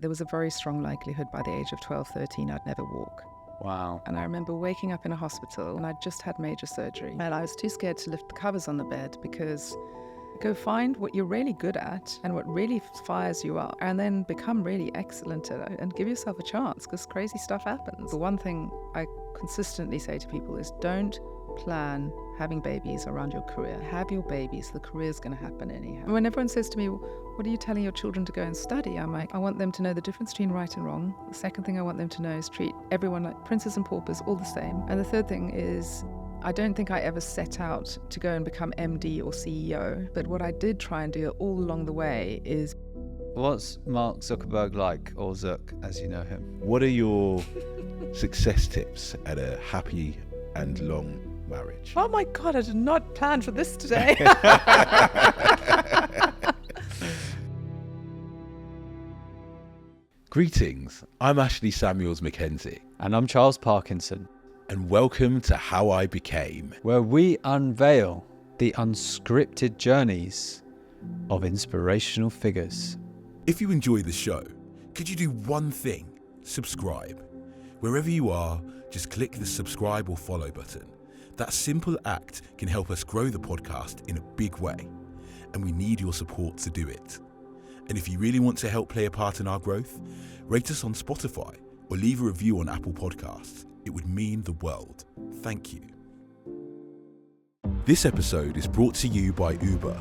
There was a very strong likelihood by the age of 12, 13, I'd never walk. Wow. And I remember waking up in a hospital and I'd just had major surgery. And I was too scared to lift the covers on the bed because go find what you're really good at and what really fires you up and then become really excellent at it and give yourself a chance because crazy stuff happens. The one thing I consistently say to people is don't plan having babies around your career. Have your babies. The career's going to happen anyhow. When everyone says to me, what are you telling your children to go and study? I'm like, I want them to know the difference between right and wrong. The second thing I want them to know is treat everyone like princes and paupers, all the same. And the third thing is I don't think I ever set out to go and become MD or CEO, but what I did try and do all along the way is... What's Mark Zuckerberg like, or Zuck, as you know him? What are your success tips at a happy and long marriage? Oh my God, I did not plan for this today. Greetings, I'm Ashley Samuels Mackenzie, And I'm Charles Parkinson, and welcome to How I Became, where we unveil the unscripted journeys of inspirational figures. If you enjoy the show, could you do one thing? Subscribe. Wherever you are, just click the subscribe or follow button. That simple act can help us grow the podcast in a big way, and we need your support to do it. And if you really want to help play a part in our growth, rate us on Spotify or leave a review on Apple Podcasts. It would mean the world. Thank you. This episode is brought to you by Uber,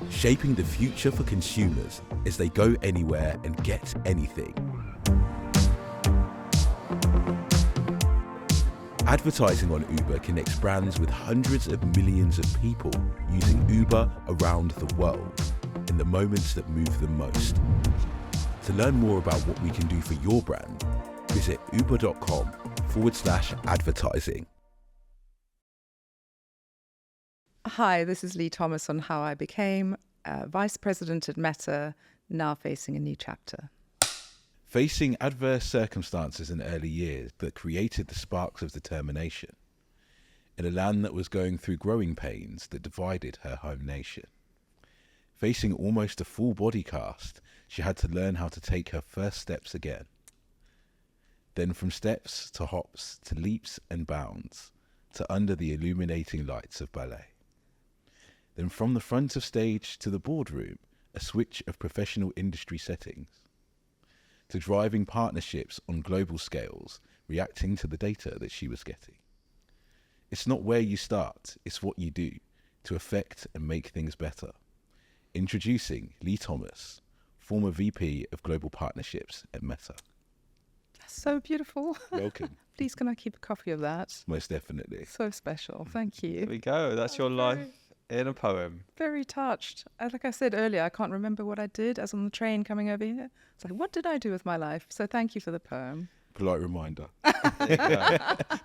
shaping the future for consumers as they go anywhere and get anything. Advertising on Uber connects brands with hundreds of millions of people using Uber around the world in the moments that move them most. To learn more about what we can do for your brand, visit uber.com/advertising. Hi, this is Leigh Thomas on How I Became Vice President at Meta, now facing a new chapter. Facing adverse circumstances in early years that created the sparks of determination in a land that was going through growing pains that divided her home nation. Facing almost a full body cast, she had to learn how to take her first steps again. Then from steps to hops to leaps and bounds to under the illuminating lights of Ballet. Then from the front of stage to the boardroom, a switch of professional industry settings, to driving partnerships on global scales, reacting to the data that she was getting. It's not where you start, it's what you do to affect and make things better. Introducing Leigh Thomas, former VP of Global Partnerships at Meta. So beautiful. Welcome. Please can I keep a copy of that? Most definitely. So special. Thank you. There we go. That's your life in a poem. Very touched. Like I said earlier, I can't remember what I did as on the train coming over here. It's like, what did I do with my life? So thank you for the poem. Polite reminder. There you go.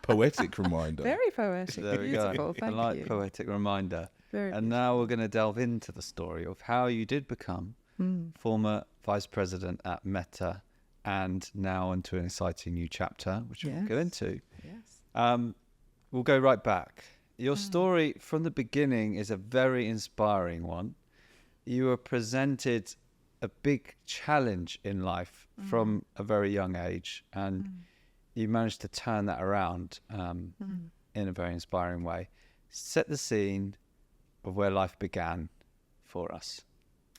Poetic reminder. Very poetic. There we Beautiful. go. Thank Polite you. poetic reminder. Very And now we're going to delve into the story of how you did become former vice president at Meta and now into an exciting new chapter, which we'll go into. Yes. We'll go right back. Your story from the beginning is a very inspiring one. You were presented a big challenge in life from a very young age, and you managed to turn that around in a very inspiring way. Set the scene of where life began for us.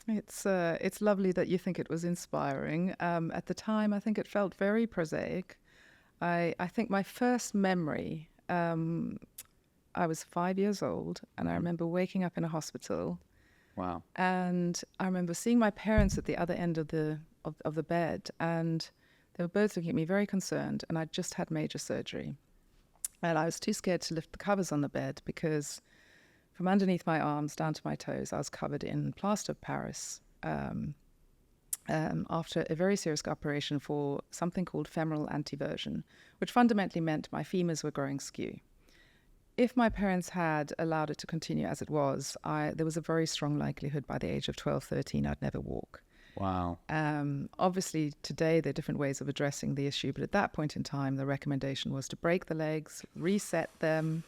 It's lovely that you think it was inspiring. At the time, I think it felt very prosaic. I think my first memory, I was 5 years old, and I remember waking up in a hospital. Wow. And I remember seeing my parents at the other end of the bed, and they were both looking at me very concerned, and I'd just had major surgery. And I was too scared to lift the covers on the bed because from underneath my arms down to my toes, I was covered in plaster of Paris after a very serious operation for something called femoral anteversion, which fundamentally meant my femurs were growing skew. If my parents had allowed it to continue as it was, there was a very strong likelihood by the age of 12, 13, I'd never walk. Wow. Obviously, today there are different ways of addressing the issue, but at that point in time, the recommendation was to break the legs, reset them.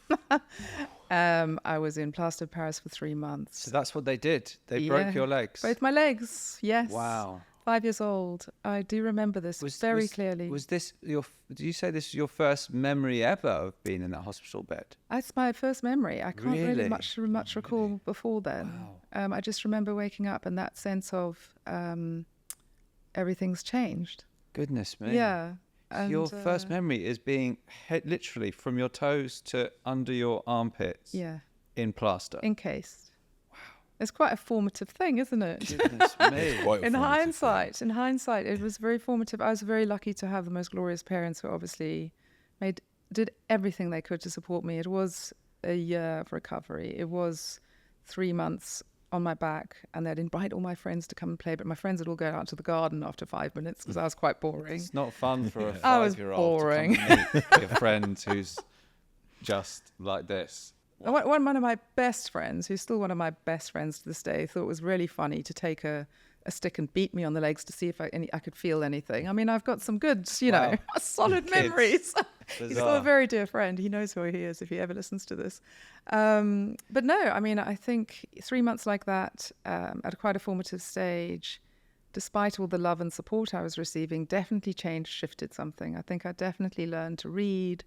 I was in plaster of Paris for 3 months. So that's what they did. They broke your legs. Both my legs, yes. Wow. 5 years old. I do remember this very clearly. Was this do you say this is your first memory ever of being in that hospital bed? That's my first memory. I can't really Really? much recall before then. Wow. I just remember waking up and that sense of everything's changed. Goodness me. Yeah. So And, your first memory is being literally from your toes to under your armpits Yeah. in plaster. Encased. Wow. It's quite a formative thing, isn't it? Goodness me. Quite a In formative thing. hindsight, it was very formative. I was very lucky to have the most glorious parents who obviously did everything they could to support me. It was a year of recovery. It was 3 months on my back, and they'd invite all my friends to come and play, but my friends would all go out to the garden after 5 minutes because I was quite boring. It's not fun for a I was 5-year-old boring. to come and meet your friend who's just like this. One of my best friends, who's still one of my best friends to this day, thought it was really funny to take a stick and beat me on the legs to see if I could feel anything. I mean, I've got some good, Wow. solid Kids. memories. He's still a Bizarre. very dear friend. He knows who he is if he ever listens to this. But no, I mean, I think 3 months like that, at quite a formative stage, despite all the love and support I was receiving, definitely shifted something. I think I definitely learned to read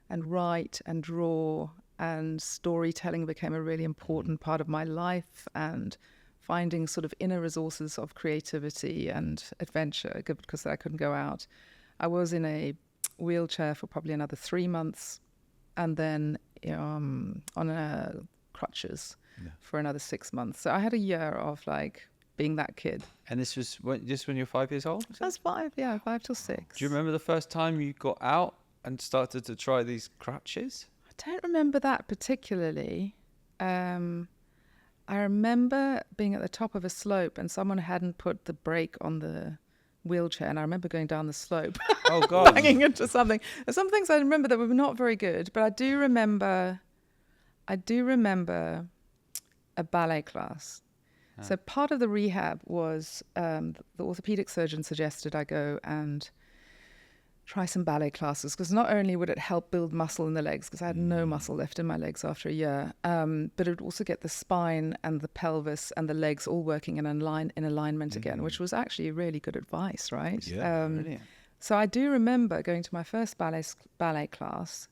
and write and draw, and storytelling became a really important part of my life, and finding sort of inner resources of creativity and adventure because I couldn't go out. I was in a wheelchair for probably another 3 months, and then on crutches for another 6 months. So I had a year of like being that kid. And this was just when you were 5 years old? I was 5 till 6. Do you remember the first time you got out and started to try these crutches? I don't remember that particularly. I remember being at the top of a slope and someone hadn't put the brake on the wheelchair, and I remember going down the slope, Oh, God. banging into something. There's some things I remember that were not very good, but I do remember a ballet class. So part of the rehab was the orthopedic surgeon suggested I go and try some ballet classes, because not only would it help build muscle in the legs, because I had no muscle left in my legs after a year, but it would also get the spine and the pelvis and the legs all working in alignment again, which was actually really good advice, right? Yeah, Brilliant. So I do remember going to my first ballet class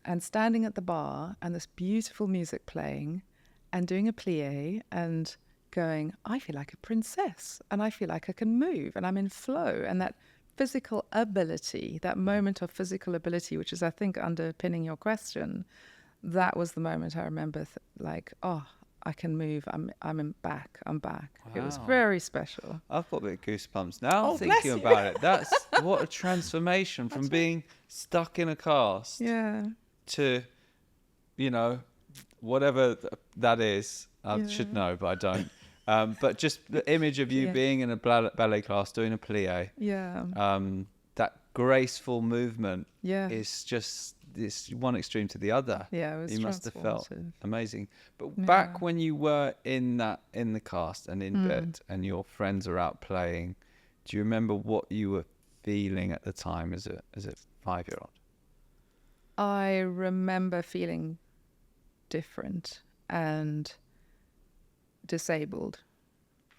and standing at the bar and this beautiful music playing and doing a plie and going, I feel like a princess and I feel like I can move and I'm in flow. And that physical ability, that moment of physical ability, which is, I think, underpinning your question, that was the moment I remember I can move. I'm back. It was Wow. very special. I've got a bit of goosebumps now Oh, bless thinking you. about it. That's what a transformation from being stuck in a cast Yeah. to, whatever that is. I Yeah. should know, but I don't. But just the image of you Yeah. being in a ballet class doing a plie, Yeah. that graceful movement Yeah. is just this one extreme to the other. Yeah, it was You must have felt transformative. amazing. But Yeah. back when you were in the cast and in bed and your friends are out playing, do you remember what you were feeling at the time as a 5-year-old? I remember feeling different and disabled.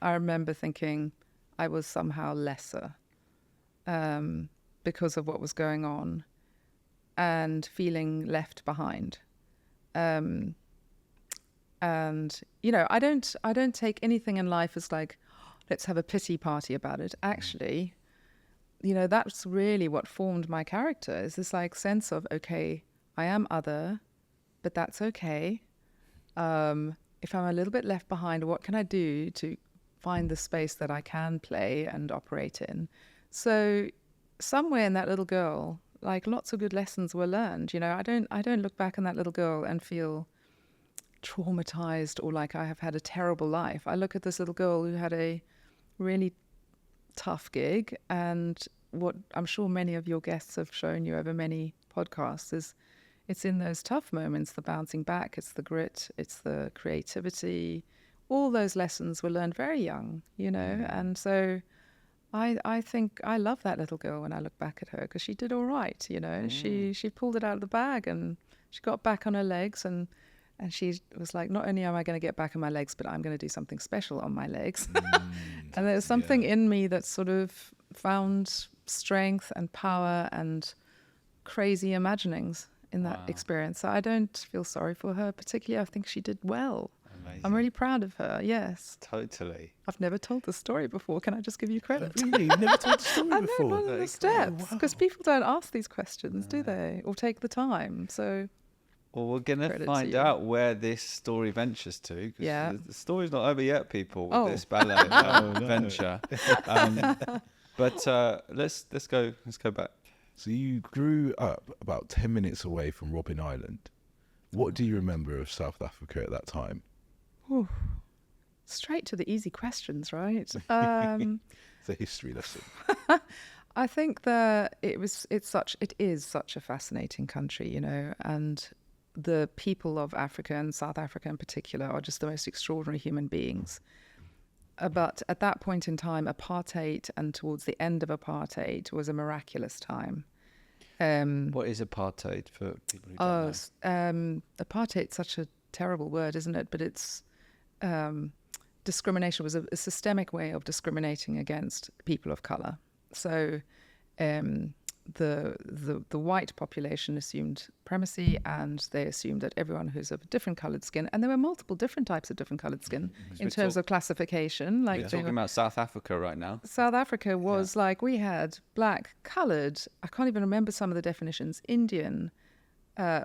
I remember thinking I was somehow lesser because of what was going on, and feeling left behind. And I don't take anything in life as like, let's have a pity party about it. Actually, that's really what formed my character, is this like sense of, okay, I am other, but that's okay. If I'm a little bit left behind, what can I do to find the space that I can play and operate in? So somewhere in that little girl, like, lots of good lessons were learned. I don't look back on that little girl and feel traumatized or like I have had a terrible life. I look at this little girl who had a really tough gig, and what I'm sure many of your guests have shown you over many podcasts is it's in those tough moments, the bouncing back, it's the grit, it's the creativity. All those lessons were learned very young, and so I think I love that little girl when I look back at her, because she did all right, She pulled it out of the bag and she got back on her legs, and And she was like, not only am I going to get back on my legs, but I'm going to do something special on my legs. And there's something in me that sort of found strength and power and crazy imaginings in that experience. So I don't feel sorry for her particularly. I think she did well. Amazing. I'm really proud of her. Yes. Totally. I've never told the story before. Can I just give you credit? Really? You've never told the story I know, before? not in Very the cool. steps, because Wow. people don't ask these questions, do they? Or take the time. So Well, we're going to Credit to find you. out where this story ventures to. 'Cause Yeah. the story's not over yet, people, with Oh. this ballet venture. But let's go back. So you grew up about 10 minutes away from Robben Island. What do you remember of South Africa at that time? whew, straight to the easy questions, right? It's a history lesson. I think that it is such a fascinating country, you know, and the people of Africa and South Africa in particular are just the most extraordinary human beings. But at that point in time, apartheid and towards the end of apartheid was a miraculous time. What is apartheid for people who don't know? Apartheid's such a terrible word, isn't it? But it's discrimination was a systemic way of discriminating against people of color. So the white population assumed primacy, and they assumed that everyone who's of a different colored skin, and there were multiple different types of different colored skin in terms of classification. Like We're talking about South Africa right now. South Africa was like, we had black, colored, I can't even remember some of the definitions, Indian,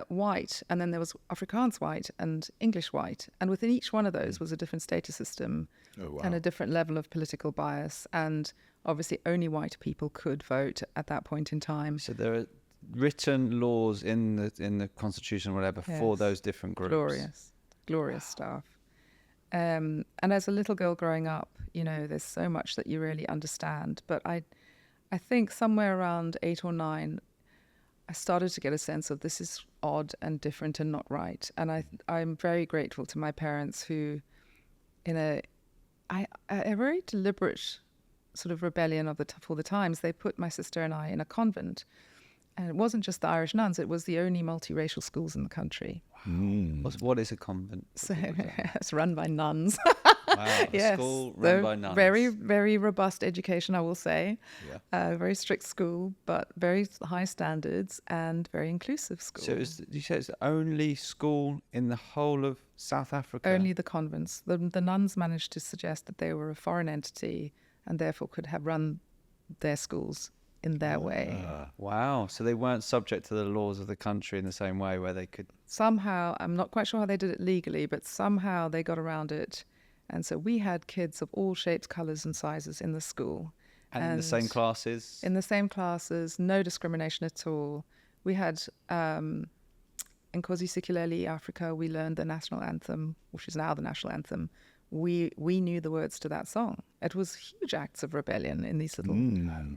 white, and then there was Afrikaans white and English white. And within each one of those was a different status system and a different level of political bias. And obviously only white people could vote at that point in time. So there are written laws in the constitution or whatever for Yes. those different groups. Glorious stuff. And as a little girl growing up, you know, there's so much that you really understand. But I think somewhere around 8 or 9, I started to get a sense of this is odd and different and not right. And I'm very grateful to my parents who, in a very deliberate sort of rebellion for the times, they put my sister and I in a convent. And it wasn't just the Irish nuns, it was the only multiracial schools in the country. What is a convent? So it's run by nuns. Wow, a Yes, school run they're by nuns. very, very robust education, I will say. Yeah. Very strict school, but very high standards and very inclusive school. So you say it's the only school in the whole of South Africa? Only the convents. The nuns managed to suggest that they were a foreign entity and therefore could have run their schools in their way. Wow. So they weren't subject to the laws of the country in the same way where they could... Somehow, I'm not quite sure how they did it legally, but somehow they got around it. And so we had kids of all shapes, colours and sizes in the school. And in the same classes? In the same classes, no discrimination at all. We had, in Khosi Africa, we learned the national anthem, which is now the national anthem. We knew the words to that song. It was huge acts of rebellion in these little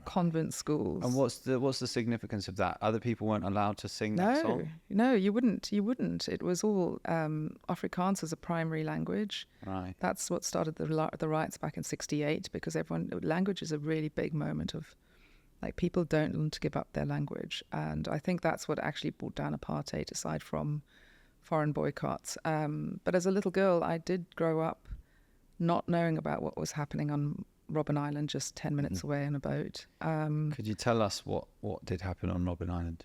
convent schools. And what's the significance of that? Other people weren't allowed to sing that song? No, you wouldn't. It was all Afrikaans as a primary language. Right. That's what started the riots back in '68, because language is a really big moment of, like, people don't want to give up their language. And I think that's what actually brought down apartheid, aside from foreign boycotts. But as a little girl, I did grow up not knowing about what was happening on Robben Island, just 10 minutes away in a boat. Could you tell us what did happen on Robben Island?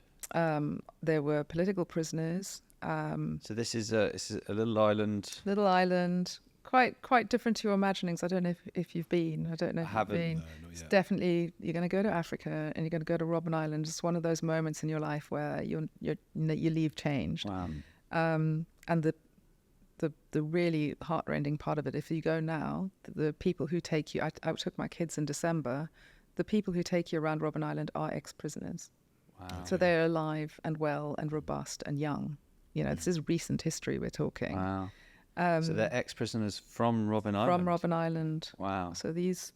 There were political prisoners. So this is a little island. Little island, quite different to your imaginings. I don't know if you've been. I don't know if haven't. you've been. No, not It's yet. definitely, you're going to go to Africa and you're going to go to Robben Island. It's one of those moments in your life where you leave changed. Wow. And the really heartrending part of it, if you go now, the people who take you, I took my kids in December, the people who take you around Robben Island are ex-prisoners. Wow. So they're alive and well and robust and young. You know, this is recent history we're talking. Wow. So they're ex-prisoners from Robben Island? From Robben Island. Wow. So these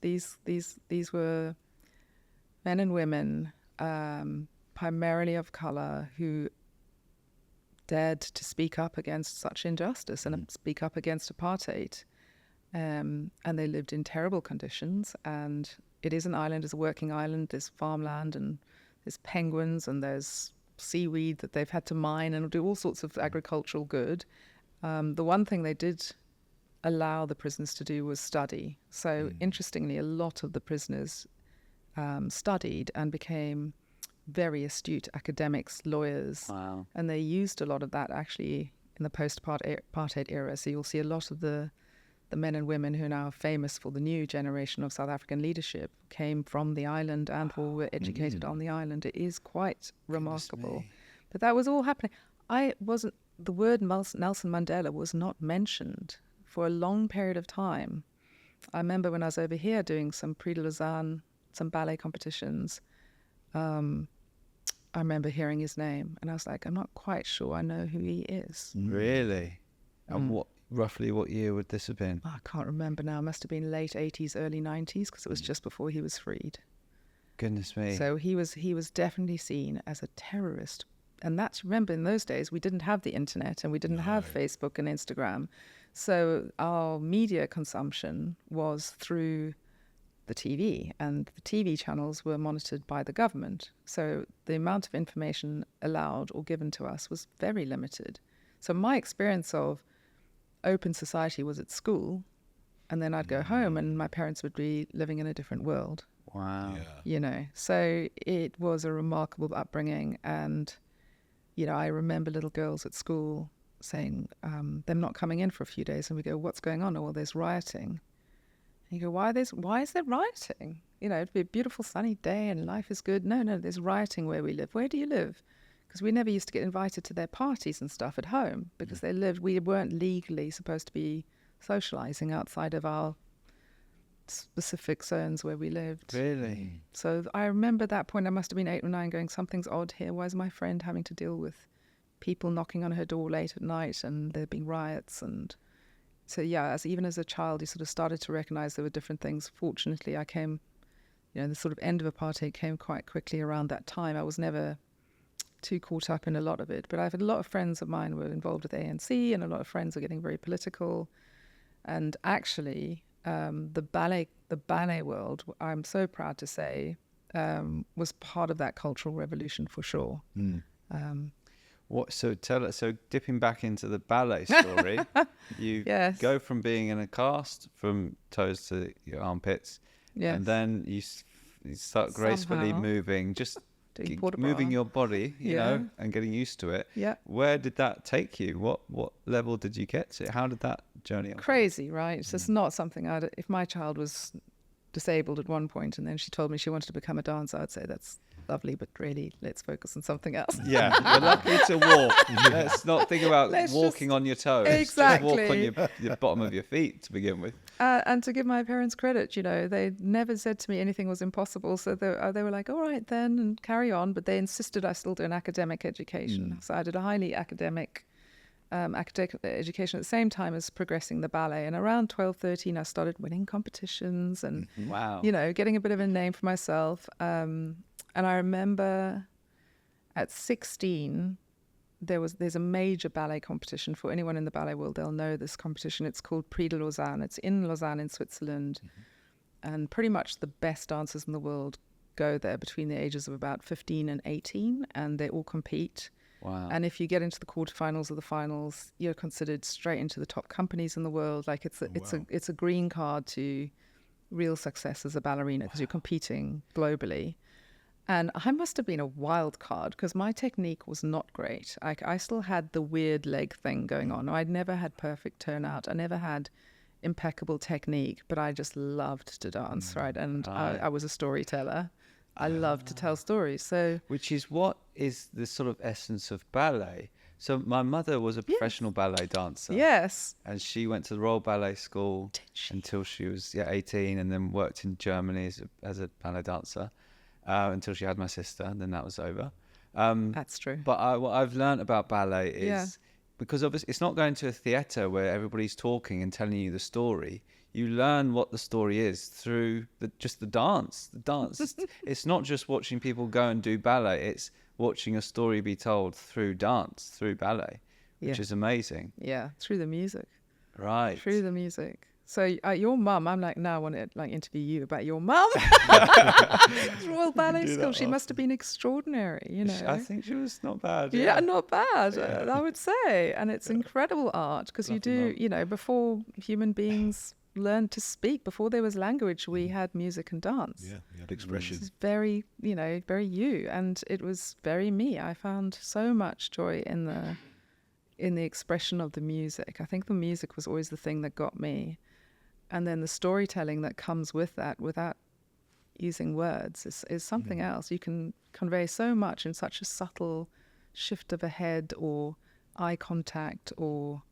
were men and women, primarily of colour, who dared to speak up against such injustice and speak up against apartheid. And they lived in terrible conditions. And it is an island, it's a working island. There's farmland and there's penguins and there's seaweed that they've had to mine and do all sorts of agricultural good. The one thing they did allow the prisoners to do was study. So interestingly, a lot of the prisoners studied and became very astute academics, lawyers. Wow. And they used a lot of that actually in the post-apartheid era. So you'll see a lot of the men and women who are now famous for the new generation of South African leadership came from the island and were educated on the island. It is quite remarkable. But that was all happening. The word Nelson Mandela was not mentioned for a long period of time. I remember when I was over here doing some Prix de Lausanne, some ballet competitions, I remember hearing his name and I was like, I'm not quite sure I know who he is. Really? And roughly what year would this have been? I can't remember now. It must have been late 80s, early 90s, because it was just before he was freed. Goodness me. So he was definitely seen as a terrorist. And that's, remember, in those days, we didn't have the internet and we didn't have Facebook and Instagram. So our media consumption was through the TV, and the TV channels were monitored by the government. So the amount of information allowed or given to us was very limited. So my experience of open society was at school, and then I'd go home and my parents would be living in a different world. Wow. You know, so it was a remarkable upbringing. And, you know, I remember little girls at school saying, them not coming in for a few days, and we go, what's going on? Oh, well, there's rioting. And you go, why is there rioting? You know, it'd be a beautiful sunny day and life is good. No, there's rioting where we live. Where do you live? Because we never used to get invited to their parties and stuff at home because we weren't legally supposed to be socializing outside of our specific zones where we lived. Really? So I remember that point, I must have been 8 or 9, going, something's odd here. Why is my friend having to deal with people knocking on her door late at night and there being riots? And so, yeah, even as a child, you sort of started to recognize there were different things. Fortunately, I came, you know, the sort of end of apartheid came quite quickly around that time. I was never too caught up in a lot of it, but I've had a lot of friends of mine were involved with ANC, and a lot of friends were getting very political. And actually, the ballet world, I'm so proud to say, was part of that cultural revolution for sure. So dipping back into the ballet story, you go from being in a cast from toes to your armpits, and then you start gracefully moving, just moving your body, you know, and getting used to it. Yeah. Where did that take you? What level did you get to? How did that journey unfold? Crazy, right? It's just not something if my child was disabled at one point and then she told me she wanted to become a dancer, I'd say that's lovely, but really let's focus on something else. Yeah, we're lucky to walk. Let's not think about walking on your toes. Exactly. Just walk on your bottom of your feet to begin with. And to give my parents credit, you know, they never said to me anything was impossible. So they were like, all right then, and carry on. But they insisted I still do an academic education. So I did a highly academic education at the same time as progressing the ballet. And around 12, 13, I started winning competitions and, you know, getting a bit of a name for myself. And I remember at 16, there's a major ballet competition. For anyone in the ballet world, they'll know this competition. It's called Prix de Lausanne. It's in Lausanne in Switzerland. And pretty much the best dancers in the world go there between the ages of about 15 and 18, and they all compete. Wow. And if you get into the quarterfinals or the finals, you're considered straight into the top companies in the world. Like it's a green card to real success as a ballerina because you're competing globally. And I must have been a wild card because my technique was not great. I still had the weird leg thing going on. I'd never had perfect turnout. I never had impeccable technique, but I just loved to dance, right? And I was a storyteller. I love to tell stories. Which is what is the sort of essence of ballet. So my mother was a professional ballet dancer. Yes. And she went to the Royal Ballet School until she was 18, and then worked in Germany as a ballet dancer until she had my sister, and then that was over. That's true. But what I've learned about ballet is because obviously it's not going to a theatre where everybody's talking and telling you the story. You learn what the story is through just the dance. The dance. It's not just watching people go and do ballet. It's watching a story be told through ballet, which is amazing. Yeah, through the music. Right. Through the music. So your mum, I'm like, now I want to like interview you about your mum. Royal Ballet School. She must have been extraordinary, you know. I think she was not bad. Yeah, not bad, Yeah. I would say. And it's incredible art because you Lovely do, mum. you know, before human beings learned to speak, before there was language, we had music and dance. Yeah, you had expression. It's very, you know, very you. And it was very me. I found so much joy in the expression of the music. I think the music was always the thing that got me. And then the storytelling that comes with that without using words is something else. You can convey so much in such a subtle shift of a head or eye contact or,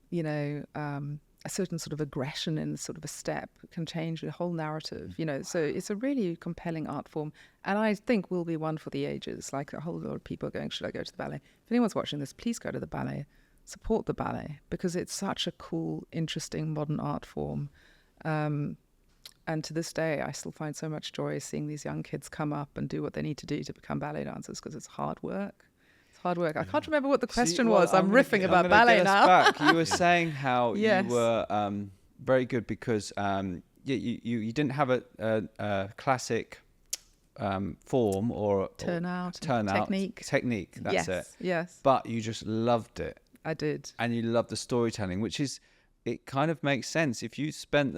you know, a certain sort of aggression in sort of a step can change the whole narrative, you know. So it's a really compelling art form. And I think will be one for the ages. Like a whole lot of people are going, should I go to the ballet? If anyone's watching this, please go to the ballet. Support the ballet because it's such a cool, interesting modern art form. And to this day, I still find so much joy seeing these young kids come up and do what they need to do to become ballet dancers because it's hard work. It's hard work. I can't remember what the question was. I'm riffing about ballet now. Back. You were saying how Yes. you were very good because you didn't have a classic form or Turnout, technique. That's it. Yes, But you just loved it. I did. And you love the storytelling, which is, it kind of makes sense. If you spent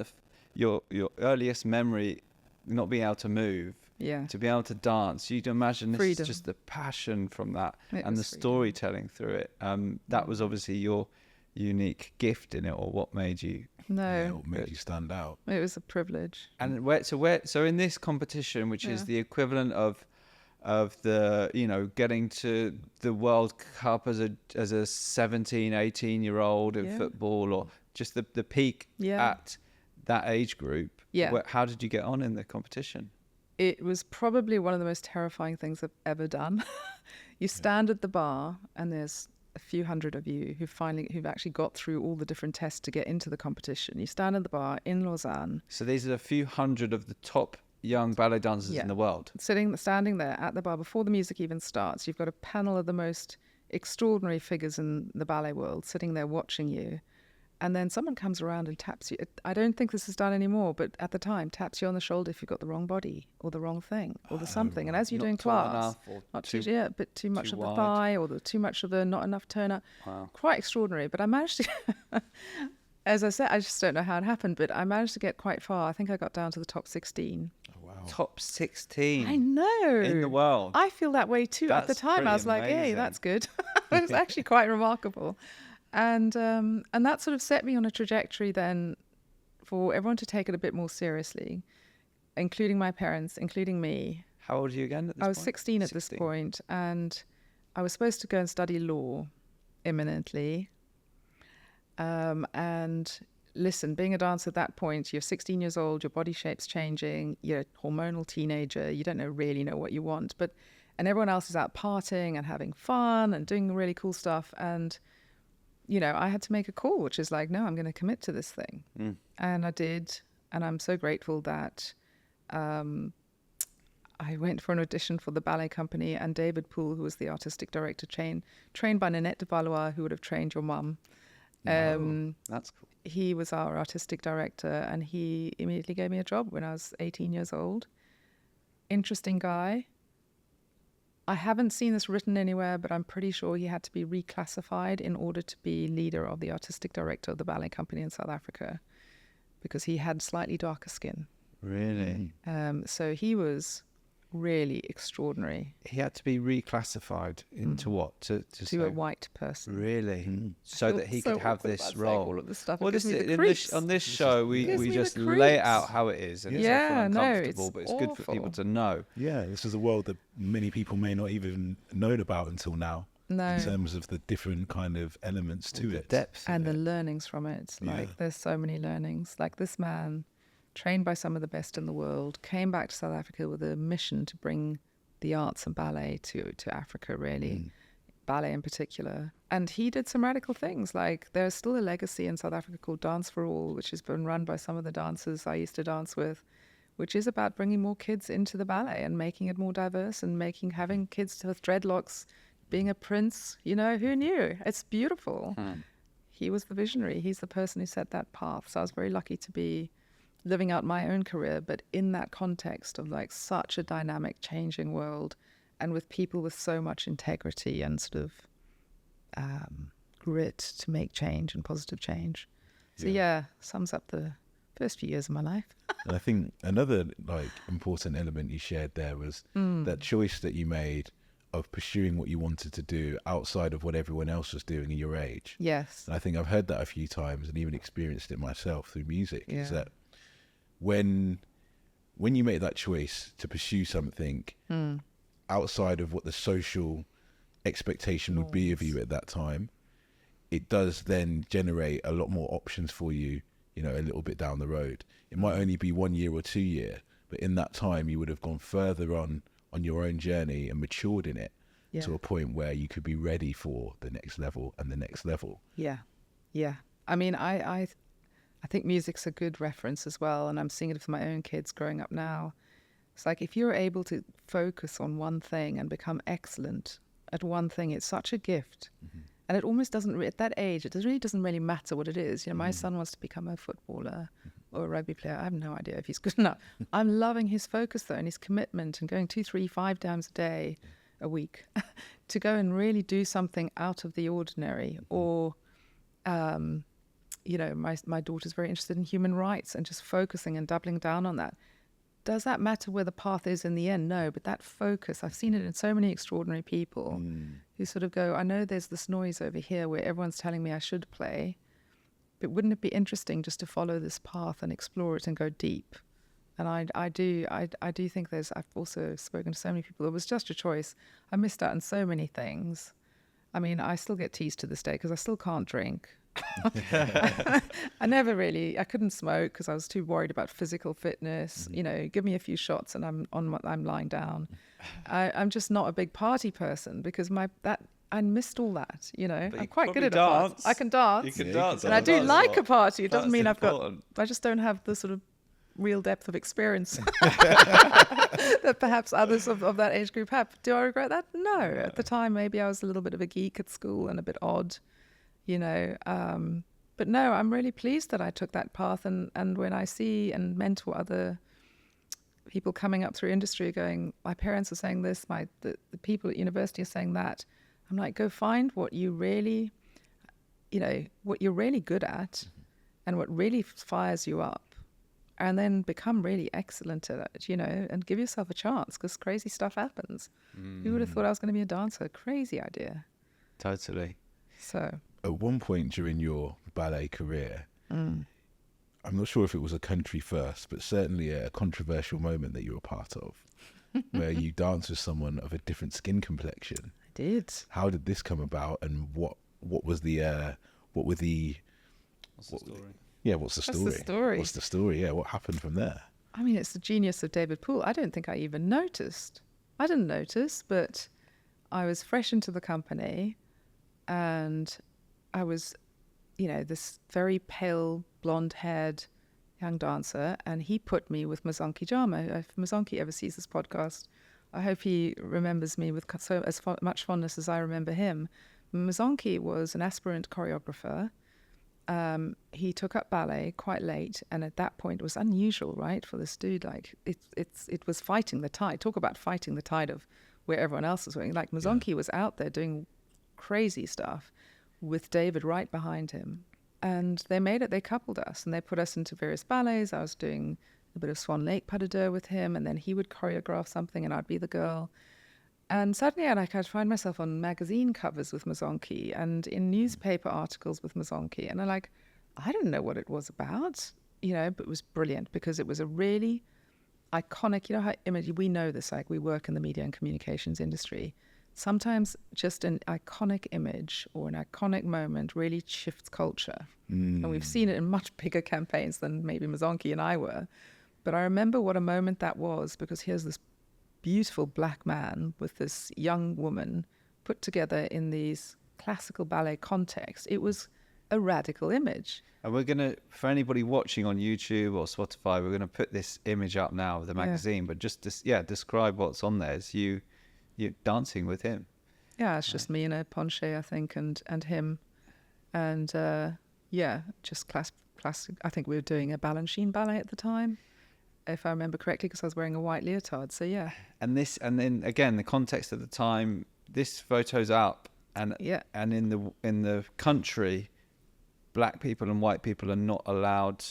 your earliest memory not being able to move, to be able to dance, you'd imagine this Freedom. is just the passion from that It and the was freedom. storytelling through it. That was obviously your unique gift in it, or what made you. Yeah, No, what made you stand out? it was a privilege. And so in this competition, which is the equivalent of the, you know, getting to the World Cup as a 17, 18-year-old in football, or just the peak at that age group. Yeah. How did you get on in the competition? It was probably one of the most terrifying things I've ever done. You stand at the bar and there's a few hundred of you who've actually got through all the different tests to get into the competition. You stand at the bar in Lausanne. So these are a few hundred of the top young ballet dancers in the world. Standing there at the bar before the music even starts. You've got a panel of the most extraordinary figures in the ballet world sitting there watching you. And then someone comes around and taps you. I don't think this is done anymore, but at the time, taps you on the shoulder if you've got the wrong body or the wrong thing or the something. And as you're doing class, not too, but too much of the thigh or too much of the not enough turnout. Wow. Quite extraordinary. But I managed to, as I said, I just don't know how it happened, but I managed to get quite far. I think I got down to the top 16. Oh, wow. Top 16 I know. in the world. I feel that way too. At the That's time, I was pretty like, hey, amazing. that's good. It was actually quite remarkable. And that sort of set me on a trajectory then for everyone to take it a bit more seriously, including my parents, including me. How old are you again at this point? I was 16 at this point, and I was supposed to go and study law imminently. And listen, being a dancer at that point, you're 16 years old, your body shape's changing, you're a hormonal teenager, you don't really know what you want. And everyone else is out partying and having fun and doing really cool stuff. And you know, I had to make a call, which is like, no, I'm going to commit to this thing. And I did. And I'm so grateful that I went for an audition for the ballet company, and David Poole, who was the artistic director, trained by Nanette de Valois, who would have trained your mum. That's cool. He was our artistic director, and he immediately gave me a job when I was 18 years old. Interesting guy. I haven't seen this written anywhere, but I'm pretty sure he had to be reclassified in order to be leader of the artistic director of the ballet company in South Africa, because he had slightly darker skin. Really? So he was really extraordinary. He had to be reclassified into what? To a white person. Really? So that he could have this role. All of this stuff. Well, It gives me the on creeps. this show, we gives me the just lay it creeps. out how it is, and it's Yeah, often no, uncomfortable, it's but it's good for people awful. to know. Yeah, this is a world that many people may not even known about until now. No. In terms of the different kind of elements to The it. depth And of the it. learnings from it. Like, Yeah. there's so many learnings. Like, this man, trained by some of the best in the world, came back to South Africa with a mission to bring the arts and ballet to Africa, really. Ballet in particular. And he did some radical things. Like, there's still a legacy in South Africa called Dance for All, which has been run by some of the dancers I used to dance with, which is about bringing more kids into the ballet and making it more diverse and having kids with dreadlocks, being a prince. You know, who knew? It's beautiful. he was the visionary. He's the person who set that path. So I was very lucky to be living out my own career, but in that context of like such a dynamic, changing world, and with people with so much integrity and sort of grit to make change and positive change. So yeah, sums up the first few years of my life. And I think another like important element you shared there was that choice that you made of pursuing what you wanted to do outside of what everyone else was doing at your age. Yes. And I think I've heard that a few times and even experienced it myself through music. Yeah. Is that when you make that choice to pursue something outside of what the social expectation would be of you at that time, it does then generate a lot more options for you, you know, a little bit down the road. It might only be 1 year or 2 year, but in that time you would have gone further on your own journey and matured in it to a point where you could be ready for the next level and the next level. Yeah. I mean, I think music's a good reference as well, and I'm seeing it with my own kids growing up now. It's like if you're able to focus on one thing and become excellent at one thing, it's such a gift. And it almost doesn't, at that age, it really doesn't really matter what it is. You know, my son wants to become a footballer or a rugby player. I have no idea if he's good enough. I'm loving his focus, though, and his commitment and going 2, 3, 5 times a day, a week, to go and really do something out of the ordinary. Or, you know, my daughter's very interested in human rights and just focusing and doubling down on that. Does that matter where the path is in the end? No, but that focus, I've seen it in so many extraordinary people who sort of go, I know there's this noise over here where everyone's telling me I should play, but wouldn't it be interesting just to follow this path and explore it and go deep? And I do think I've also spoken to so many people, it was just a choice. I missed out on so many things. I mean, I still get teased to this day because I still can't drink. I couldn't smoke because I was too worried about physical fitness. You know, give me a few shots and I'm lying down. I'm just not a big party person because I missed all that. You know, But I'm you quite good at probably a party. dance. I can dance. You can dance. And I do That's like what- a party. It doesn't that's mean important. I just don't have the sort of real depth of experience that perhaps others of that age group have. Do I regret that? No. At the time, maybe I was a little bit of a geek at school and a bit odd. You know, but no, I'm really pleased that I took that path. And when I see and mentor other people coming up through industry going, my parents are saying this, the people at university are saying that, I'm like, go find what you really, you know, what you're really good at and what really fires you up, and then become really excellent at it, you know, and give yourself a chance because crazy stuff happens. Who would have thought I was going to be a dancer? Crazy idea. Totally. So At one point during your ballet career, I'm not sure if it was a country first, but certainly a controversial moment that you were part of, where you danced with someone of a different skin complexion. I did. How did this come about, and what were the What's the story? what's the What's story? the story? What's the story? Yeah, what happened from there? I mean, it's the genius of David Poole. I don't think I even noticed. I didn't notice, but I was fresh into the company and I was, you know, this very pale, blonde-haired young dancer, and he put me with Mazonki Jama. If Mazonki ever sees this podcast, I hope he remembers me with much fondness as I remember him. Mazonki was an aspirant choreographer. He took up ballet quite late, and at that point it was unusual, right, for this dude. Like it was fighting the tide. Talk about fighting the tide of where everyone else was going. Like Mazonki was out there doing crazy stuff with David right behind him, and they made it. They coupled us, and they put us into various ballets. I was doing a bit of Swan Lake pas de deux with him, and then he would choreograph something, and I'd be the girl. And suddenly I'd find myself on magazine covers with Mazonki and in newspaper articles with Mazonki. And I didn't know what it was about, you know, but it was brilliant because it was a really iconic, you know how image, we know this, like we work in the media and communications industry. Sometimes just an iconic image or an iconic moment really shifts culture. And we've seen it in much bigger campaigns than maybe Mazonki and I were. But I remember what a moment that was, because here's this beautiful black man with this young woman put together in these classical ballet contexts. It was a radical image. And we're going to, for anybody watching on YouTube or Spotify, we're going to put this image up now of the magazine, but just describe what's on there. It's you dancing with him. Yeah, it's just me in a ponche, I think, and him. And just classic. I think we were doing a Balanchine ballet at the time, if I remember correctly, because I was wearing a white leotard. So yeah. And then again, the context at the time, this photo's up, and in the country, black people and white people are not allowed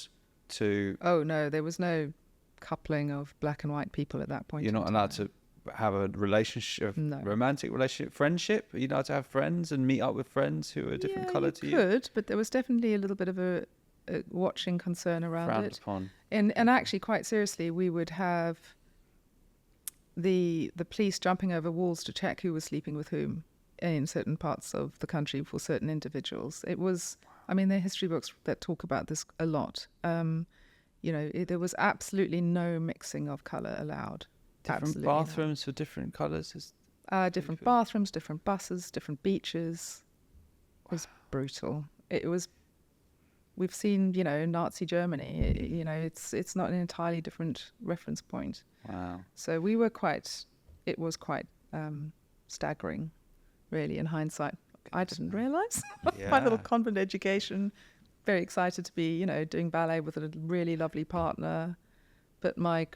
to. Oh no, there was no coupling of black and white people at that point. You're not allowed to have a relationship, romantic relationship, friendship. Are you allowed to have friends and meet up with friends who are a different colour to you? You could, but there was definitely a little bit of a watching concern around Frowned it. upon. And actually, quite seriously, we would have the police jumping over walls to check who was sleeping with whom in certain parts of the country for certain individuals. It was, I mean, there are history books that talk about this a lot. There was absolutely no mixing of colour allowed. Different Absolutely bathrooms for different colours? Different bathrooms, different buses, different beaches. It was brutal. It was, we've seen, Nazi Germany. It's not an entirely different reference point. Wow. So it was quite staggering, really, in hindsight. I didn't realise. My little convent education, very excited to be, doing ballet with a really lovely partner. But my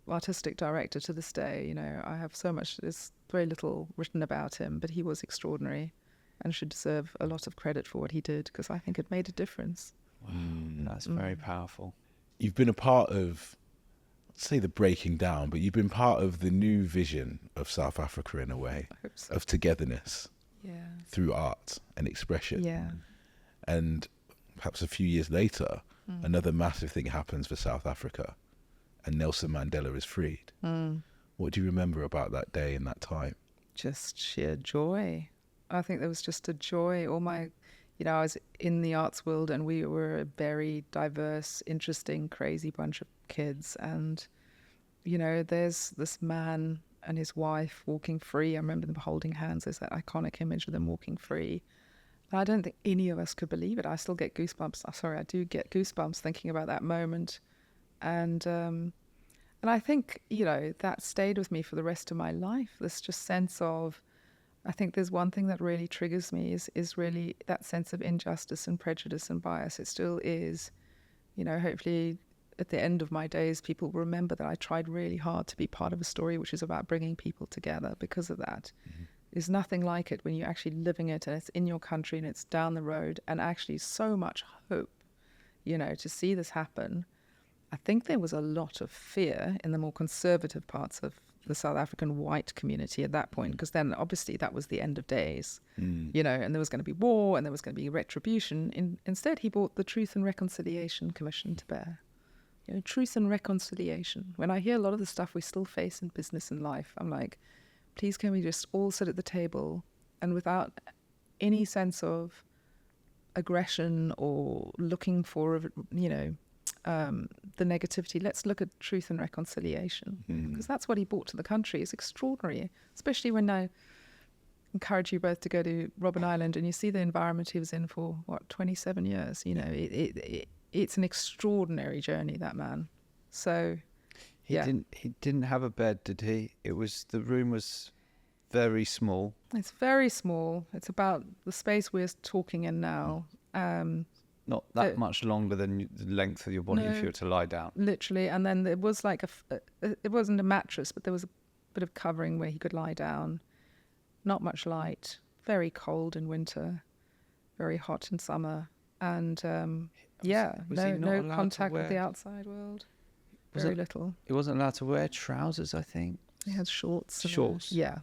artistic director to this day, I have there's very little written about him, but he was extraordinary and should deserve a lot of credit for what he did, because I think it made a difference. Wow, that's very powerful. You've been a part of, let's say, the breaking down, but you've been part of the new vision of South Africa in a way, I hope so. of togetherness through art and expression. Yeah. And perhaps a few years later, another massive thing happens for South Africa, and Nelson Mandela is freed. What do you remember about that day and that time? Just sheer joy. I think there was just a joy. I was in the arts world, and we were a very diverse, interesting, crazy bunch of kids. And, there's this man and his wife walking free. I remember them holding hands. There's that iconic image of them walking free. And I don't think any of us could believe it. I still get goosebumps. I do get goosebumps thinking about that moment. And I think, that stayed with me for the rest of my life. This just sense of, I think there's one thing that really triggers me is really that sense of injustice and prejudice and bias. It still is, hopefully at the end of my days, people will remember that I tried really hard to be part of a story which is about bringing people together because of that. There's nothing like it when you're actually living it, and it's in your country and it's down the road, and actually so much hope, to see this happen. I think there was a lot of fear in the more conservative parts of the South African white community at that point, because then obviously that was the end of days, and there was going to be war and there was going to be retribution. Instead, he brought the Truth and Reconciliation Commission to bear. Truth and reconciliation. When I hear a lot of the stuff we still face in business and life, I'm like, please can we just all sit at the table and without any sense of aggression or looking for, the negativity, let's look at truth and reconciliation, because that's what he brought to the country. It's extraordinary, especially when I encourage you both to go to Robben Island and you see the environment he was in for 27 years. It's an extraordinary journey, that man. So he didn't have a bed, did he? The room was very small. It's very small. It's about the space we're talking in now. Not that much longer than the length of your body if you were to lie down. Literally. And then there was like it wasn't a mattress, but there was a bit of covering where he could lie down. Not much light. Very cold in winter. Very hot in summer. And no contact with the outside world. Very little. He wasn't allowed to wear trousers, I think. He had shorts. Shorts? Yeah.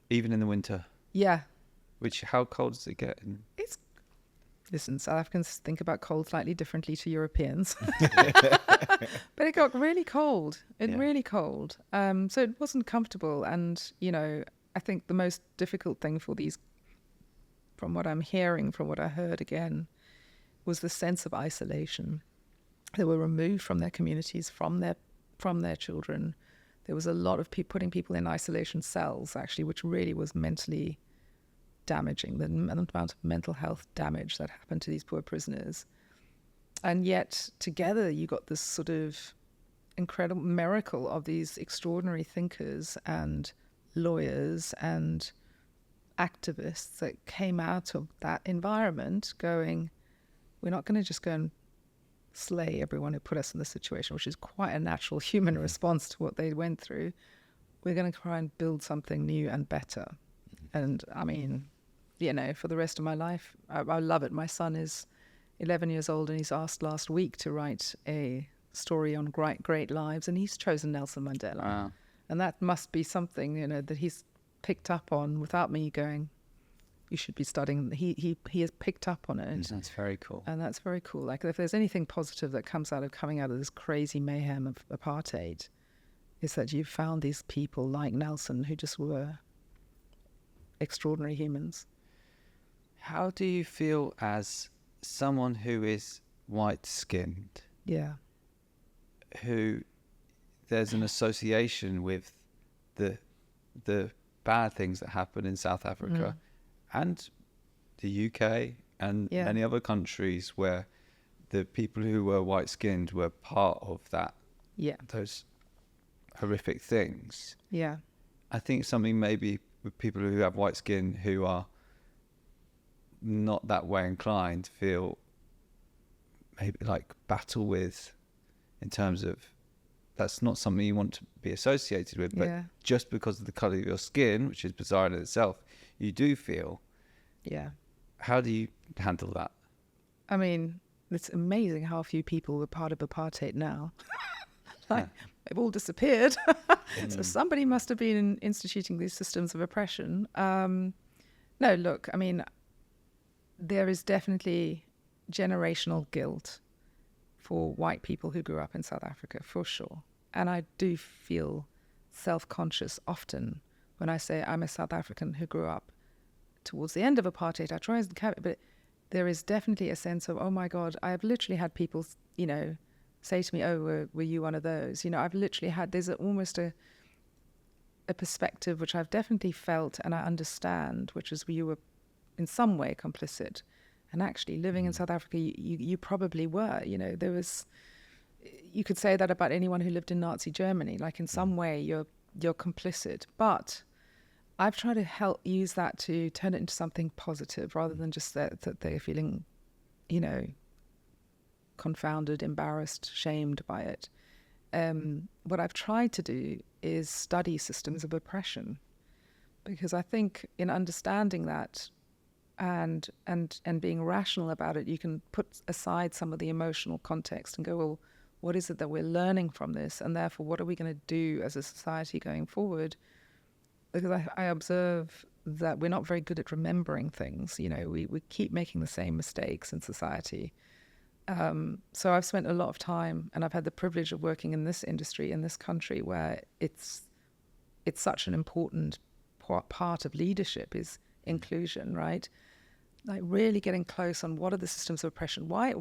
Even in the winter? Yeah. How cold does it get? Listen, South Africans think about cold slightly differently to Europeans. But it got really cold. Really cold. So it wasn't comfortable. And, I think the most difficult thing for these, from what I'm hearing, from what I heard again, was the sense of isolation. They were removed from their communities, from their children. There was a lot of putting people in isolation cells, actually, which really was mentally damaging, the amount of mental health damage that happened to these poor prisoners. And yet, together, you got this sort of incredible miracle of these extraordinary thinkers and lawyers and activists that came out of that environment going, we're not going to just go and slay everyone who put us in this situation, which is quite a natural human response to what they went through. We're going to try and build something new and better. And I mean, you know, for the rest of my life, I love it. My son is 11 years old and he's asked last week to write a story on great lives, and he's chosen Nelson Mandela. Wow. And that must be something, you know, that he's picked up on without me going, you should be studying. He has picked up on it. That's very cool. And that's very cool. Like, if there's anything positive that coming out of this crazy mayhem of apartheid, is that you found these people like Nelson who just were extraordinary humans. How do you feel as someone who is white-skinned, Yeah. who there's an association with the bad things that happen in South Africa and the UK and many other countries where the people who were white-skinned were part of that, those horrific things? Yeah. I think something maybe with people who have white skin who are not that way inclined feel maybe like battle with, in terms of that's not something you want to be associated with, but just because of the colour of your skin, which is bizarre in itself, you do feel. Yeah. How do you handle that? I mean, it's amazing how few people were part of apartheid now. They've all disappeared. So somebody must have been instituting these systems of oppression. No, look, I mean, there is definitely generational guilt for white people who grew up in South Africa, for sure. And I do feel self-conscious often when I say I'm a South African who grew up towards the end of apartheid. I try and but there is definitely a sense of, oh my God, I've literally had people, you know, say to me, oh, were you one of those? You know, I've literally had, there's almost a perspective which I've definitely felt and I understand, which is you were in some way complicit. And actually living in South Africa, you probably were, you know, there was, you could say that about anyone who lived in Nazi Germany, like in some way you're complicit. But I've tried to use that to turn it into something positive rather than just that they're feeling, you know, confounded, embarrassed, shamed by it. What I've tried to do is study systems of oppression, because I think in understanding that and being rational about it, you can put aside some of the emotional context and go, well, what is it that we're learning from this? And therefore, what are we going to do as a society going forward? Because I observe that we're not very good at remembering things. You know, we keep making the same mistakes in society. So I've spent a lot of time, and I've had the privilege of working in this industry, in this country, where it's such an important part of leadership is inclusion, right? Like really getting close on what are the systems of oppression. Why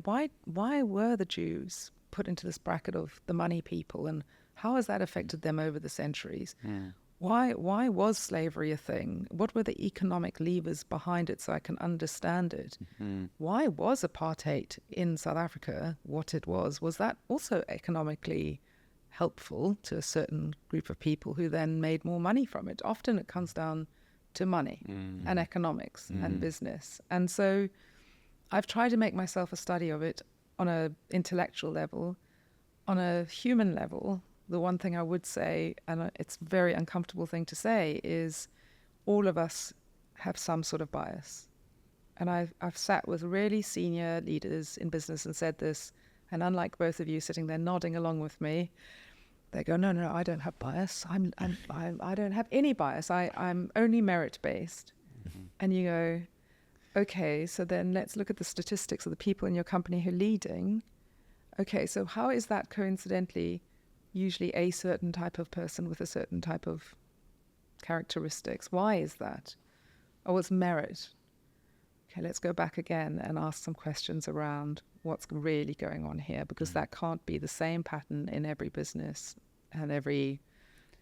were the Jews put into this bracket of the money people, and how has that affected them over the centuries? Why was slavery a thing? What were the economic levers behind it so I can understand it? Why was apartheid in South Africa what it was? Was that also economically helpful to a certain group of people who then made more money from it? Often it comes down to money and economics and business. And so I've tried to make myself a study of it on an intellectual level, on a human level. The one thing I would say, and it's a very uncomfortable thing to say, is all of us have some sort of bias. And I've sat with really senior leaders in business and said this, and unlike both of you sitting there nodding along with me, they go, no, I don't have bias. I don't have any bias. I'm only merit-based. And you go, okay, so then let's look at the statistics of the people in your company who are leading. Okay, so how is that coincidentally usually a certain type of person with a certain type of characteristics? Why is that? Oh, it's merit. Okay, let's go back again and ask some questions around what's really going on here, because that can't be the same pattern in every business and every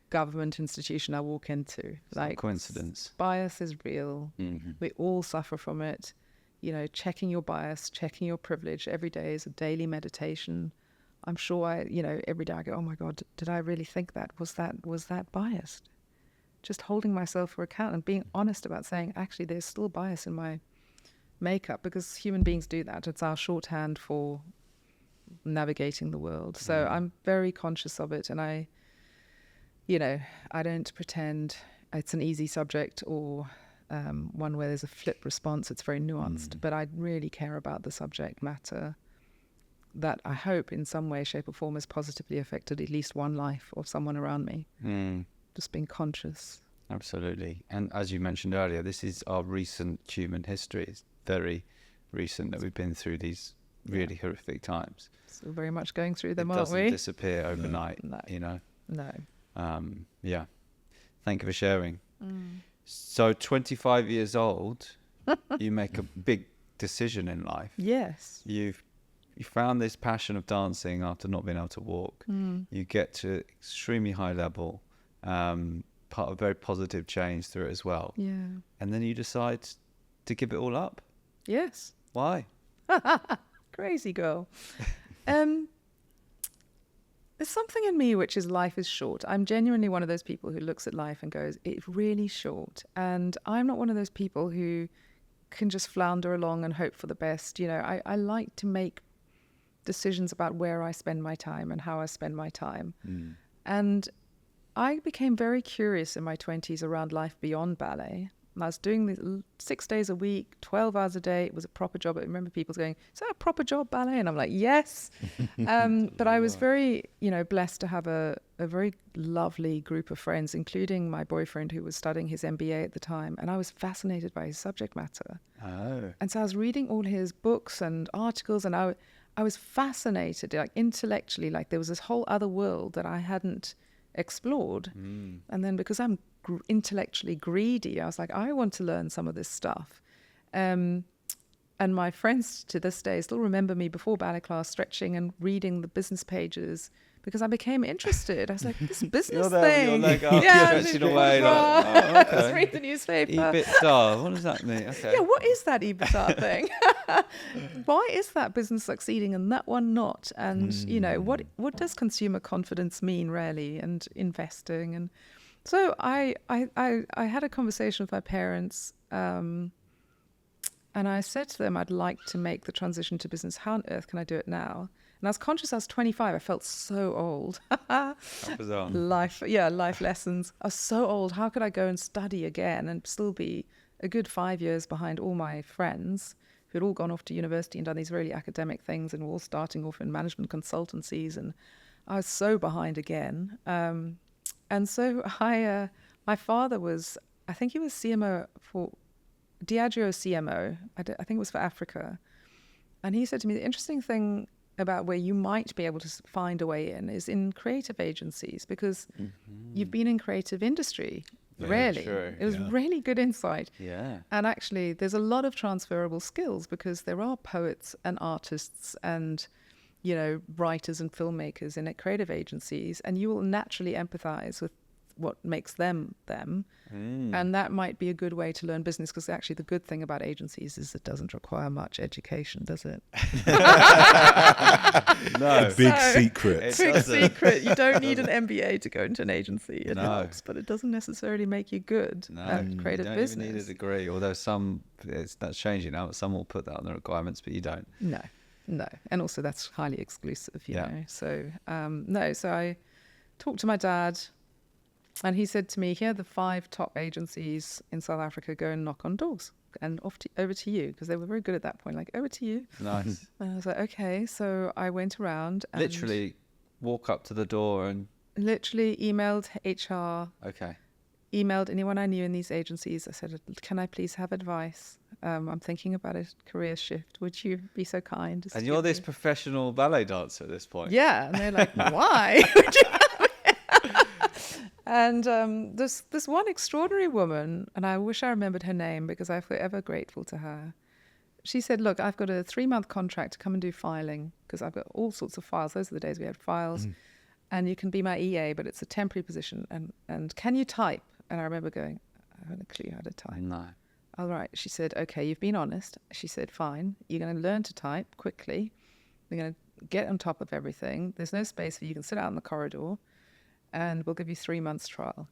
government institution I walk into. It's like coincidence. Bias is real. We all suffer from it. You know, checking your bias, checking your privilege every day is a daily meditation. I'm sure every day I go, oh my God, did I really think that? Was that biased? just holding myself for account and being honest about saying, actually, there's still bias in my makeup, because human beings do that. It's our shorthand for navigating the world. So I'm very conscious of it, and I don't pretend it's an easy subject or one where there's a flip response. It's very nuanced, but I really care about the subject matter that I hope in some way, shape or form has positively affected at least one life of someone around me. Just being conscious. Absolutely. And as you mentioned earlier, this is our recent human history. It's very recent that we've been through these really horrific times. Still very much going through them, it aren't we? It doesn't disappear overnight, No. you know? No. Yeah. Thank you for sharing. So 25 years old, you make a big decision in life. Yes. You found this passion of dancing after not being able to walk. You get to extremely high level, part of very positive change through it as well. Yeah. And then you decide to give it all up. Yes. Why? Crazy girl. There's something in me which is life is short. I'm genuinely one of those people who looks at life and goes, it's really short. And I'm not one of those people who can just flounder along and hope for the best. You know, I like to make decisions about where I spend my time and how I spend my time. And I became very curious in my 20s around life beyond ballet. And I was doing this 6 days a week, 12 hours a day. It was a proper job. I remember people going, is that a proper job, ballet? And I'm like, yes. But I was very, blessed to have a very lovely group of friends, including my boyfriend who was studying his MBA at the time. And I was fascinated by his subject matter. Oh. And so I was reading all his books and articles, and I was fascinated, like intellectually, like there was this whole other world that I hadn't explored. And then because I'm intellectually greedy, I was like, I want to learn some of this stuff. And my friends to this day still remember me before ballet class stretching and reading the business pages because I became interested. I was like, this business thing. You're like, stretching away. Like, okay. Let's read the newspaper. EBITDA, what does that mean? Okay. Yeah, what is that EBITDA thing? Why is that business succeeding and that one not? And, what does consumer confidence mean really, and investing? And so I had a conversation with my parents, and I said to them, I'd like to make the transition to business. How on earth can I do it now? And I was conscious I was 25. I felt so old. Bizarre. Life lessons. I was so old. How could I go and study again and still be a good 5 years behind all my friends who had all gone off to university and done these really academic things and were all starting off in management consultancies? And I was so behind again. And so my father was, I think he was CMO for Diageo CMO. I think it was for Africa. And he said to me, the interesting thing about where you might be able to find a way in is in creative agencies, because you've been in creative industry. Really. True. It was really good insight. Yeah. And actually, there's a lot of transferable skills because there are poets and artists and writers and filmmakers in creative agencies, and you will naturally empathize with what makes them them. And that might be a good way to learn business, because actually the good thing about agencies is it doesn't require much education, does it? No. Big secret. Big secret. You don't need an MBA to go into an agency. It helps, but it doesn't necessarily make you good at creative you don't business. even need a degree, although that's changing now. Some will put that on the requirements, but you don't. No. And also that's highly exclusive, you know. So, so I talked to my dad, and he said to me, here are the 5 top agencies in South Africa, go and knock on doors and over to you, because they were very good at that point, like, over to you. Nice. And I was like, okay. So I went around and Literally walk up to the door and... Literally emailed HR. Okay. Emailed anyone I knew in these agencies. I said, can I please have advice? I'm thinking about a career shift. Would you be so kind? And you're this professional ballet dancer at this point. Yeah. And they're like, why? And this one extraordinary woman, and I wish I remembered her name because I'm forever grateful to her. She said, look, I've got a 3-month contract to come and do filing, because I've got all sorts of files. Those are the days we had files. And you can be my EA, but it's a temporary position. And can you type? And I remember going, I haven't a clue how to type. No. All right. She said, okay, you've been honest. She said, fine. You're going to learn to type quickly. You're going to get on top of everything. There's no space for you. You can sit out in the corridor, and we'll give you 3 months trial.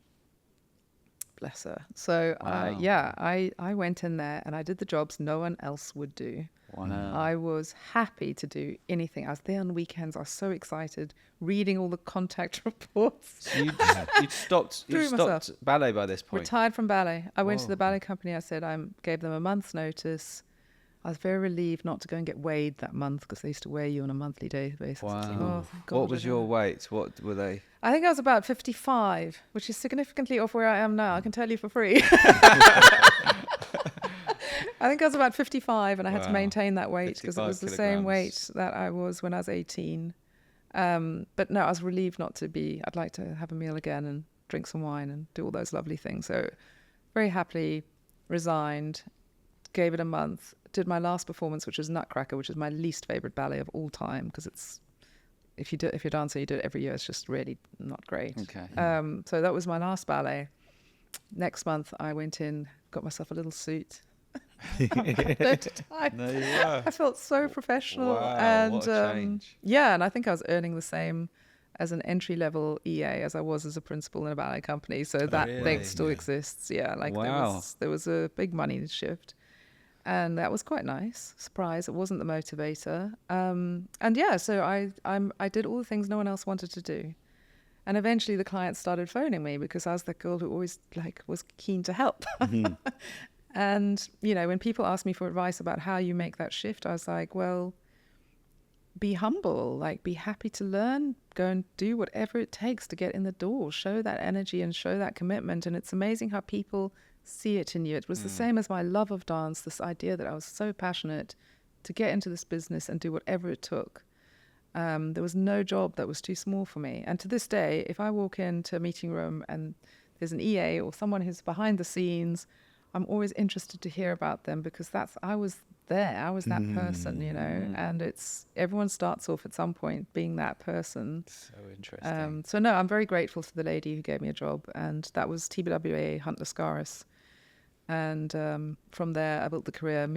bless her. So, Wow. I went in there and I did the jobs no one else would do. Wow. I was happy to do anything. I was there on weekends. I was so excited, reading all the contact reports. So you'd stopped Threw myself. ballet by this point. Retired from ballet. I went to Whoa. the ballet company. I said I gave them a month's notice. I was very relieved not to go and get weighed that month because they used to weigh you on a monthly basis. Wow. It's like, oh, thank God What was I your don't. weight? What were they? I think I was about 55, which is significantly off where I am now. I can tell you for free. I think I was about 55 and I had to Wow. maintain that weight because it 55 was the same kilograms. weight that I was when I was 18. But no, I was relieved not to be. I'd like to have a meal again and drink some wine and do all those lovely things. So very happily resigned, gave it a month, did my last performance, which was Nutcracker, which is my least favorite ballet of all time because it's, if you're dancing, you do it every year. It's just really not great. Okay. So that was my last ballet. Next month, I went in, got myself a little suit. There you were. I felt so professional. Wow, and what a change. yeah, and I think I was earning the same as an entry-level EA as I was as a principal in a ballet company. So that really? thing still Yeah. exists. Yeah, like Wow. there was a big money shift. And that was quite nice. Surprise, it wasn't the motivator. And yeah, so I did all the things no one else wanted to do. And eventually the clients started phoning me because I was the girl who always was keen to help. And, when people ask me for advice about how you make that shift, I was like, well, be humble, be happy to learn, go and do whatever it takes to get in the door, show that energy and show that commitment. And it's amazing how people see it in you. It was the same as my love of dance, this idea that I was so passionate to get into this business and do whatever it took. There was no job that was too small for me. And to this day, if I walk into a meeting room and there's an EA or someone who's behind the scenes, I'm always interested to hear about them because I was there. I was that person, and everyone starts off at some point being that person. So interesting. So no, I'm very grateful to the lady who gave me a job, and that was TBWA Hunt Lascaris. And from there, I built the career,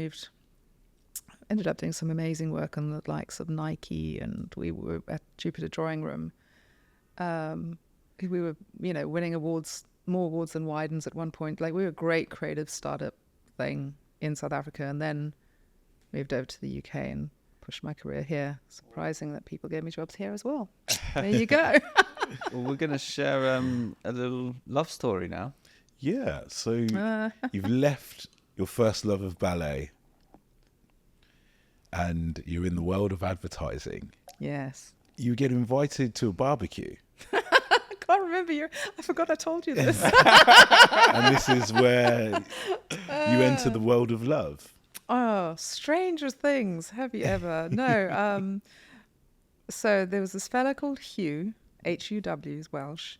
ended up doing some amazing work on the likes of Nike, and we were at Jupiter Drawing Room. We were, winning awards, more awards than Widens at one point. We were a great creative startup thing in South Africa, and then moved over to the UK and pushed my career here. Surprising that people gave me jobs here as well. There you go. Well, we're going to share a little love story now. Yeah, so you've left your first love of ballet and you're in the world of advertising. Yes. You get invited to a barbecue. I can't remember I forgot I told you this. And this is where you enter the world of love. Oh, stranger things. Have you ever? No. So there was this fella called Hugh, H-U-W, is Welsh,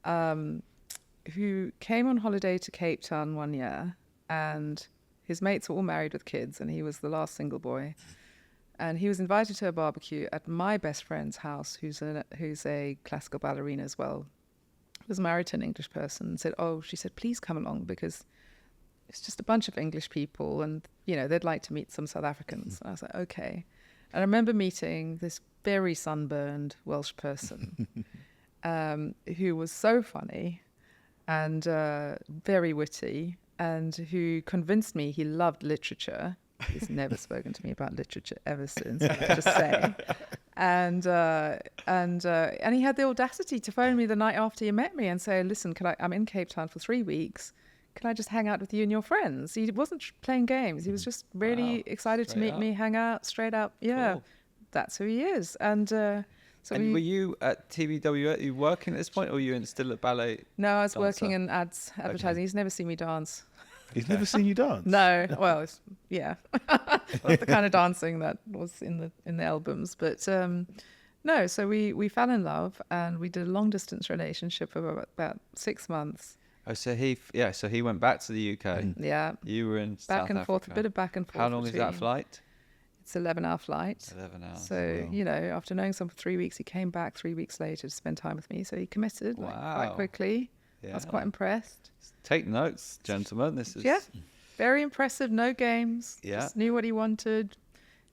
who came on holiday to Cape Town one year, and his mates were all married with kids, and he was the last single boy. And he was invited to a barbecue at my best friend's house, who's a classical ballerina as well. Was married to an English person, and she said, please come along because it's just a bunch of English people and, they'd like to meet some South Africans. And I was like, okay. And I remember meeting this very sunburned Welsh person who was so funny and very witty, and who convinced me he loved literature. He's never spoken to me about literature ever since, I have to say. And he had the audacity to phone me the night after he met me and say, listen, I'm in Cape Town for 3 weeks. Can I just hang out with you and your friends? He wasn't playing games. He was just really excited to meet me, hang out, straight up. Yeah, Cool. That's who he is. And were you at TBWA? Are you working at this point, or were you still at ballet? No, I was dancer? working in advertising. Okay. He's never seen me dance. He's never seen you dance? No, well, yeah, that's the kind of dancing that was in the albums. But no, so we fell in love, and we did a long distance relationship for about 6 months. Oh, so he went back to the UK. Yeah, You were in back South and forth, Africa. a bit of back and forth. How long is that between- flight? It's 11-hour flight. 11 hours. So, Wow. after knowing someone for 3 weeks, he came back 3 weeks later to spend time with me. So he committed quite Wow. quickly. I was quite impressed. Take notes, gentlemen. This is Yeah, very impressive. No games. Yeah. Just knew what he wanted.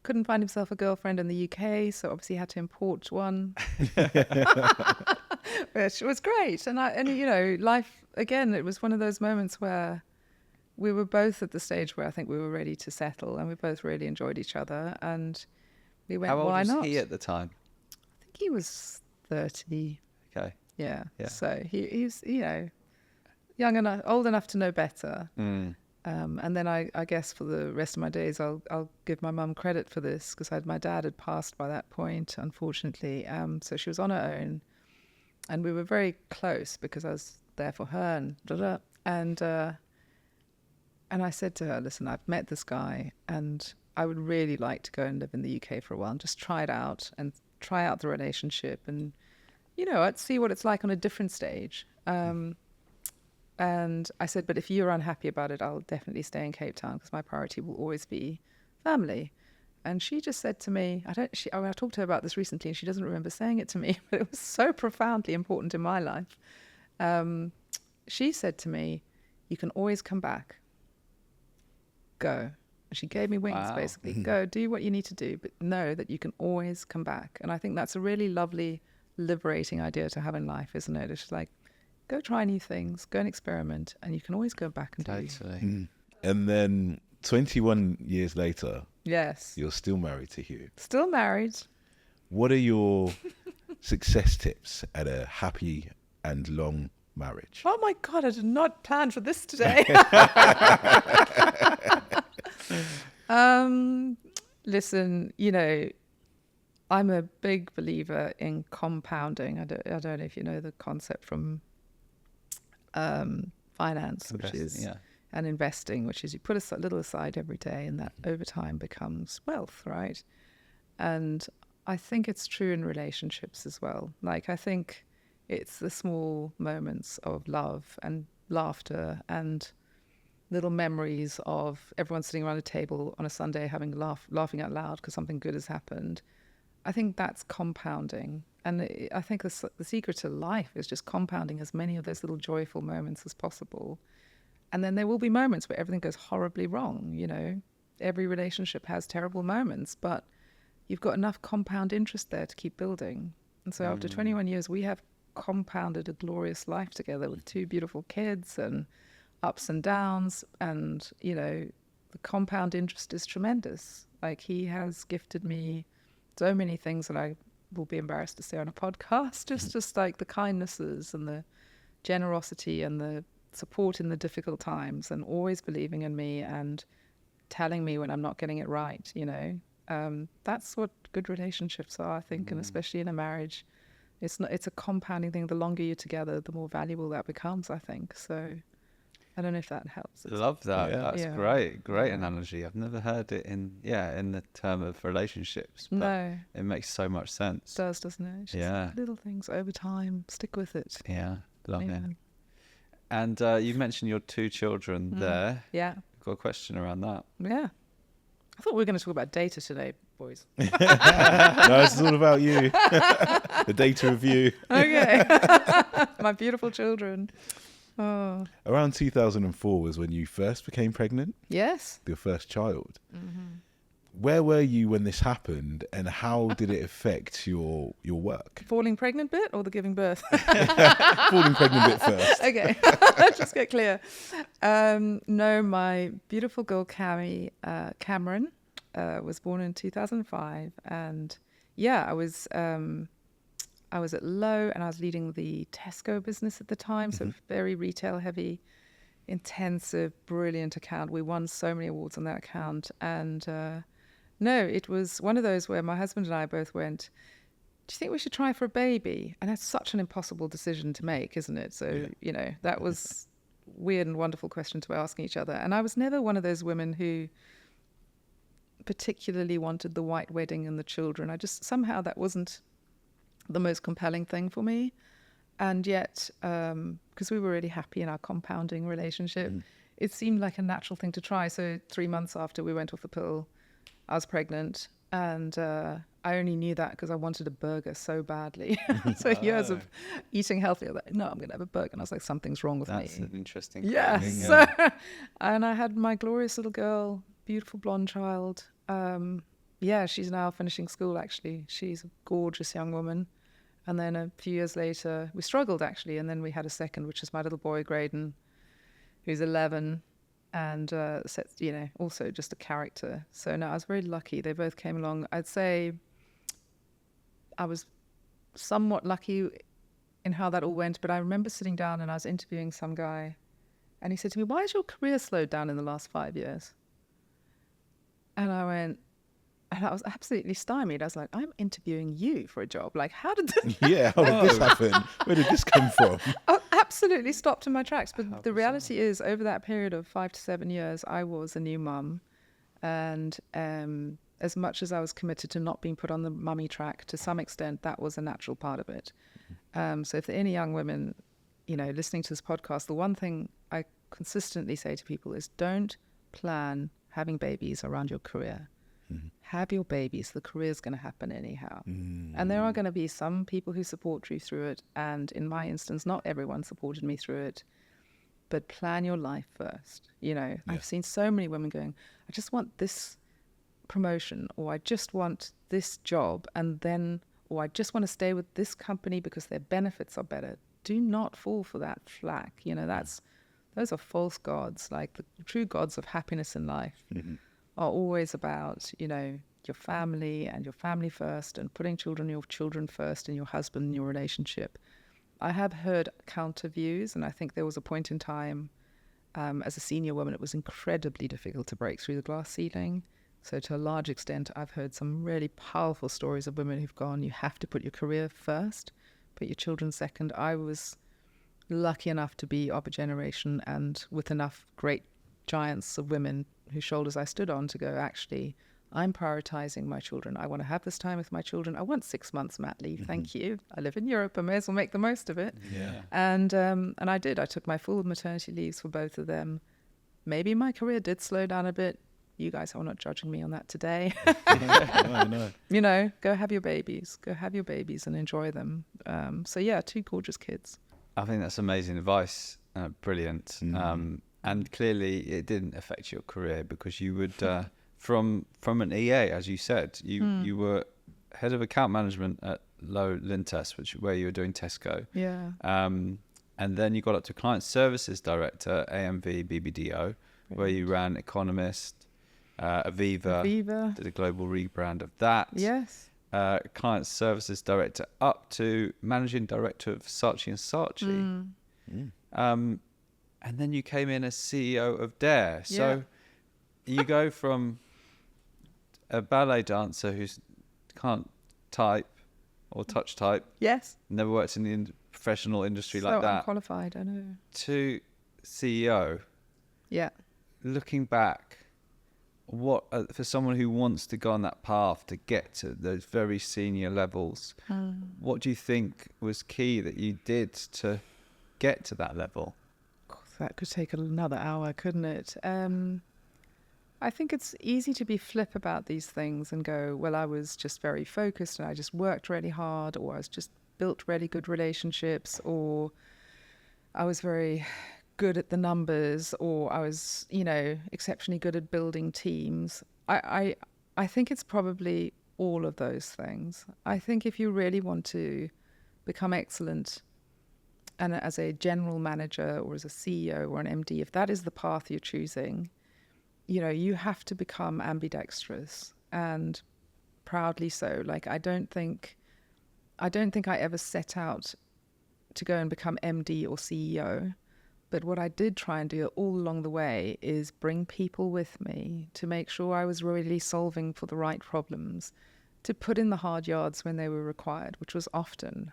Couldn't find himself a girlfriend in the UK, so obviously had to import one, which was great. And life again, it was one of those moments where we were both at the stage where I think we were ready to settle, and we both really enjoyed each other. And we went, How old why was not? he at the time? I think he was 30. Okay. Yeah. Yeah. So he's, young enough, old enough to know better. Mm. And then I guess for the rest of my days, I'll give my mum credit for this, because my dad had passed by that point, unfortunately. So she was on her own, and we were very close because I was there for her and da-da. And I said to her, listen, I've met this guy, and I would really like to go and live in the UK for a while and just try it out and try out the relationship, and I'd see what it's like on a different stage. And I said, but if you're unhappy about it, I'll definitely stay in Cape Town, because my priority will always be family. And she just said to me, I talked to her about this recently, and she doesn't remember saying it to me, but it was so profoundly important in my life. She said to me, you can always come back. Go. And she gave me wings, Wow. basically. Go, do what you need to do, but know that you can always come back. And I think that's a really lovely, liberating idea to have in life, isn't it? It's just like, go try new things, go and experiment, and you can always go back and do. Totally. And then 21 years later, Yes. you're still married to Hugh. Still married. What are your success tips at a happy and long marriage? Oh my God, I did not plan for this today. Listen, I'm a big believer in compounding. I don't know if you know the concept from finance, which is and investing, which is you put a little aside every day, and that over time becomes wealth, right? And I think it's true in relationships as well. Like, I think it's the small moments of love and laughter and little memories of everyone sitting around a table on a Sunday laughing out loud because something good has happened. I think that's compounding. And I think the secret to life is just compounding as many of those little joyful moments as possible. And then there will be moments where everything goes horribly wrong, Every relationship has terrible moments, but you've got enough compound interest there to keep building. And so after 21 years, we have compounded a glorious life together with 2 beautiful kids and ups and downs. And, the compound interest is tremendous. Like, he has gifted me so many things that I will be embarrassed to say on a podcast. Just like the kindnesses and the generosity and the support in the difficult times, and always believing in me and telling me when I'm not getting it right, That's what good relationships are, I think, and especially in a marriage. It's a compounding thing. The longer you're together, the more valuable that becomes, I think. So I don't know if that helps. Love that. Yeah. That's great analogy. I've never heard it in the term of relationships, but No, it makes so much sense. it does, doesn't it? It's just Yeah. little things over time. Stick with it. Yeah, love it. Amen. And you mentioned your 2 children there. Yeah. Got a question around that. Yeah. I thought we were going to talk about data today, boys. No, it's all about you. The data review. Okay. My beautiful children. Oh. Around 2004 was when you first became pregnant, Yes. your first child. Where were you when this happened, and how did it affect your work? Falling pregnant bit or the giving birth? Falling pregnant bit first. Okay. Just get clear. No, my beautiful girl Cameron was born in 2005, and I was at Low, and I was leading the Tesco business at the time, so very retail heavy, intensive, brilliant account. We won so many awards on that account, and no, it was one of those where my husband and I both went, do you think we should try for a baby? And that's such an impossible decision to make, isn't it? So, that was weird and wonderful question to be asking each other. And I was never one of those women who particularly wanted the white wedding and the children. Somehow that wasn't the most compelling thing for me. And yet, because we were really happy in our compounding relationship, it seemed like a natural thing to try. So 3 months after we went off the pill, I was pregnant, and I only knew that because I wanted a burger so badly. So years of eating healthy, I was like, no, I'm going to have a burger. And I was like, something's wrong with me. That's an interesting Yes. thing, So, and I had my glorious little girl, beautiful blonde child. She's now finishing school, actually. She's a gorgeous young woman. And then a few years later, we struggled actually. And then we had a second, which is my little boy, Graydon, who's 11 and, also just a character. So no, I was very lucky. They both came along. I'd say I was somewhat lucky in how that all went. But I remember sitting down and I was interviewing some guy and he said to me, "Why has your career slowed down in the last 5 years?" And I went, and I was absolutely stymied. I was like, "I'm interviewing you for a job. Like, how did this Yeah, how did this happen? Where did this come from? I absolutely stopped in my tracks. But the reality is, over that period of 5 to 7 years, I was a new mum. And as much as I was committed to not being put on the mummy track, to some extent, that was a natural part of it. So if there are any young women, listening to this podcast, the one thing I consistently say to people is don't plan having babies around your career. Have your babies. The career's going to happen anyhow. And there are going to be some people who support you through it. And in my instance, not everyone supported me through it. But plan your life first. I've seen so many women going, I just want this promotion, or I just want this job, or I just want to stay with this company because their benefits are better. Do not fall for that flack. Those are false gods. Like the true gods of happiness in life are always about, your family and your family first, and putting your children first, and your husband and your relationship. I have heard counter views, and I think there was a point in time as a senior woman, it was incredibly difficult to break through the glass ceiling. So to a large extent, I've heard some really powerful stories of women who've gone, you have to put your career first, put your children second. I was lucky enough to be of a generation and with enough great giants of women whose shoulders I stood on to go, actually, I'm prioritizing my children. I want to have this time with my children. I want 6 months mat leave. Thank you. I live in Europe. I may as well make the most of it. Yeah. And I did. I took my full maternity leaves for both of them. Maybe my career did slow down a bit. You guys are not judging me on that today. No. Go have your babies. Go have your babies and enjoy them. So yeah, 2 gorgeous kids. I think that's amazing advice. Brilliant. And clearly it didn't affect your career because you would, from an EA, as you said, you were head of account management at Low Lintas, where you were doing Tesco. Yeah. And then you got up to client services director, AMV BBDO, where you ran Economist, Aviva, did a global rebrand of that. Yes. Client services director up to managing director of Saatchi Saatchi. And then you came in as CEO of Dare. So you go from a ballet dancer who can't type or touch type. Yes. Never worked in the professional industry So like that. unqualified, I know. To CEO. Yeah. Looking back, what for someone who wants to go on that path to get to those very senior levels, what do you think was key that you did to get to that level? That could take another hour, couldn't it? I think it's easy to be flip about these things and go, well, I was just very focused and I just worked really hard, or I was just built really good relationships, or I was very good at the numbers, or I was, exceptionally good at building teams. I think it's probably all of those things. I think if you really want to become excellent, and as a general manager or as a CEO or an MD, if that is the path you're choosing, you have to become ambidextrous, and proudly so. Like, I don't think I ever set out to go and become MD or CEO. But what I did try and do all along the way is bring people with me to make sure I was really solving for the right problems, to put in the hard yards when they were required, which was often.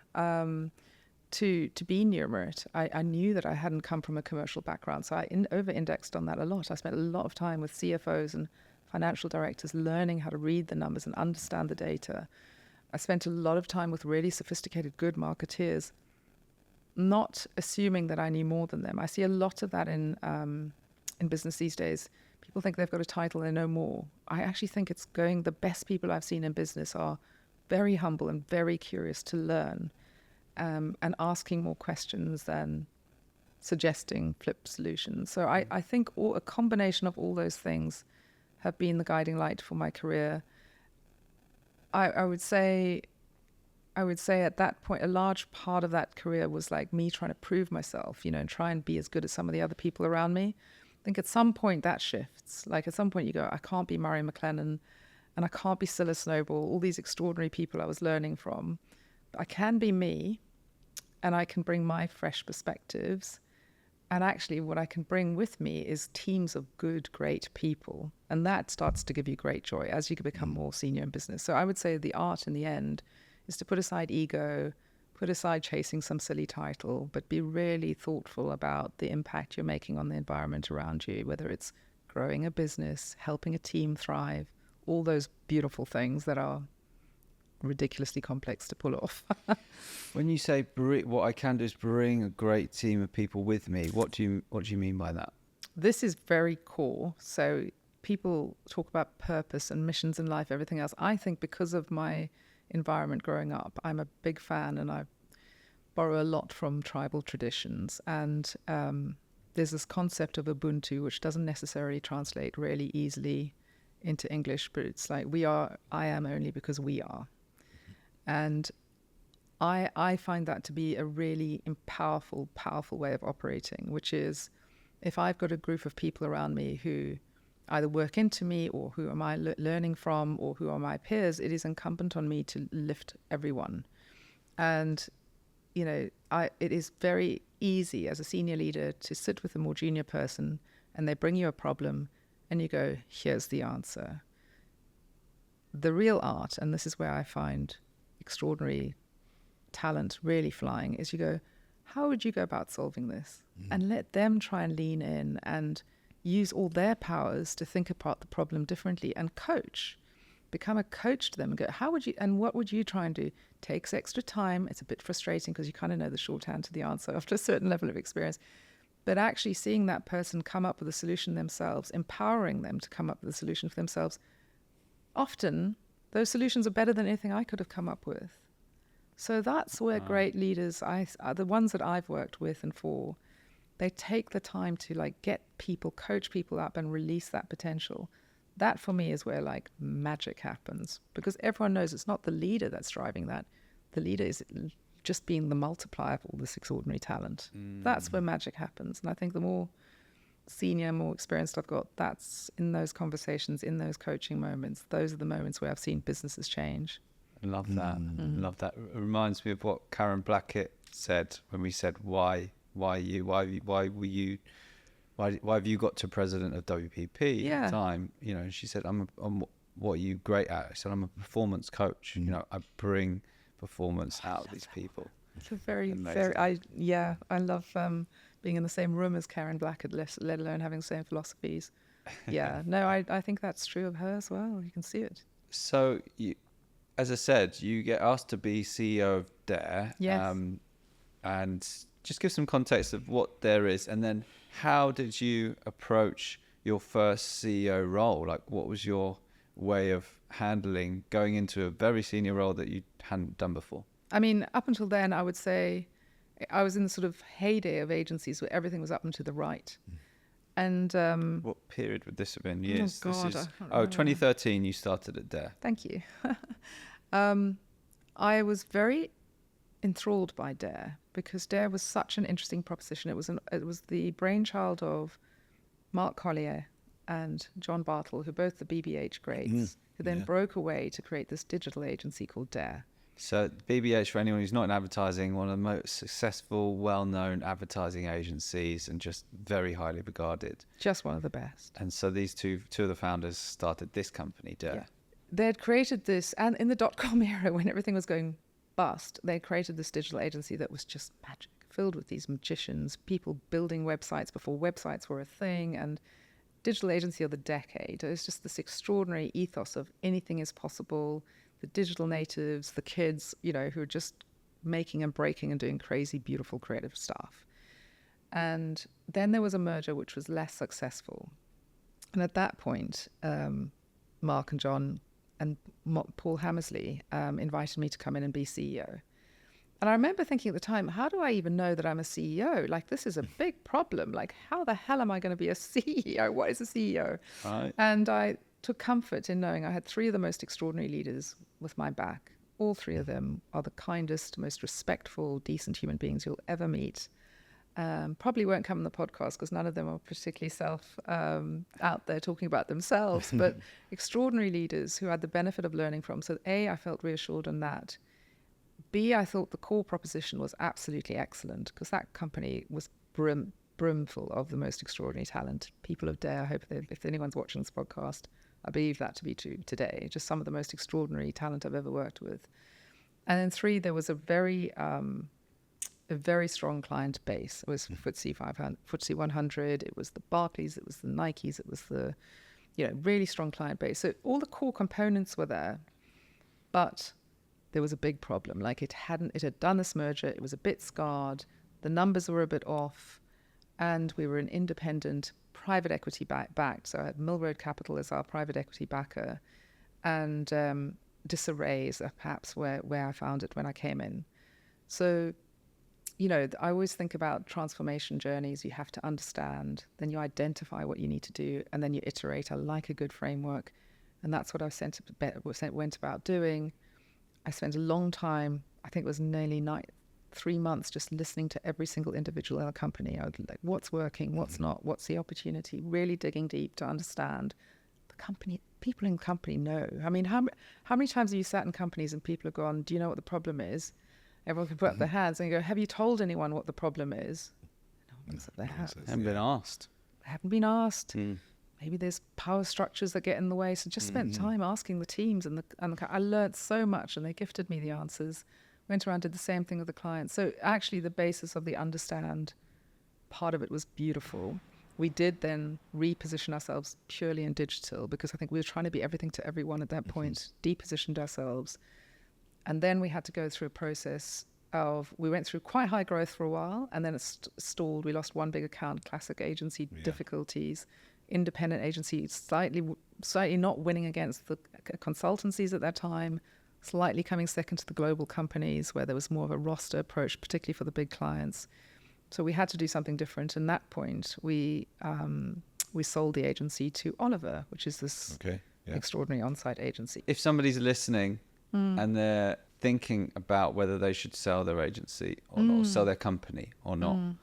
To be numerate, I knew that I hadn't come from a commercial background, so I over-indexed on that a lot. I spent a lot of time with CFOs and financial directors learning how to read the numbers and understand the data. I spent a lot of time with really sophisticated, good marketeers, not assuming that I knew more than them. I see a lot of that in business these days. People think they've got a title and they know more. I actually think the best people I've seen in business are very humble and very curious to learn. And asking more questions than suggesting flip solutions. So I think a combination of all those things have been the guiding light for my career. I would say I would say at that point, a large part of that career was like me trying to prove myself, and try and be as good as some of the other people around me. I think at some point that shifts. Like at some point you go, I can't be Murray McLennan and I can't be Scylla Snowball, all these extraordinary people I was learning from. But I can be me, and I can bring my fresh perspectives. And actually what I can bring with me is teams of good, great people. And that starts to give you great joy as you become more senior in business. So I would say the art in the end is to put aside ego, put aside chasing some silly title, but be really thoughtful about the impact you're making on the environment around you, whether it's growing a business, helping a team thrive, all those beautiful things that are ridiculously complex to pull off. When you say what I can do is bring a great team of people with me, what do you mean by that? This is very core. So people talk about purpose and missions in life, everything else. I think because of my environment growing up, I'm a big fan, and I borrow a lot from tribal traditions. And there's this concept of Ubuntu, which doesn't necessarily translate really easily into English, but it's like I am only because we are. And I find that to be a really powerful way of operating, which is if I've got a group of people around me who either work into me or who am I learning from or who are my peers, it is incumbent on me to lift everyone. And, it is very easy as a senior leader to sit with a more junior person and they bring you a problem and you go, here's the answer. The real art, and this is where I find extraordinary talent really flying, is you go, how would you go about solving this? And let them try and lean in and use all their powers to think about the problem differently and coach. Become a coach to them and go, how would you, and what would you try and do? Takes extra time. It's a bit frustrating because you kind of know the shorthand to the answer after a certain level of experience. But actually seeing that person come up with a solution themselves, empowering them to come up with a solution for themselves, often those solutions are better than anything I could have come up with. So that's where great leaders, the ones that I've worked with and for, they take the time to get people, coach people up and release that potential. That for me is where magic happens, because everyone knows it's not the leader that's driving that. The leader is just being the multiplier of all this extraordinary talent. That's where magic happens. And I think the more senior, more experienced I've got, that's in those conversations, in those coaching moments, those are the moments where I've seen businesses change. I love that. Love that. It reminds me of what Karen Blackett said when we said, why have you got to president of WPP at the time? She said, I'm what are you great at? I said, I'm a performance coach. I bring performance out of these people. It's a very I love being in the same room as Karen Blackett, let alone having the same philosophies. I think that's true of her as well. You can see it. So as I said, you get asked to be CEO of Dare. Yes. And just give some context of what Dare is, and then how did you approach your first CEO role? What was your way of handling going into a very senior role that you hadn't done before? I mean, up until then, I would say I was in the sort of heyday of agencies where everything was up and to the right. And what period would this have been? Years? Oh, God, this is, 2013 you started at Dare. Thank you. I was very enthralled by Dare because Dare was such an interesting proposition. It was the brainchild of Mark Collier and John Bartle, who are both the BBH greats, who then broke away to create this digital agency called Dare. So BBH, for anyone who's not in advertising, one of the most successful, well-known advertising agencies and just very highly regarded. Just one of the best. And so these two of the founders started this company, Dare. Yeah. They had created this, and in the dot-com era when everything was going bust, they created this digital agency that was just magic, filled with these magicians, people building websites before websites were a thing, and digital agency of the decade. It was just this extraordinary ethos of anything is possible. The digital natives, the kids, who are just making and breaking and doing crazy, beautiful, creative stuff. And then there was a merger which was less successful. And at that point, Mark and John and Paul Hammersley invited me to come in and be CEO. And I remember thinking at the time, how do I even know that I'm a CEO? This is a big problem. How the hell am I going to be a CEO? What is a CEO? Right. And I took comfort in knowing I had three of the most extraordinary leaders with my back, all three of them are the kindest, most respectful, decent human beings you'll ever meet. Probably won't come on the podcast because none of them are particularly out there talking about themselves, but extraordinary leaders who had the benefit of learning from. So A, I felt reassured on that. B, I thought the core proposition was absolutely excellent because that company was brimful of the most extraordinary talent. People of day, I hope that if anyone's watching this podcast, I believe that to be true today. Just some of the most extraordinary talent I've ever worked with. And then 3, there was a very strong client base. It was FTSE 500, FTSE 100. It was the Barclays. It was the Nikes. It was the, really strong client base. So all the core components were there, but there was a big problem. Like it had done this merger. It was a bit scarred. The numbers were a bit off, and we were an independent private equity backed. So I had Mill Road Capital as our private equity backer, and disarray is perhaps where I found it when I came in. So, I always think about transformation journeys. You have to understand, then you identify what you need to do, and then you iterate. I like a good framework, and that's what I went about doing. I spent a long time, I think it was nearly 3 months, just listening to every single individual in a company. I would like, what's working, what's not, what's the opportunity, really digging deep to understand the company. People in the company know. I mean, how many times have you sat in companies and people have gone, do you know what the problem is? Everyone can put up their hands and go, have you told anyone what the problem is? No one puts up their hands. Haven't been asked. Haven't been asked. Maybe there's power structures that get in the way. So just spent time asking the teams, and I learned so much, and they gifted me the answers. Went around, did the same thing with the clients. So actually the basis of the understand part of it was beautiful. We did then reposition ourselves purely in digital because I think we were trying to be everything to everyone at that point, depositioned ourselves. And then we had to go through a process we went through quite high growth for a while, and then it stalled. We lost one big account, classic agency difficulties, independent agency, slightly not winning against the consultancies at that time, slightly coming second to the global companies where there was more of a roster approach, particularly for the big clients. So we had to do something different. And at that point, we sold the agency to Oliver, which is this extraordinary on-site agency. If somebody's listening and they're thinking about whether they should sell their agency or not, or sell their company or not,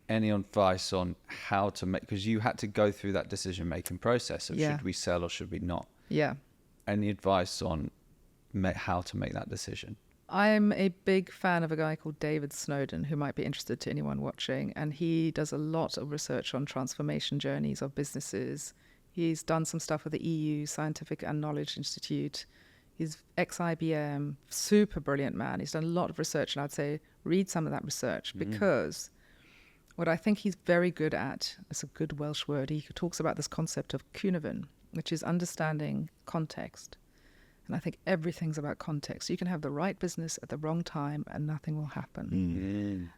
any advice on how to make, because you had to go through that decision-making process of should we sell or should we not? Yeah. Any advice on how to make that decision? I'm a big fan of a guy called David Snowden, who might be interested to anyone watching, and he does a lot of research on transformation journeys of businesses. He's done some stuff with the EU Scientific and Knowledge Institute. He's ex-IBM, super brilliant man. He's done a lot of research, and I'd say read some of that research because what I think he's very good at, it's a good Welsh word, he talks about this concept of cynefin, which is understanding context. And I think everything's about context. You can have the right business at the wrong time and nothing will happen.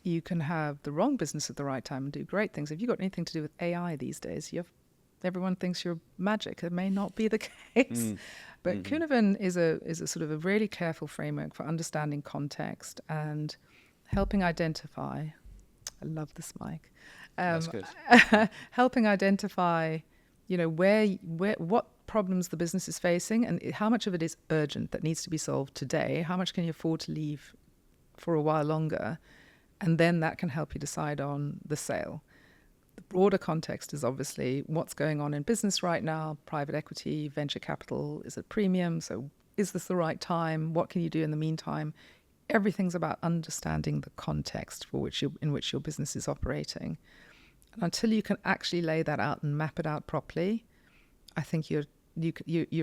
You can have the wrong business at the right time and do great things. If you've got anything to do with AI these days, everyone thinks you're magic. It may not be the case. But cynefin is a sort of a really careful framework for understanding context and helping identify. I love this mic. That's good. Helping identify, what problems the business is facing and how much of it is urgent that needs to be solved today. How much can you afford to leave for a while longer? And then that can help you decide on the sale. The broader context is obviously what's going on in business right now, private equity, venture capital is at premium. So is this the right time? What can you do in the meantime? Everything's about understanding the context in which your business is operating. And until you can actually lay that out and map it out properly, I think you're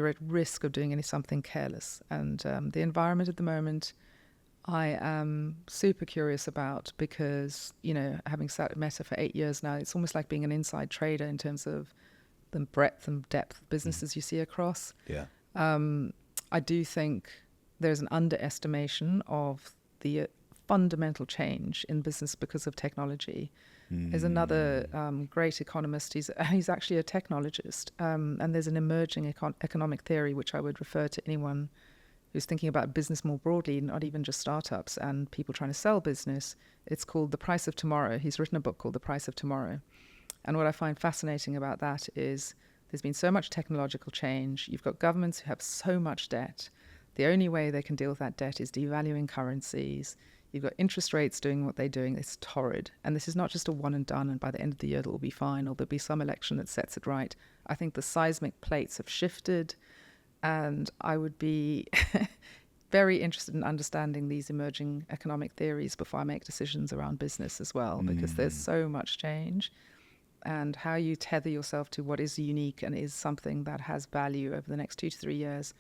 at risk of doing something careless. And the environment at the moment, I am super curious about because, having sat at Meta for 8 years now, it's almost like being an inside trader in terms of the breadth and depth of businesses you see across. Yeah. I do think there's an underestimation of the fundamental change in business because of technology. There's another great economist. He's actually a technologist, and there's an emerging economic theory which I would refer to anyone who's thinking about business more broadly, not even just startups and people trying to sell business. It's called The Price of Tomorrow. He's written a book called The Price of Tomorrow. And what I find fascinating about that is there's been so much technological change. You've got governments who have so much debt. The only way they can deal with that debt is devaluing currencies. You've got interest rates doing what they're doing. It's torrid. And this is not just a one and done, and by the end of the year it'll be fine, or there'll be some election that sets it right. I think the seismic plates have shifted, and I would be very interested in understanding these emerging economic theories before I make decisions around business as well, because there's so much change. And how you tether yourself to what is unique and is something that has value over the next 2 to 3 years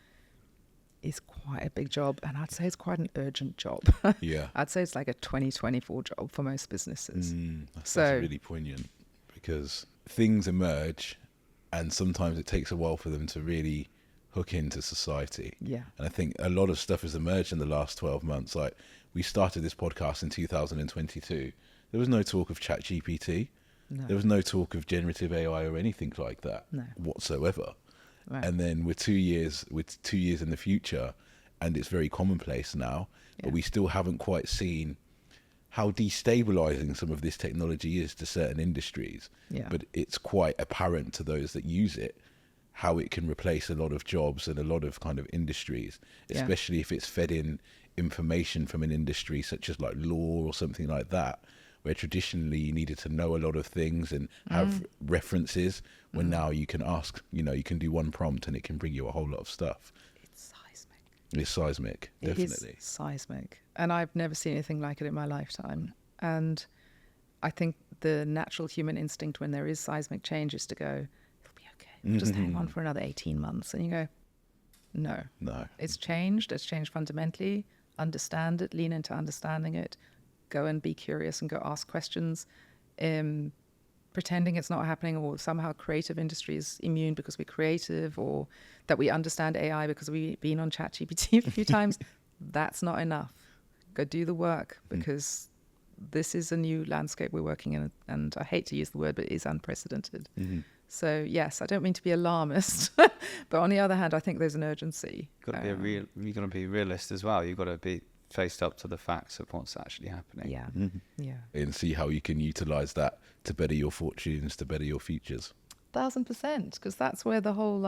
is quite a big job. And I'd say it's quite an urgent job. Yeah. I'd say it's like a 2024 job for most businesses. That's really poignant, because things emerge and sometimes it takes a while for them to really hook into society. Yeah. And I think a lot of stuff has emerged in the last 12 months. Like, we started this podcast in 2022. There was no talk of ChatGPT. No. There was no talk of generative AI or anything like that whatsoever. Right. And then we're 2 years in the future, and it's very commonplace now, but we still haven't quite seen how destabilizing some of this technology is to certain industries. Yeah. But it's quite apparent to those that use it how it can replace a lot of jobs and a lot of kind of industries, especially if it's fed in information from an industry such as like law or something like that, where traditionally you needed to know a lot of things and have references, when now you can ask, you can do one prompt and it can bring you a whole lot of stuff. It's seismic. It's seismic, definitely. It is seismic. And I've never seen anything like it in my lifetime. And I think the natural human instinct when there is seismic change is to go, it'll be okay. Just hang on for another 18 months. And you go, no. It's changed. It's changed fundamentally. Understand it. Lean into understanding it. Go and be curious and go ask questions. Pretending it's not happening, or somehow creative industry is immune because we're creative, or that we understand AI because we've been on ChatGPT a few times, that's not enough. Go do the work, because this is a new landscape we're working in, and I hate to use the word, but it is unprecedented. So yes, I don't mean to be alarmist, but on the other hand, I think there's an urgency. You've got to be a realist as well. You've got to be faced up to the facts of what's actually happening. Yeah. And see how you can utilize that to better your fortunes, to better your futures. 1000%, because that's where the whole,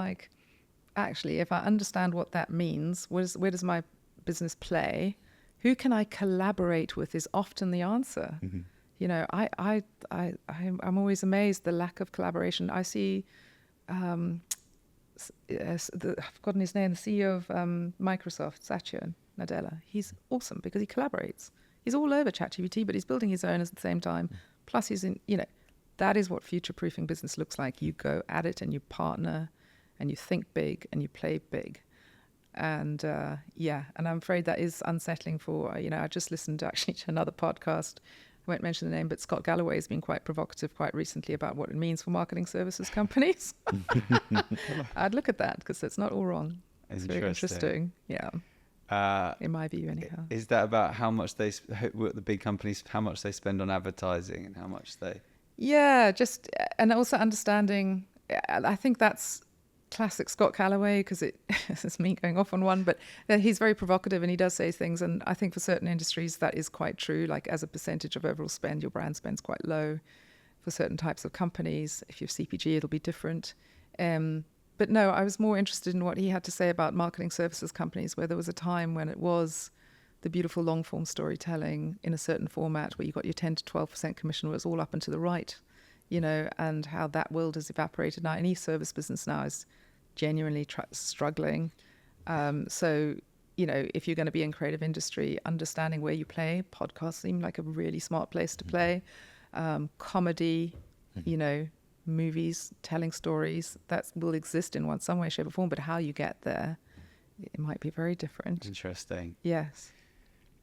actually, if I understand what that means, where does my business play? Who can I collaborate with is often the answer. I'm always amazed the lack of collaboration. I see, I've forgotten his name, the CEO of Microsoft, Satya Nadella. He's awesome because he collaborates. He's all over ChatGPT, but he's building his own at the same time. Plus he's in, that is what future-proofing business looks like. You go at it and you partner and you think big and you play big. And and I'm afraid that is unsettling for, I just listened actually to another podcast. I won't mention the name, but Scott Galloway has been quite provocative quite recently about what it means for marketing services companies. I'd look at that because it's not all wrong. It's very interesting. Yeah. In my view, anyhow. Is that about how much the big companies, how much they spend on advertising and how much they... Yeah, and also understanding, I think that's classic Scott Galloway, because it's me going off on one, but he's very provocative and he does say things, and I think for certain industries that is quite true. Like, as a percentage of overall spend, your brand spend's quite low. For certain types of companies, if you're CPG, it'll be different. But no, I was more interested in what he had to say about marketing services companies, where there was a time when it was the beautiful long-form storytelling in a certain format where you got your 10 to 12% commission, where it's all up and to the right, and how that world has evaporated now. Any service business now is genuinely struggling. So, if you're going to be in creative industry, understanding where you play, podcasts seem like a really smart place to play. Comedy, movies, telling stories, that will exist in some way, shape or form, but how you get there, it might be very different. Interesting. Yes.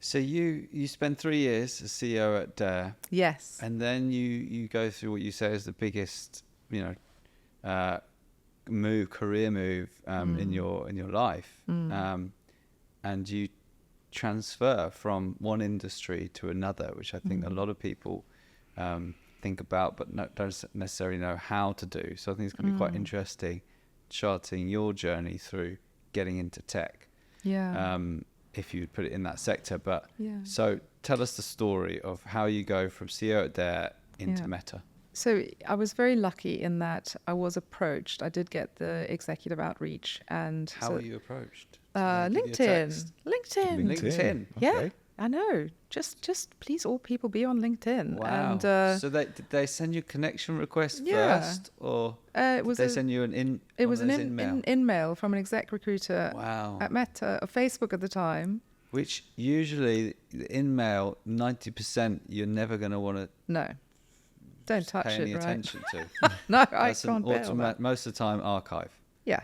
So you spend 3 years as CEO at Dare. Yes. And then you go through what you say is the biggest, career move in your life. And you transfer from one industry to another, which I think a lot of people think about but don't necessarily know how to do. So I think it's going to be quite interesting charting your journey through getting into tech. Yeah. If you would put it in that sector. But so tell us the story of how you go from CEO at Dare into Meta. So I was very lucky in that I was approached. I did get the executive outreach, and How so, were you approached? Did they give you a LinkedIn. text? LinkedIn. LinkedIn. Yeah, Okay. I know. Just please, all people be on LinkedIn. Wow. And So did they send you a connection request Yeah. first, or it did was they send you it was an in-mail? in-mail from an exec recruiter Wow. at Meta or Facebook at the time. Which usually the in-mail, 90% you're never going to want to No, don't touch pay any it, right? attention to. No, I That's an can't bear all that. most of the time archive. Yeah.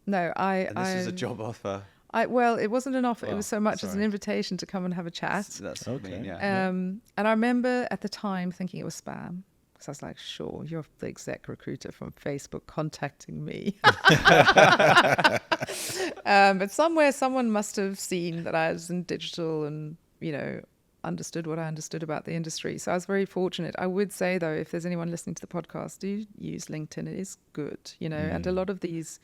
No, And this is a job offer. well, it wasn't an offer. It Well, was so much as an sorry. invitation to come and have a chat. That's what I mean, Okay. yeah. And I remember at the time thinking it was spam. So I was like, sure, you're the exec recruiter from Facebook contacting me. But somewhere someone must have seen that I was in digital and, understood what I understood about the industry. So I was very fortunate. I would say, though, if there's anyone listening to the podcast, do use LinkedIn. It is good, and a lot of these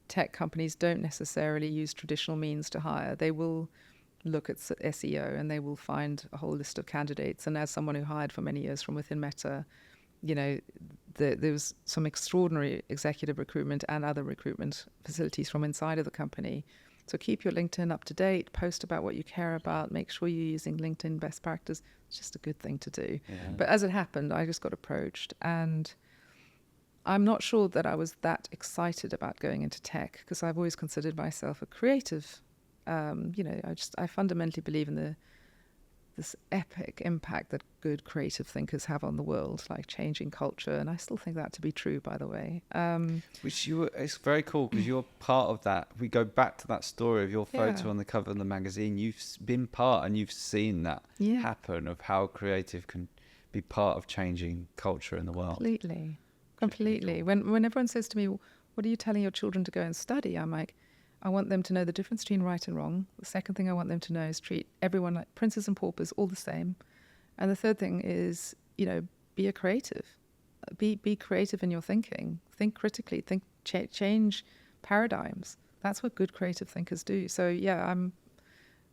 tech companies don't necessarily use traditional means to hire. They will look at SEO and they will find a whole list of candidates. And as someone who hired for many years from within Meta, there was some extraordinary executive recruitment and other recruitment facilities from inside of the company. So keep your LinkedIn up to date, post about what you care about, make sure you're using LinkedIn best practice. It's just a good thing to do. Yeah. But as it happened, I just got approached, and I'm not sure that I was that excited about going into tech because I've always considered myself a creative. I fundamentally believe in this epic impact that good creative thinkers have on the world, like changing culture. And I still think that to be true, by the way. It's very cool because you're part of that. We go back to that story of your photo Yeah. on the cover of the magazine. You've been part and you've seen that Yeah. happen of how creative can be part of changing culture in the world. Completely. When everyone says to me, what are you telling your children to go and study? I'm like, I want them to know the difference between right and wrong. The second thing I want them to know is treat everyone like princes and paupers, all the same. And the third thing is, be a creative. Be creative in your thinking. Think critically. Change paradigms. That's what good creative thinkers do. So yeah,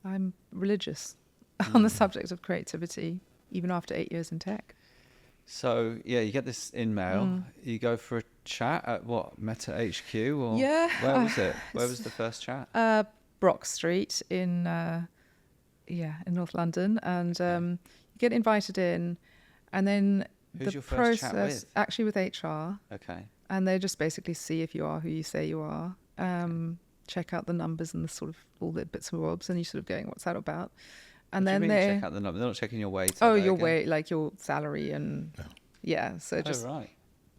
I'm religious on the subject of creativity, even after 8 years in tech. So yeah, you get this in-mail. You go for a chat at what, Meta HQ or Yeah. where was it? Where was the first chat? Brock Street in North London, and you get invited in, and then Who's the your first chat process with? actually with HR, Okay. and they just basically see if you are who you say you are. Check out the numbers and the sort of all the bits and bobs, and you're sort of going, what's that about? And What do then you mean, they check out the number. They're not checking your weight. oh are they, your again? weight, like your salary, and so just right.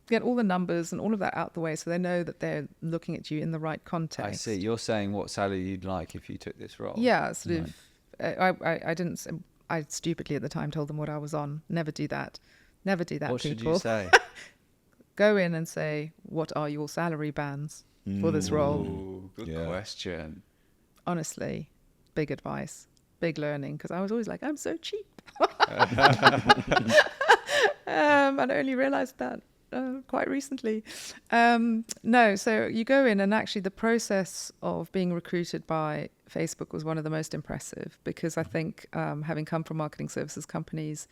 get all the numbers and all of that out the way, so they know that they're looking at you in the right context. I see. You're saying what salary you'd like if you took this role. Yeah, sort of. I didn't. I stupidly at the time told them what I was on. Never do that. Never do that, What people. should you say? Go in and say, what are your salary bands for this role? Ooh, good Yeah. question. Honestly, big advice, big learning, because I was always like, I'm so cheap. And I only realized that quite recently. No, so you go in, and actually the process of being recruited by Facebook was one of the most impressive, because I think having come from marketing services companies,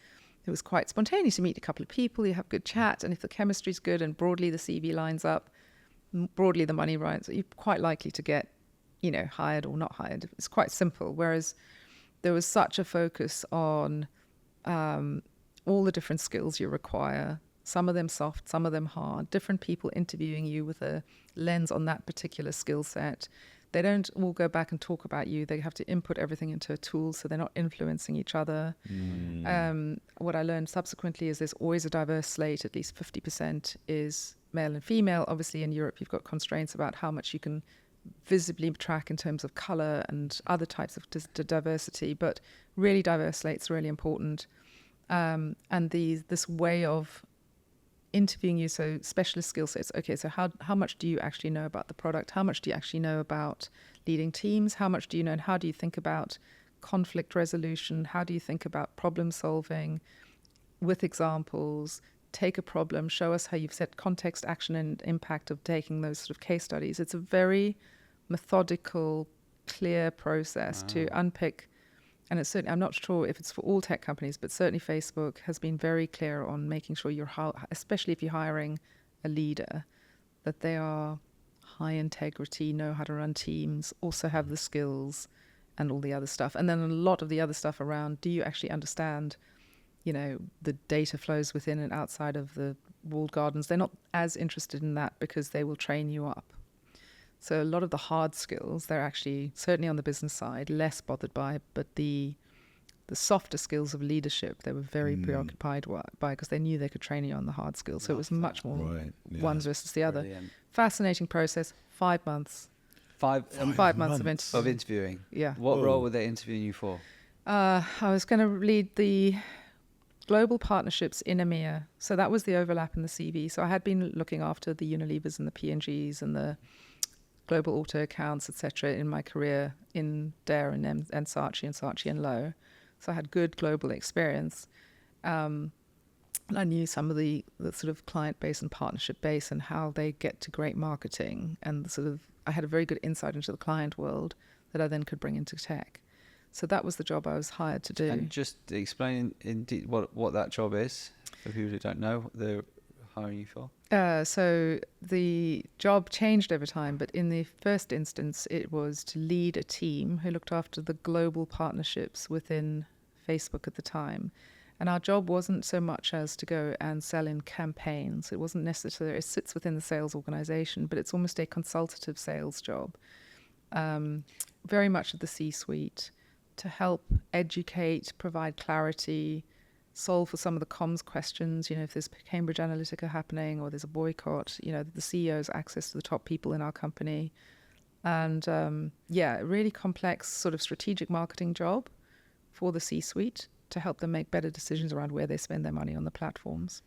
it was quite spontaneous. You meet a couple of people, you have good chat, and if the chemistry's good and broadly the CV lines up, broadly the money lines, you're quite likely to get, hired or not hired. It's quite simple. Whereas there was such a focus on all the different skills you require, some of them soft, some of them hard, different people interviewing you with a lens on that particular skill set. They don't all go back and talk about you. They have to input everything into a tool, so they're not influencing each other. What I learned subsequently is there's always a diverse slate. At least 50% is male and female. Obviously, in Europe, you've got constraints about how much you can visibly track in terms of color and other types of diversity, but really diverse slates are really important. And this way of interviewing you, so specialist skill sets. Okay, so how much do you actually know about the product? How much do you actually know about leading teams? How much do you know, and how do you think about conflict resolution? How do you think about problem solving with examples? Take a problem, show us how you've set context, action, and impact of taking those sort of case studies. It's a very methodical, clear process to unpick and it's certainly, I'm not sure if it's for all tech companies, but certainly Facebook has been very clear on making sure especially if you're hiring a leader, that they are high integrity, know how to run teams, also have the skills and all the other stuff. And then a lot of the other stuff around, do you actually understand, the data flows within and outside of the walled gardens? They're not as interested in that because they will train you up. So a lot of the hard skills, they're actually, certainly on the business side, less bothered by, but the softer skills of leadership, they were very preoccupied by, because they knew they could train you on the hard skills. So it was much more one versus the other. Brilliant. Fascinating process, 5 months. 5 months of interviewing. Yeah. What role were they interviewing you for? I was going to lead the global partnerships in EMEA. So that was the overlap in the CV. So I had been looking after the Unilevers and the P&Gs and the global auto accounts, etc., in my career in Dare and Saatchi and Lowe. So I had good global experience. And I knew some of the sort of client base and partnership base and how they get to great marketing. And I had a very good insight into the client world that I then could bring into tech. So that was the job I was hired to do. And just explain indeed what that job is for people who don't know what they're hiring you for. So the job changed over time, but in the first instance, it was to lead a team who looked after the global partnerships within Facebook at the time. And our job wasn't so much as to go and sell in campaigns. It wasn't necessarily, it sits within the sales organization, but it's almost a consultative sales job. Very much at the C-suite, to help educate, provide clarity, solve for some of the comms questions. If there's Cambridge Analytica happening or there's a boycott, the CEO's access to the top people in our company. And a really complex sort of strategic marketing job for the C-suite to help them make better decisions around where they spend their money on the platforms.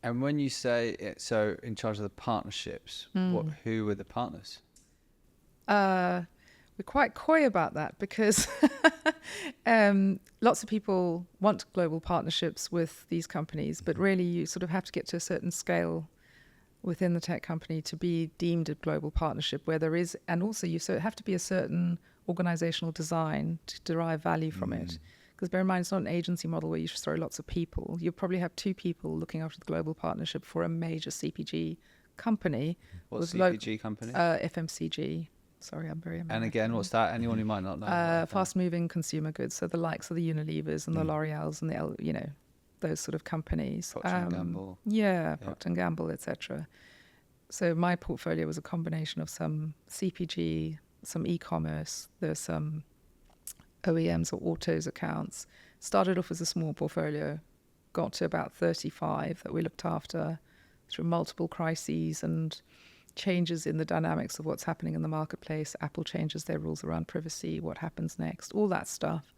And when you say it, so in charge of the partnerships, who were the partners? We're quite coy about that because lots of people want global partnerships with these companies, but really you sort of have to get to a certain scale within the tech company to be deemed a global partnership where there is, and also you have to be a certain organizational design to derive value from it. Because bear in mind, it's not an agency model where you just throw lots of people. You probably have 2 people looking after the global partnership for a major CPG company. What's CPG company? FMCG. Sorry, I'm very American. And again, what's that? Anyone who might not know. Fast-moving consumer goods. So the likes of the Unilevers and the L'Oreals and the, those sort of companies. Procter & Gamble. Yeah, Procter & Gamble, etc. So my portfolio was a combination of some CPG, some eCommerce. There's some OEMs or autos accounts. Started off as a small portfolio, got to about 35 that we looked after through multiple crises and changes in the dynamics of what's happening in the marketplace. Apple changes their rules around privacy, what happens next, all that stuff.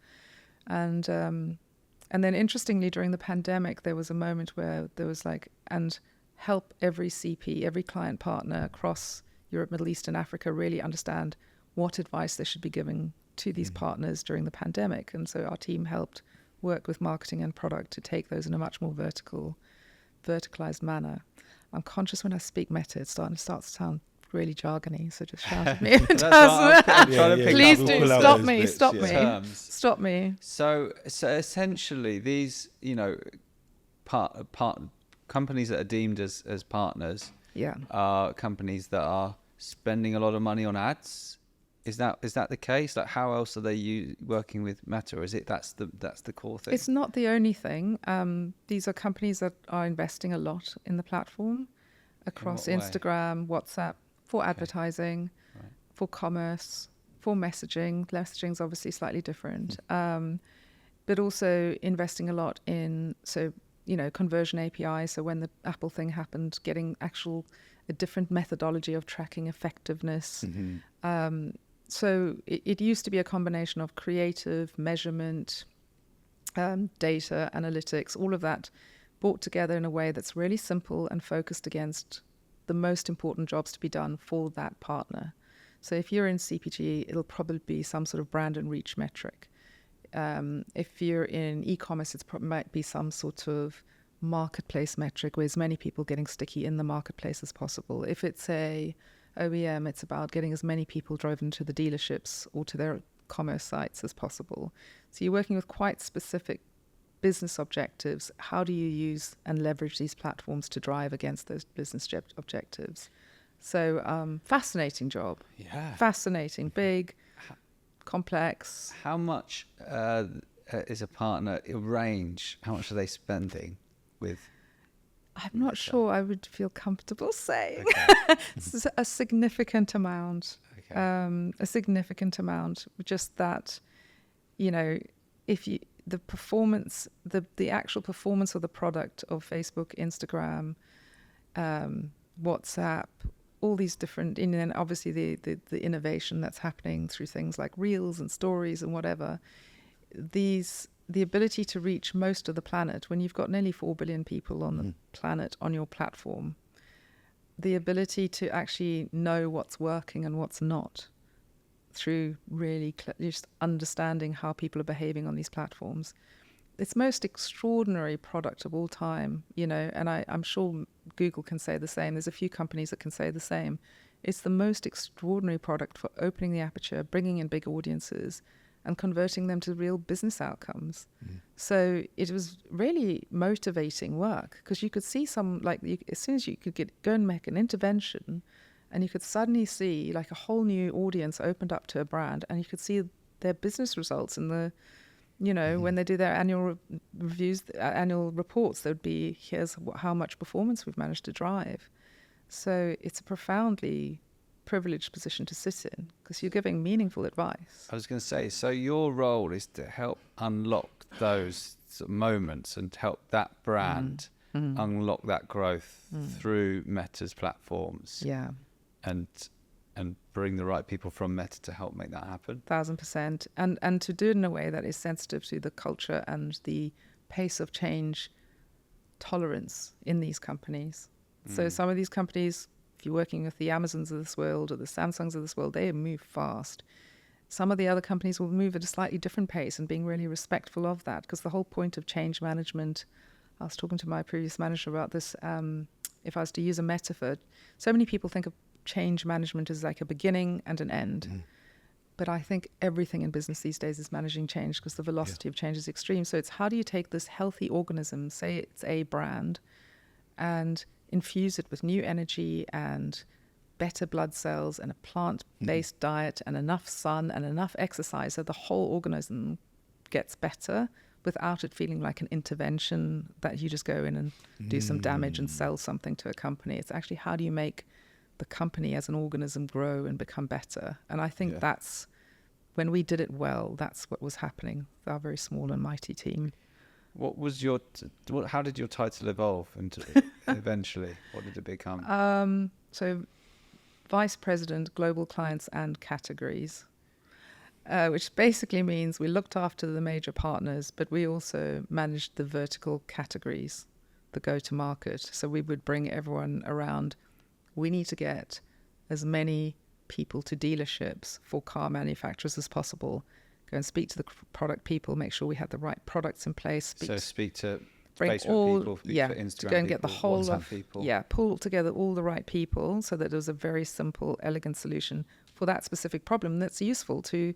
And then interestingly, during the pandemic, there was a moment where there was and help every CP, every client partner across Europe, Middle East and Africa really understand what advice they should be giving to these partners during the pandemic. And so our team helped work with marketing and product to take those in a much more verticalized manner. I'm conscious when I speak meta, it's starting to sound really jargony, so just shout at me if it does. Please do, stop me. So essentially these, companies that are deemed as partners are companies that are spending a lot of money on ads. Is that the case? Like, how else are they working with Meta? Or is it that's the core thing? It's not the only thing. These are companies that are investing a lot in the platform across Instagram, WhatsApp, for advertising, for commerce, for messaging. Messaging's obviously slightly different, but also investing a lot in conversion API. So when the Apple thing happened, getting a different methodology of tracking effectiveness. So it used to be a combination of creative, measurement, data, analytics, all of that brought together in a way that's really simple and focused against the most important jobs to be done for that partner. So if you're in CPG, it'll probably be some sort of brand and reach metric. If you're in e-commerce, it might be some sort of marketplace metric where as many people getting sticky in the marketplace as possible. If it's a OEM, it's about getting as many people driven to the dealerships or to their commerce sites as possible. So you're working with quite specific business objectives. How do you use and leverage these platforms to drive against those business objectives? So fascinating job. Yeah. Fascinating, big, complex. How much is a partner range? How much are they spending with? I'm not sure I would feel comfortable saying. Okay. It's a significant amount. Okay. A significant amount. Just that, if you the performance, the actual performance of the product of Facebook, Instagram, WhatsApp, all these different, and then obviously the innovation that's happening through things like Reels and Stories and whatever. The ability to reach most of the planet, when you've got nearly 4 billion people on the planet on your platform, the ability to actually know what's working and what's not through really just understanding how people are behaving on these platforms. It's most extraordinary product of all time, and I'm sure Google can say the same. There's a few companies that can say the same. It's the most extraordinary product for opening the aperture, bringing in big audiences, and converting them to real business outcomes. So it was really motivating work, because you could see as soon as you could go and make an intervention, and you could suddenly see like a whole new audience opened up to a brand, and you could see their business results in the, when they do their annual reviews, annual reports, there'd be, here's how much performance we've managed to drive. So it's a profoundly privileged position to sit in, because you're giving meaningful advice. I was going to say, so your role is to help unlock those sort of moments and help that brand unlock that growth through Meta's platforms. Yeah. And bring the right people from Meta to help make that happen. 1,000%. And to do it in a way that is sensitive to the culture and the pace of change tolerance in these companies. So some of these companies, if you're working with the Amazons of this world or the Samsungs of this world, they move fast. Some of the other companies will move at a slightly different pace, and being really respectful of that, because the whole point of change management, I was talking to my previous manager about this, if I was to use a metaphor, so many people think of change management as like a beginning and an end. But I think everything in business these days is managing change, because the velocity of change is extreme. So it's how do you take this healthy organism, say it's a brand, and infuse it with new energy and better blood cells and a plant-based diet and enough sun and enough exercise, so the whole organism gets better without it feeling like an intervention that you just go in and do some damage and sell something to a company. It's actually how do you make the company as an organism grow and become better. And I think that's, when we did it well, that's what was happening with our very small and mighty team. What was how did your title evolve into eventually? What did it become? So Vice President, Global Clients and Categories, which basically means we looked after the major partners, but we also managed the vertical categories, the go-to-market. So we would bring everyone around. We need to get as many people to dealerships for car manufacturers as possible. Go and speak to the product people, make sure we have the right products in place. Speak to bring Facebook people, speak to Instagram to go and get the people, whole WhatsApp of people. pull together all the right people, so that there's a very simple, elegant solution for that specific problem that's useful to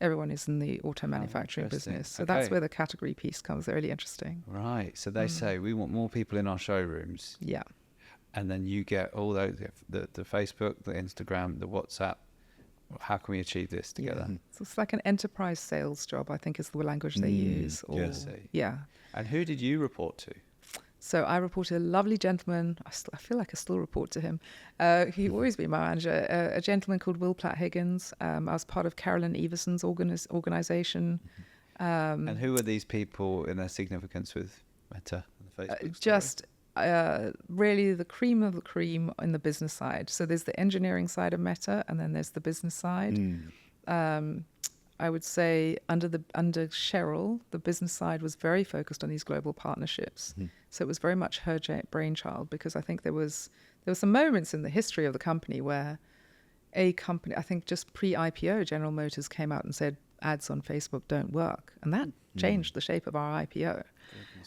everyone who's in the auto manufacturing business. So that's where the category piece comes really interesting. Right. So they say we want more people in our showrooms. Yeah. And then you get all those, the Facebook, the Instagram, the WhatsApp. How can we achieve this together? So it's like an enterprise sales job, I think is the language they use. Yeah. And who did you report to? So I reported a lovely gentleman. I feel like I still report to him. He'd always been my manager. A gentleman called Will Platt-Higgins. I was part of Carolyn Everson's organization. And who are these people in their significance with Meta and the Facebook story? Just really the cream of the cream in the business side. So there's the engineering side of Meta, and then there's the business side. I would say under Cheryl, the business side was very focused on these global partnerships. So it was very much her brainchild, because I think there were some moments in the history of the company where a company, I think just pre-IPO, General Motors came out and said ads on Facebook don't work, and that changed the shape of our IPO.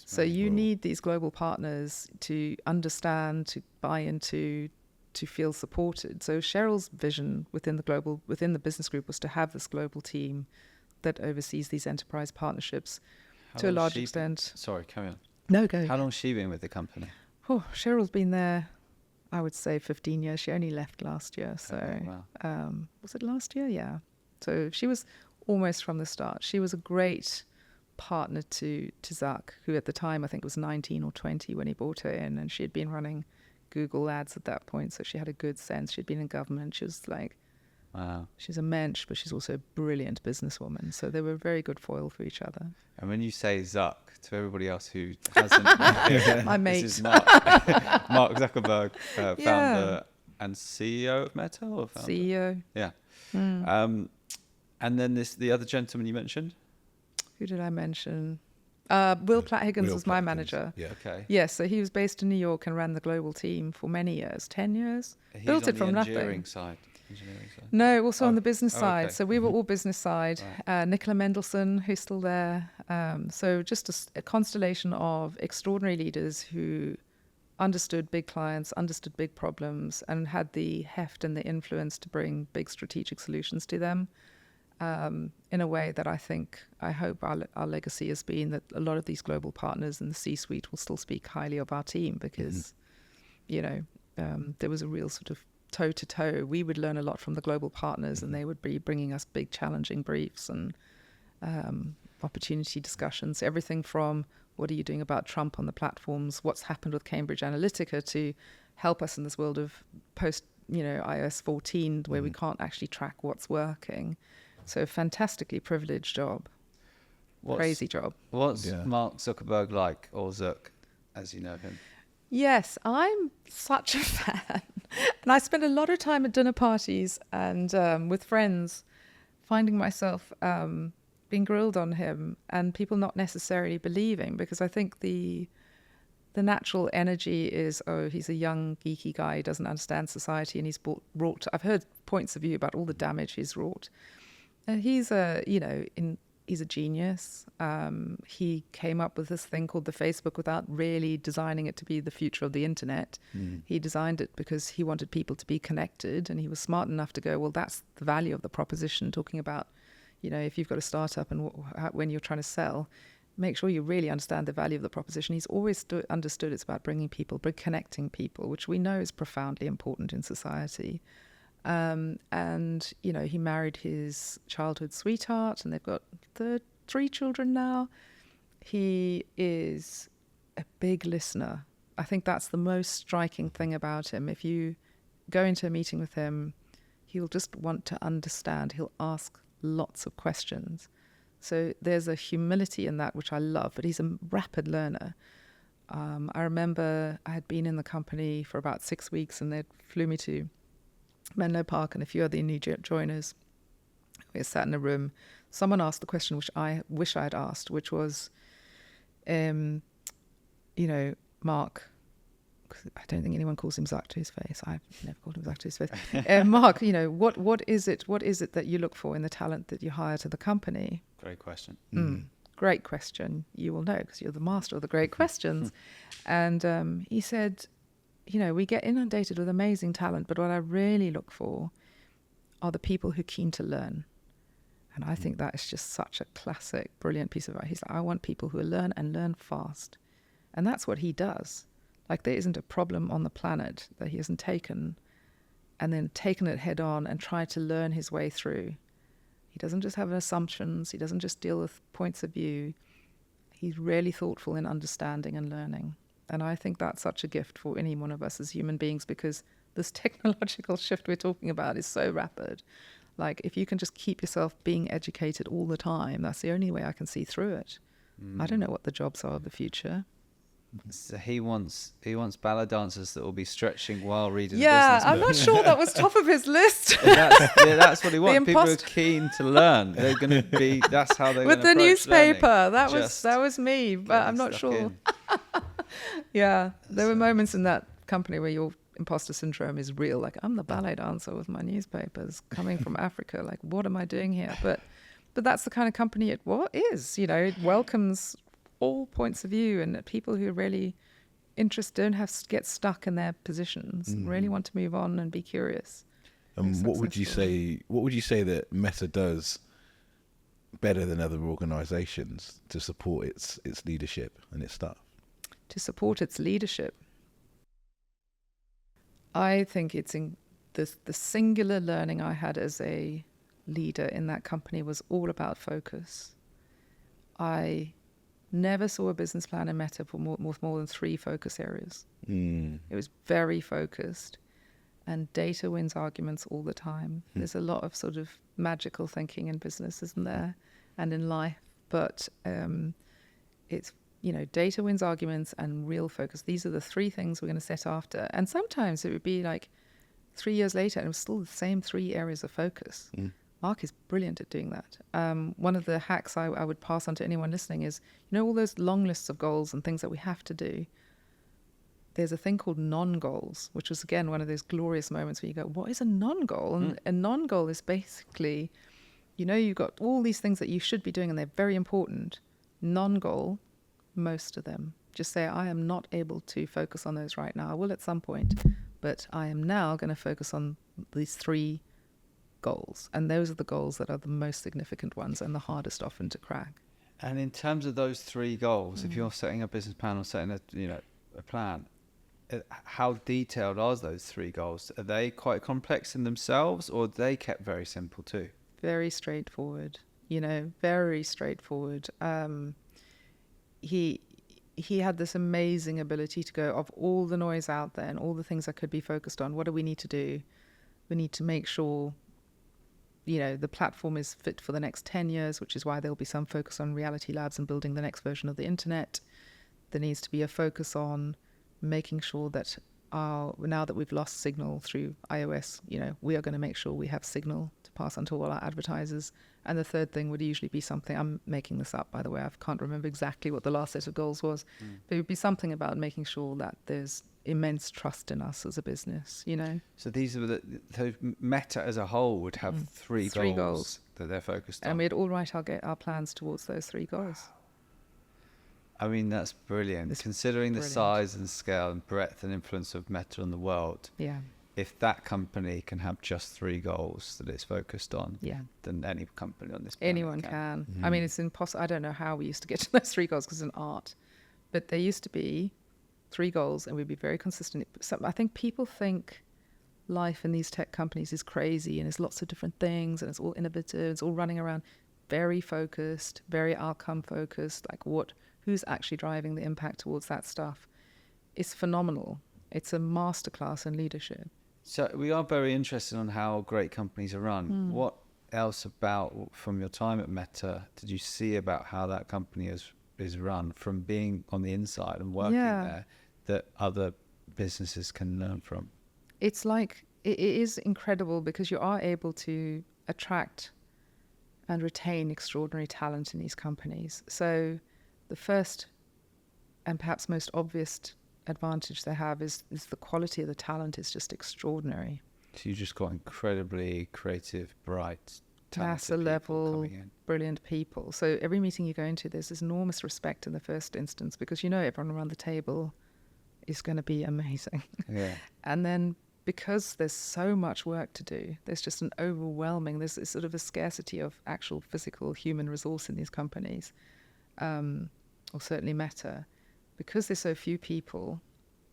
So you need these global partners to understand, to buy into, to feel supported. So Cheryl's vision within the business group was to have this global team that oversees these enterprise partnerships to a large extent. Sorry, carry on. No, go. How long has she been with the company? Oh, Cheryl's been there, I would say 15 years. She only left last year. So wow. Was it last year? Yeah. So she was almost from the start. She was a great partner to Zach, who at the time I think was 19 or 20 when he brought her in, and she had been running Google ads at that point, so she had a good sense. She'd been in government. She was like, wow. She's a mensch, but she's also a brilliant businesswoman. So they were a very good foil for each other. And when you say Zuck, to everybody else who hasn't, my mate, this is Mark Zuckerberg, founder and CEO of Meta, or founder? CEO. Yeah. And then the other gentleman you mentioned. Who did I mention? Will Platt-Higgins was my manager. Yeah. Okay. Yes, so he was based in New York and ran the global team for many years, 10 years. He's Built it from nothing. Engineering side. No, also on the business side. Okay. So we were all business side. Right. Nicola Mendelsohn, who's still there. So just a constellation of extraordinary leaders who understood big clients, understood big problems, and had the heft and the influence to bring big strategic solutions to them. In a way that I hope our legacy has been that a lot of these global partners in the C-suite will still speak highly of our team because, there was a real sort of toe-to-toe. We would learn a lot from the global partners, and they would be bringing us big challenging briefs and opportunity discussions, everything from what are you doing about Trump on the platforms, what's happened with Cambridge Analytica to help us in this world of post, iOS 14 where we can't actually track what's working. So fantastically privileged job. Crazy job. What's Mark Zuckerberg like, or Zuck, as you know him? Yes, I'm such a fan. And I spend a lot of time at dinner parties and with friends, finding myself being grilled on him and people not necessarily believing, because I think the natural energy is, he's a young, geeky guy, he doesn't understand society, and he's wrought. I've heard points of view about all the damage he's wrought. And he's he's a genius. He came up with this thing called the Facebook without really designing it to be the future of the internet. He designed it because he wanted people to be connected, and he was smart enough to go, well, that's the value of the proposition, talking about, if you've got a startup and when you're trying to sell, make sure you really understand the value of the proposition. He's always understood it's about connecting people, which we know is profoundly important in society. And he married his childhood sweetheart, and they've got 3 children now. He is a big listener. I think that's the most striking thing about him. If you go into a meeting with him, he'll just want to understand. He'll ask lots of questions. So there's a humility in that, which I love, but he's a rapid learner. I remember I had been in the company for about 6 weeks, and they flew me to Menlo Park and a few other new joiners. We sat in a room. Someone asked the question which I wish I had asked, which was, Mark, I don't think anyone calls him Zuck to his face. I've never called him Zuck to his face. Mark, what is it that you look for in the talent that you hire to the company? Great question. Great question. You will know because you're the master of the great questions. And he said, we get inundated with amazing talent, but what I really look for are the people who are keen to learn. And I think that is just such a classic, brilliant piece of advice. He's like, I want people who learn and learn fast. And that's what he does. Like, there isn't a problem on the planet that he hasn't taken and then taken it head on and tried to learn his way through. He doesn't just have assumptions. He doesn't just deal with points of view. He's really thoughtful in understanding and learning. And I think that's such a gift for any one of us as human beings, because this technological shift we're talking about is so rapid. Like, if you can just keep yourself being educated all the time, that's the only way I can see through it. I don't know what the jobs are of the future. So he wants ballet dancers that will be stretching while reading. Yeah, a business I'm book. not sure that was top of his list. That's what he wants. People who are keen to learn. They're going to be. That's how they're with the newspaper. Learning. That was me, but I'm not sure. Yeah, there were moments in that company where your imposter syndrome is real. Like, I'm the ballet dancer with my newspapers coming from Africa. Like, what am I doing here? But that's the kind of company it is. It welcomes all points of view and people who are really interest, don't get stuck in their positions, really want to move on and be curious. And what would you successful. say? What would you say that Meta does better than other organisations to support its leadership and its staff? To support its leadership, I think it's in the singular learning I had as a leader in that company was all about focus. I never saw a business plan in Meta with more than 3 focus areas. It was very focused, and data wins arguments all the time. There's a lot of sort of magical thinking in business, isn't there, and in life, but it's, you know, data wins arguments and real focus. These are the 3 things we're going to set after. And sometimes it would be like 3 years later and it was still the same 3 areas of focus. Mark is brilliant at doing that. One of the hacks I would pass on to anyone listening is, you know, all those long lists of goals and things that we have to do. There's a thing called non-goals, which was, again, one of those glorious moments where you go, what is a non-goal? And a non-goal is basically, you know, you've got all these things that you should be doing and they're very important. Non-goal, most of them. Just say, I am not able to focus on those right now. I will at some point, but I am now going to focus on these 3 goals. And those are the goals that are the most significant ones and the hardest often to crack. And in terms of those 3 goals, if you're setting a business plan or setting a plan, how detailed are those 3 goals? Are they quite complex in themselves, or are they kept very simple too? Very straightforward, you know, very straightforward. He had this amazing ability to go, of all the noise out there and all the things I could be focused on, what do we need to do? We need to make sure, you know, the platform is fit for the next 10 years, which is why there'll be some focus on reality labs and building the next version of the internet. There needs to be a focus on making sure that now that we've lost signal through iOS, you know, we are going to make sure we have signal to pass on to all our advertisers. And the third thing would usually be something, I'm making this up, by the way, I can't remember exactly what the last set of goals was, but it would be something about making sure that there's immense trust in us as a business, you know. So these are so Meta as a whole would have 3 goals that they're focused on. And we'd all write our plans towards those 3 goals. I mean, that's brilliant. Considering the size and scale and breadth and influence of Meta on the world, Yeah. if that company can have just 3 goals that it's focused on, Yeah. then any company on this planet Anyone can. I mean, it's impossible. I don't know how we used to get to those 3 goals because it's an art. But there used to be 3 goals and we'd be very consistent. So I think people think life in these tech companies is crazy and there's lots of different things and it's all innovative, it's all running around, very focused, very outcome focused, like who's actually driving the impact towards that stuff. It's phenomenal. It's a masterclass in leadership. So we are very interested on how great companies are run. What else about, from your time at Meta, did you see about how that company is run from being on the inside and working there that other businesses can learn from? It's like, it is incredible because you are able to attract and retain extraordinary talent in these companies. So the first and perhaps most obvious advantage they have is the quality of the talent is just extraordinary. So you just got incredibly creative, bright, talented NASA people level, coming in. brilliant people. So every meeting you go into, there's this enormous respect in the first instance because you know everyone around the table is going to be amazing. Yeah. And then because there's so much work to do, there's just an overwhelming, there's sort of a scarcity of actual physical human resource in these companies, or certainly Meta. Because there's so few people,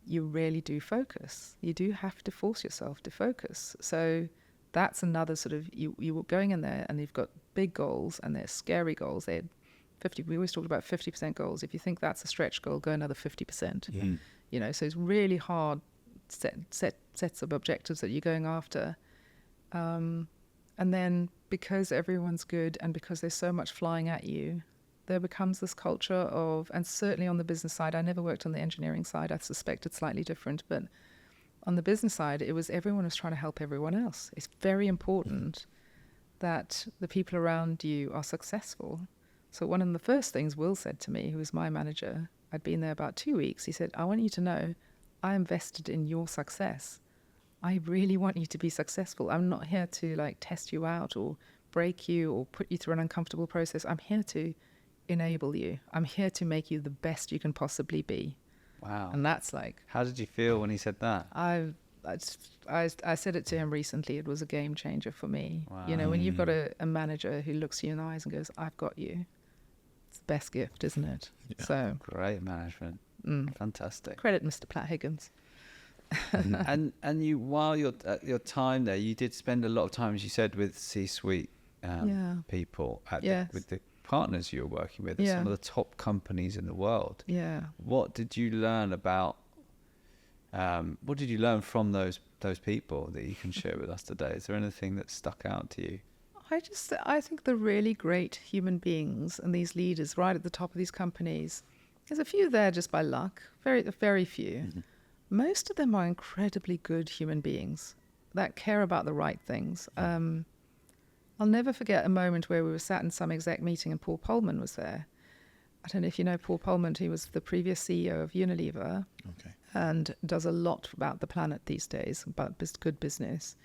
you really do focus. You do have to force yourself to focus. So that's another sort of, you were going in there and you've got big goals and they're scary goals. They're 50, we always talked about 50% goals. If you think that's a stretch goal, go another 50%. You know, so it's really hard sets of objectives that you're going after. And then because everyone's good and because there's so much flying at you, there becomes this culture of, and certainly on the business side, I never worked on the engineering side, I suspect it's slightly different, but on the business side, it was everyone was trying to help everyone else. It's very important that the people around you are successful. So one of the first things Will said to me, who was my manager, I'd been there about 2 weeks, he said, I want you to know I am vested in your success. I really want you to be successful. I'm not here to like test you out or break you or put you through an uncomfortable process. I'm here to enable you. I'm here to make you the best you can possibly be. Wow. And that's like, How did you feel when he said that? I said it to him recently. It was a game changer for me. Wow. You know, when you've got a manager who looks you in the eyes and goes, I've got you. It's the best gift, isn't it? Yeah. So Great management. Fantastic. credit Mr. Platt Higgins. And you, while your time there, you did spend a lot of time, as you said, with C-suite people with the partners you were working with, at some of the top companies in the world. Yeah. What did you learn about? What did you learn from those people that you can share with us today? Is there anything that stuck out to you? I think the really great human beings and these leaders right at the top of these companies, there's a few there just by luck, very few. Mm-hmm. Most of them are incredibly good human beings that care about the right things. I'll never forget a moment where we were sat in some exec meeting and Paul Polman was there. I don't know if you know Paul Polman. He was the previous CEO of Unilever and does a lot about the planet these days, about good business.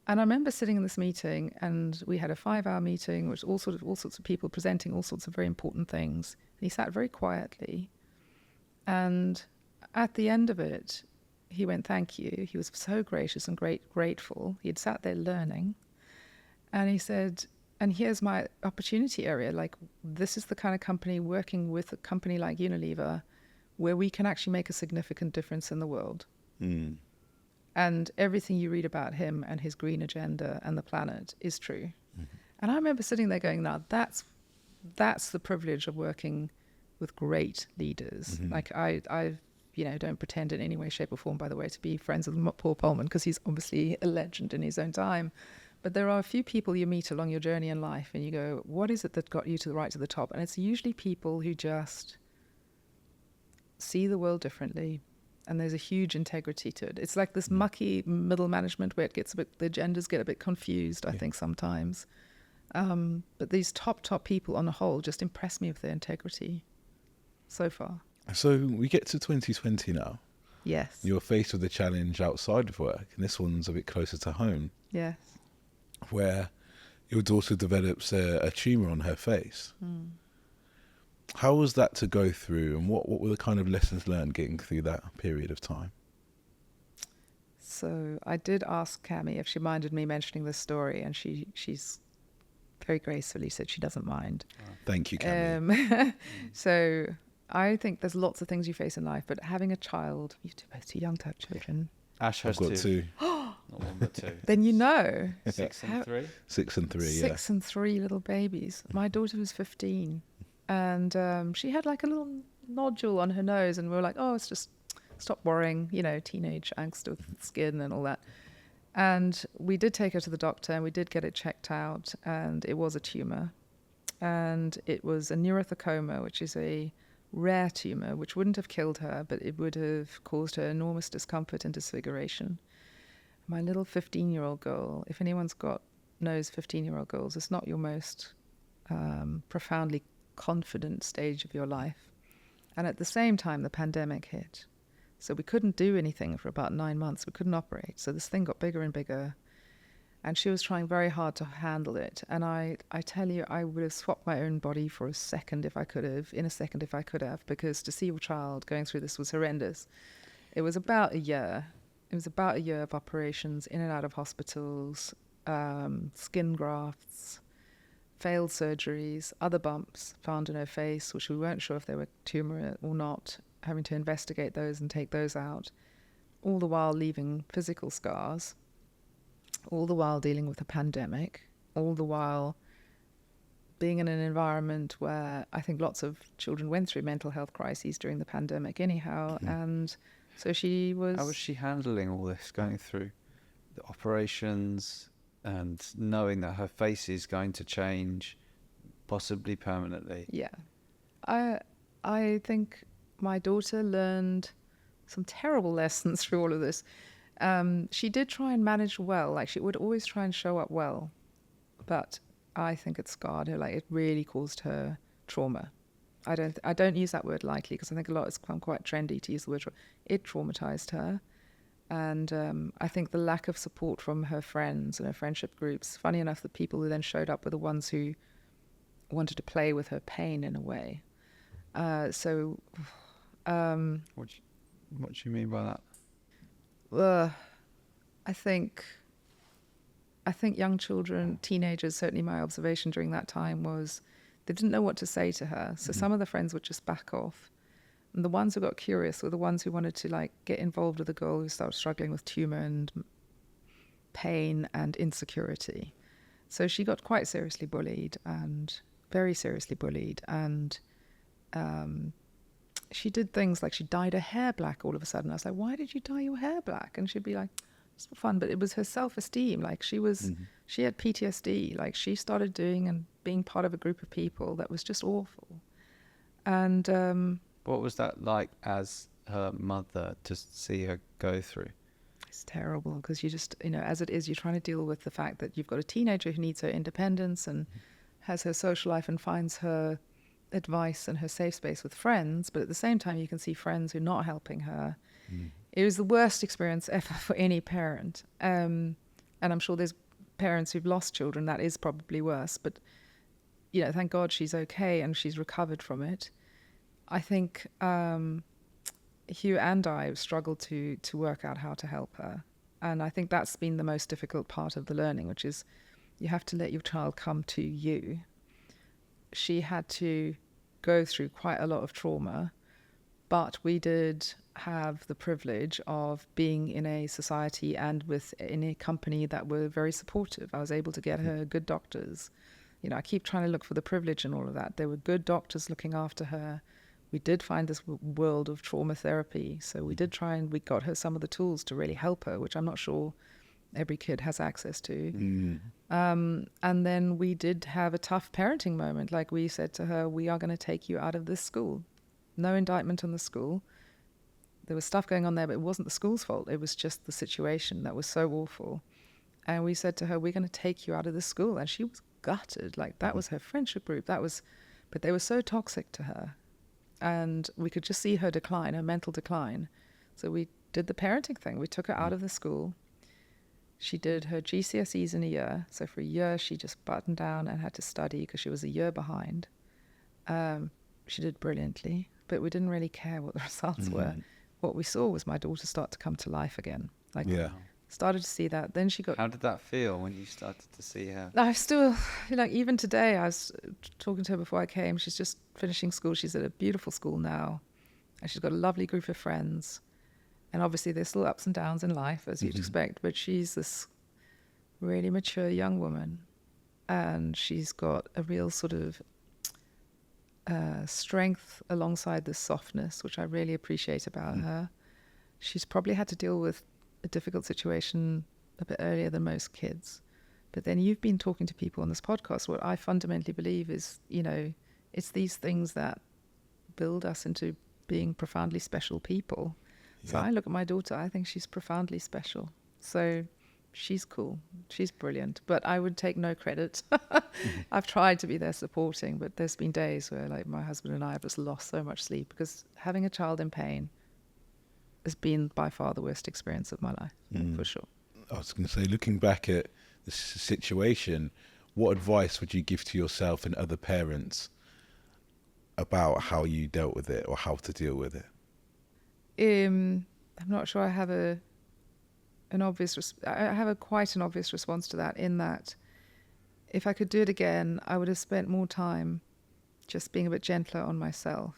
And I remember sitting in this meeting, and we had a 5-hour meeting, which all sorts of people presenting all sorts of very important things. And he sat very quietly. And at the end of it, he went, thank you. He was so gracious and grateful. He had sat there learning. And he said, and here's my opportunity area. Like, this is the kind of company, working with a company like Unilever, where we can actually make a significant difference in the world. Mm. And everything you read about him and his green agenda and the planet is true. Mm-hmm. And I remember sitting there going, now that's the privilege of working with great leaders. Mm-hmm. Like I don't pretend in any way, shape or form, by the way, to be friends with Paul Polman, because he's obviously a legend in his own time. But there are a few people you meet along your journey in life and you go, what is it that got you to the top? And it's usually people who just see the world differently. And there's a huge integrity to it. It's like this mucky middle management where the agendas get a bit confused, I think, sometimes. But these top people on the whole just impress me with their integrity so far. So we get to 2020 now. Yes. You're faced with a challenge outside of work, and this one's a bit closer to home. Yes. Where your daughter develops a tumour on her face. Mm. How was that to go through, and what were the kind of lessons learned getting through that period of time? So I did ask Cammie if she minded me mentioning this story, and she's very gracefully said she doesn't mind. Thank you, Cammie. So I think there's lots of things you face in life, but having a child, you're both too young to have children. Ash has I've got two. Not one, but two. Then you know. 6 and 3? 6 and 3, 6 and 3 little babies. My daughter was 15. And she had like a little nodule on her nose, and we were like, oh, it's just stop worrying, teenage angst with skin and all that. And we did take her to the doctor, and we did get it checked out, and it was a tumor. And it was a neurothecoma, which is a rare tumor, which wouldn't have killed her, but it would have caused her enormous discomfort and disfiguration. My little 15-year-old girl, if anyone's knows 15-year-old girls, it's not your most profoundly confident stage of your life. And at the same time, the pandemic hit. So we couldn't do anything for about 9 months. We couldn't operate. So this thing got bigger and bigger. And she was trying very hard to handle it. And I tell you, I would have swapped my own body for a second if I could have, because to see your child going through this was horrendous. It was about a year. It was about a year of operations, in and out of hospitals, skin grafts, failed surgeries, other bumps found in her face, which we weren't sure if they were tumor or not, having to investigate those and take those out, all the while leaving physical scars, all the while dealing with a pandemic, all the while being in an environment where I think lots of children went through mental health crises during the pandemic anyhow. Mm-hmm. And so she was... How was she handling all this, going through the operations and knowing that her face is going to change, possibly permanently? Yeah. I think my daughter learned some terrible lessons through all of this. She did try and manage well. Like, she would always try and show up well. But I think it scarred her. Like, it really caused her trauma. I don't use that word lightly, because I think it's quite trendy to use the word. It traumatized her. And I think the lack of support from her friends and her friendship groups, funny enough, the people who then showed up were the ones who wanted to play with her pain in a way. What do you mean by that? I think young children, teenagers, certainly my observation during that time was they didn't know what to say to her. So some of the friends would just back off. And the ones who got curious were the ones who wanted to like get involved with a girl who started struggling with tumor and pain and insecurity. So she got quite seriously bullied, and very seriously bullied. And she did things like she dyed her hair black all of a sudden. I was like, why did you dye your hair black? And she'd be like, it's for fun. But it was her self-esteem. Like she had PTSD. Like she started doing and being part of a group of people that was just awful. And what was that like as her mother to see her go through? it's terrible because you just, as it is, you're trying to deal with the fact that you've got a teenager who needs her independence and has her social life and finds her advice and her safe space with friends. But at the same time, you can see friends who are not helping her. It was the worst experience ever for any parent. And I'm sure there's parents who've lost children. That is probably worse. But, thank God she's okay and she's recovered from it. I think Hugh and I have struggled to work out how to help her. And I think that's been the most difficult part of the learning, which is you have to let your child come to you. She had to go through quite a lot of trauma, but we did have the privilege of being in a society and in a company that were very supportive. I was able to get her good doctors. I keep trying to look for the privilege in all of that. There were good doctors looking after her. We did find this world of trauma therapy. So we did try and we got her some of the tools to really help her, which I'm not sure every kid has access to. And then we did have a tough parenting moment. Like we said to her, we are going to take you out of this school. No indictment on the school. There was stuff going on there, but it wasn't the school's fault. It was just the situation that was so awful. And we said to her, we're going to take you out of this school. And she was gutted. Like that was her friendship group. But they were so toxic to her. And we could just see her decline, her mental decline. So we did the parenting thing. We took her out of the school. She did her GCSEs in a year. So for a year, she just buttoned down and had to study because she was a year behind. She did brilliantly, but we didn't really care what the results were. What we saw was my daughter start to come to life again. Started to see that. Then she got... How did that feel when you started to see her? I still, even today, I was talking to her before I came. She's just finishing school. She's at a beautiful school now. And she's got a lovely group of friends. And obviously there's still ups and downs in life, as you'd expect. But she's this really mature young woman. And she's got a real sort of strength alongside this softness, which I really appreciate about her. She's probably had to deal with a difficult situation a bit earlier than most kids. But then you've been talking to people on this podcast. What I fundamentally believe is, it's these things that build us into being profoundly special people. So I look at my daughter, I think she's profoundly special. So she's cool. She's brilliant. But I would take no credit. I've tried to be there supporting, but there's been days where my husband and I have just lost so much sleep because having a child in pain has been by far the worst experience of my life, for sure. I was going to say, looking back at the situation, what advice would you give to yourself and other parents about how you dealt with it or how to deal with it? I'm not sure I have quite an obvious response to that, in that if I could do it again, I would have spent more time just being a bit gentler on myself.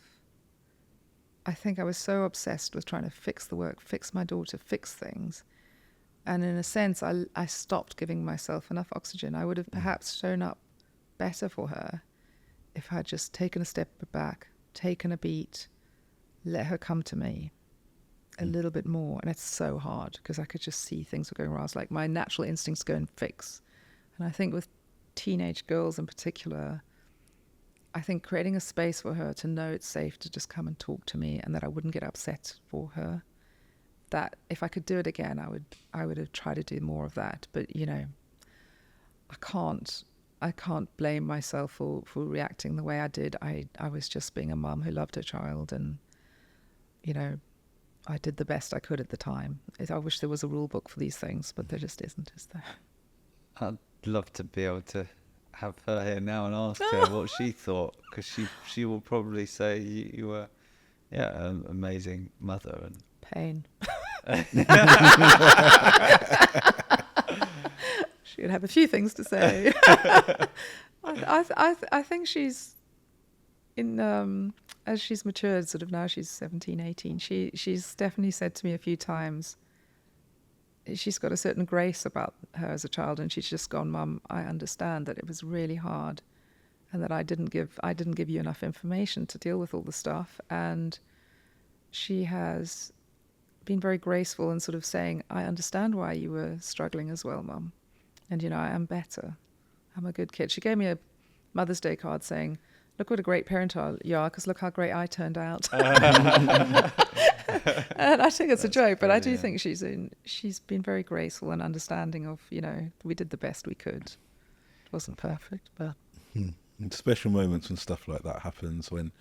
I think I was so obsessed with trying to fix the work, fix my daughter, fix things. And in a sense, I stopped giving myself enough oxygen. I would have perhaps shown up better for her if I had just taken a step back, taken a beat, let her come to me a little bit more. And it's so hard because I could just see things were going wrong. I was like, my natural instincts go and fix. And I think with teenage girls in particular, I think creating a space for her to know it's safe to just come and talk to me and that I wouldn't get upset for her, that if I could do it again, I would have tried to do more of that. But, I can't blame myself for reacting the way I did. I was just being a mum who loved her child, and, I did the best I could at the time. I wish there was a rule book for these things, but there just isn't, is there? I'd love to be able to have her here now and ask her what she thought, because she will probably say you were an amazing mother. Pain. She would have a few things to say. I think she's in as she's matured, sort of now she's 17, 18. She's definitely said to me a few times. She's got a certain grace about her as a child, and she's just gone, Mum, I understand that it was really hard, and that I didn't give you enough information to deal with all the stuff. And she has been very graceful and sort of saying, I understand why you were struggling as well, Mum. And, you know, I am better. I'm a good kid. She gave me a Mother's Day card saying, look what a great parent you are, because look how great I turned out. And I think it's a joke, but brilliant. I do think she's been very graceful and understanding of, you know, we did the best we could. It wasn't perfect, but... Special moments when stuff like that happens. When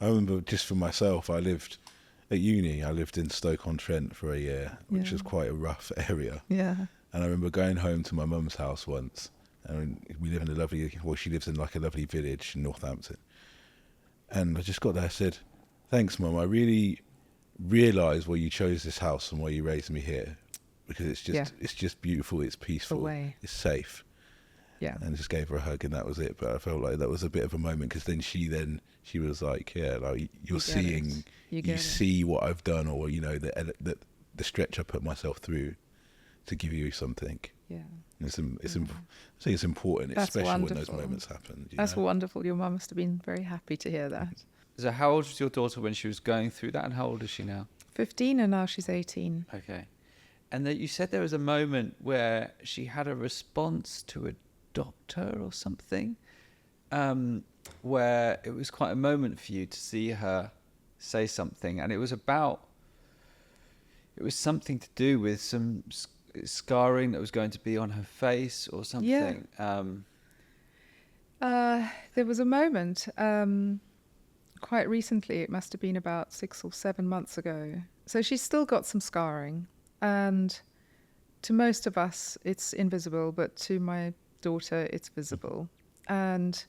I remember, just for myself, I lived at uni. I lived in Stoke-on-Trent for a year, which was quite a rough area. Yeah. And I remember going home to my mum's house once, and we live in a lovely, well, she lives in like a lovely village in Northampton. And I just got there, I said, thanks, Mum, I really realised why you chose this house and why you raised me here, because it's just beautiful, it's peaceful, it's safe. Yeah. And I just gave her a hug, and that was it. But I felt like that was a bit of a moment, because then she was like, yeah, like you see what I've done, or, you know, the stretch I put myself through to give you something. Yeah. I think it's important. It's special wonderful. When those moments happen. That's wonderful. Your mum must have been very happy to hear that. So how old was your daughter when she was going through that, and how old is she now? 15, and now she's 18. Okay. And that you said there was a moment where she had a response to a doctor or something, where it was quite a moment for you to see her say something, and it was something to do with some scarring that was going to be on her face or something. There was a moment quite recently, it must have been about 6 or 7 months ago. So she's still got some scarring, and to most of us it's invisible, but to my daughter it's visible. And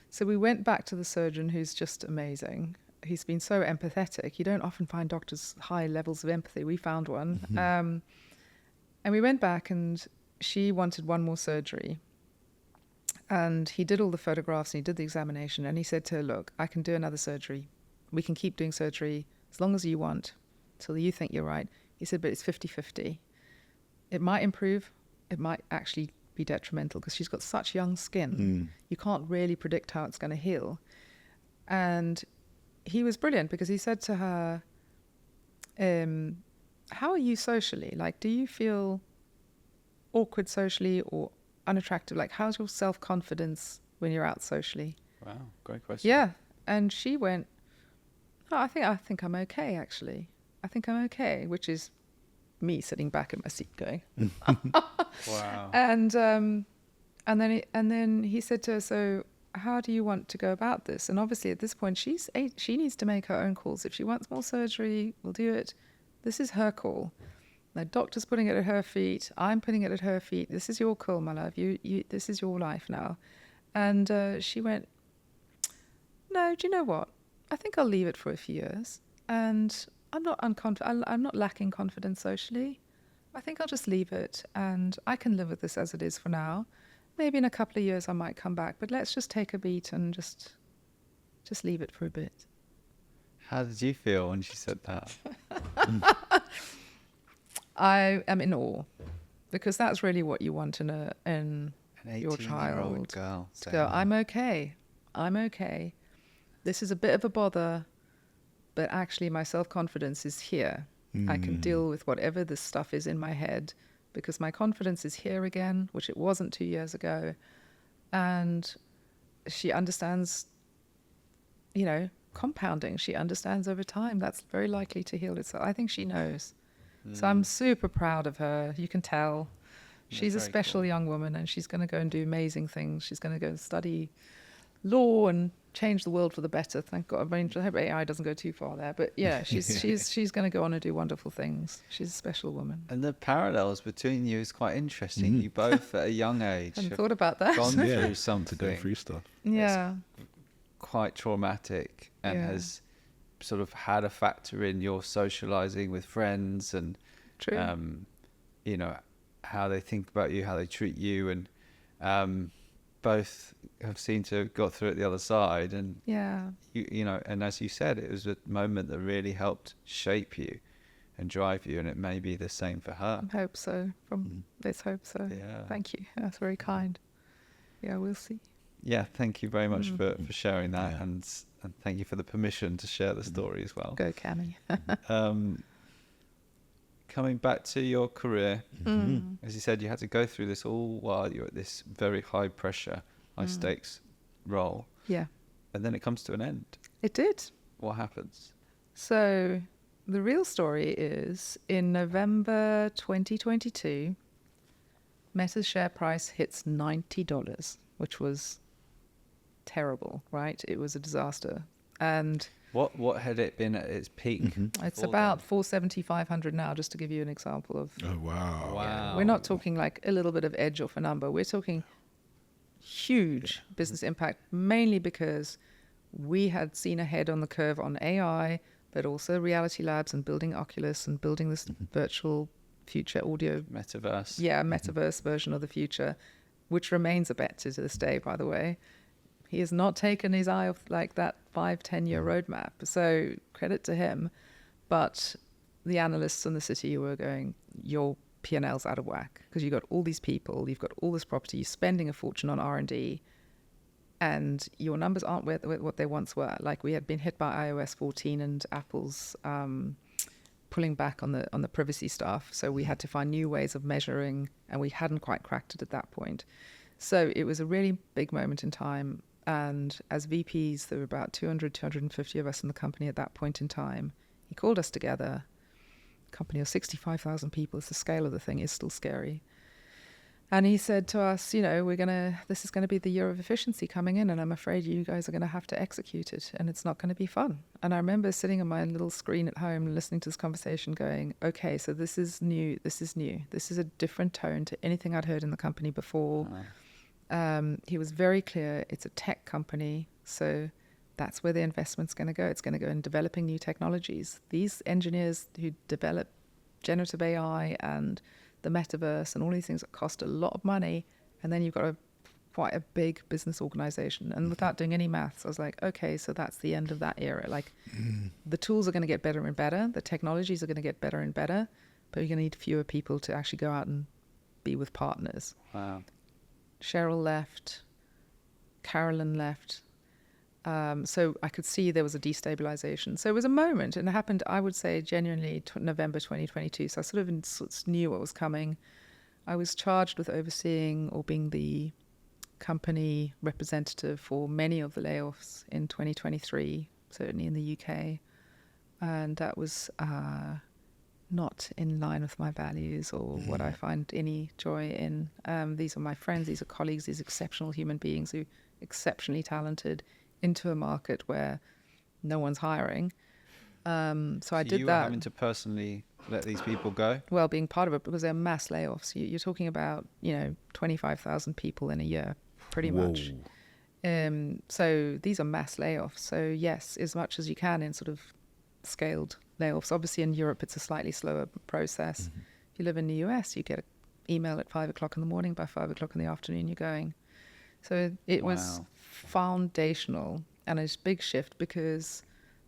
so we went back to the surgeon, who's just amazing. He's been so empathetic. You don't often find doctors high levels of empathy. We found one. And we went back, and she wanted one more surgery. And he did all the photographs, and he did the examination, and he said to her, look, I can do another surgery. We can keep doing surgery as long as you want, till you think you're right. He said, but it's 50-50. It might improve. It might actually be detrimental, because she's got such young skin. You can't really predict how it's going to heal. And he was brilliant, because he said to her, how are you socially? Like, do you feel awkward socially or unattractive? Like, how's your self-confidence when you're out socially? Wow, great question. Yeah. And she went, oh, I think I'm okay, actually. I think I'm okay, which is me sitting back in my seat going, wow. And then he said to her, so how do you want to go about this? And obviously at this point she needs to make her own calls. If she wants more surgery, we'll do it. This is her call. The doctor's putting it at her feet. I'm putting it at her feet. This is your call, my love. You this is your life now. And she went, no, do you know what? I think I'll leave it for a few years. And I'm not lacking confidence socially. I think I'll just leave it, and I can live with this as it is for now. Maybe in a couple of years I might come back, but let's just take a beat and just leave it for a bit. How did you feel when she said that? I am in awe, because that's really what you want in your child. Girl. To go, I'm okay. This is a bit of a bother, but actually my self-confidence is here. I can deal with whatever this stuff is in my head, because my confidence is here again, which it wasn't 2 years ago. And she understands, you know, compounding. She understands over time that's very likely to heal itself. I think she knows. So I'm super proud of her. You can tell. She's a special young woman, and she's going to go and do amazing things. She's going to go study law and change the world for the better. Thank God. I hope AI doesn't go too far there. But yeah, she's going to go on and do wonderful things. She's a special woman. And the parallels between you is quite interesting. You both at a young age hadn't thought about that. Gone through something. To go through stuff. Yeah. It's quite traumatic, and has sort of had a factor in your socializing with friends and True. you know, how they think about you, how they treat you, and both have seemed to have got through it the other side. And Yeah. you know, and as you said, it was a moment that really helped shape you and drive you, and it may be the same for her. I hope so. Let's hope so. Yeah. Thank you. That's very kind. Yeah, we'll see. Yeah, thank you very much for sharing that, Yeah. and thank you for the permission to share the story as well. Go, Cami. Coming back to your career, as you said, you had to go through this all while you're at this very high pressure, high stakes role, Yeah, and then it comes to an end. it did. What happens? So the real story is in November 2022, Meta's share price hits $90, which was terrible, right? It was a disaster. And What had it been at its peak? it's before about then? 470, 500 now, just to give you an example of. Oh, wow. Wow. We're not talking like a little bit of edge off a number. We're talking huge business impact, mainly because we had seen ahead on the curve on AI, but also Reality Labs and building Oculus and building this virtual future audio, Metaverse. metaverse version of the future, which remains a bet to this day, by the way. He has not taken his eye off like that 5-10 year roadmap. So credit to him. But the analysts in the city were going, your P&L's out of whack because you've got all these people, you've got all this property, you're spending a fortune on R&D, and your numbers aren't what they once were. Like we had been hit by iOS 14 and Apple's pulling back on the privacy stuff. So we had to find new ways of measuring, and we hadn't quite cracked it at that point. So it was a really big moment in time. And as VPs, there were about 200, 250 of us in the company at that point in time. He called us together. A company of 65,000 people. The scale of the thing is still scary. And he said to us, you know, this is going to be the year of efficiency coming in, and I'm afraid you guys are going to have to execute it, and it's not going to be fun. And I remember sitting on my little screen at home and listening to this conversation going, okay, so this is new. This is a different tone to anything I'd heard in the company before. He was very clear. It's a tech company, so that's where the investment's going to go. It's going to go in developing new technologies. These engineers who develop generative AI and the metaverse and all these things that cost a lot of money, and then you've got quite a big business organization. And without doing any maths, I was like, okay, so that's the end of that era. Like the tools are going to get better and better, the technologies are going to get better and better, but you're going to need fewer people to actually go out and be with partners. Wow. Cheryl left, Carolyn left. So I could see there was a destabilization. So it was a moment, and it happened, I would say, genuinely November 2022. So I sort of knew what was coming. I was charged with overseeing or being the company representative for many of the layoffs in 2023, certainly in the UK. And that was not in line with my values or what I find any joy in. These are my friends, these are colleagues, these exceptional human beings who are exceptionally talented into a market where no one's hiring. So I did you that. were having to personally let these people go? Well, being part of it, because they're mass layoffs. You're talking about, 25,000 people in a year, pretty much. So these are mass layoffs. So yes, as much as you can in sort of scaled layoffs. Obviously in Europe, it's a slightly slower process. If you live in the US, you get an email at 5 o'clock in the morning. By 5 o'clock in the afternoon, you're going. So it was foundational and a big shift because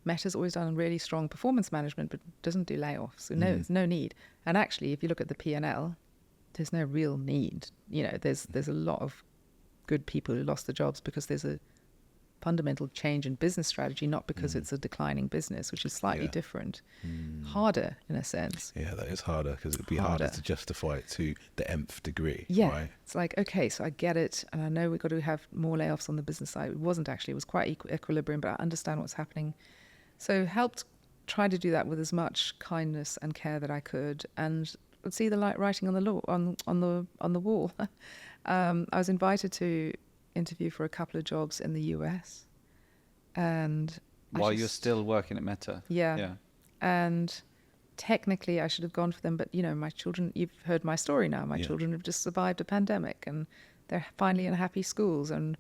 Meta's always done really strong performance management, but doesn't do layoffs. So there's no need. And actually, if you look at the P&L, there's no real need. There's a lot of good people who lost their jobs because there's a fundamental change in business strategy, not because it's a declining business, which is slightly different. Harder, in a sense. Yeah, that is harder because it would be harder to justify it to the nth degree. Yeah. Right? It's like, okay, so I get it. And I know we've got to have more layoffs on the business side. It wasn't actually. It was quite equilibrium, but I understand what's happening. So helped try to do that with as much kindness and care that I could, and would see the light writing on the wall. I was invited to interview for a couple of jobs in the US, and while you're still working at Meta. Yeah. And technically I should have gone for them, but my children, you've heard my story now, my children have just survived a pandemic and they're finally in happy schools, and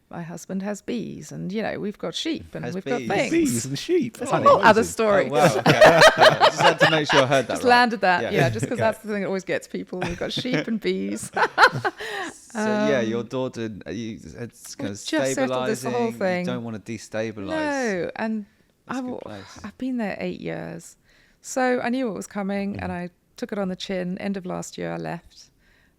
my husband has bees, and we've got sheep, and Has we've got bees. things. Bees and sheep. It's Oh, a whole other amazing. story. Oh, wow. Okay. Yeah, just had to make sure I heard that Just right. landed that, Yeah. just because that's the thing that always gets people. We've got sheep and bees. So your daughter, it's kind of just settled this stabilizing. whole You thing. don't want to destabilize. No, and That's a good place. I've been there 8 years, so I knew it was coming, and I took it on the chin. End of last year, I left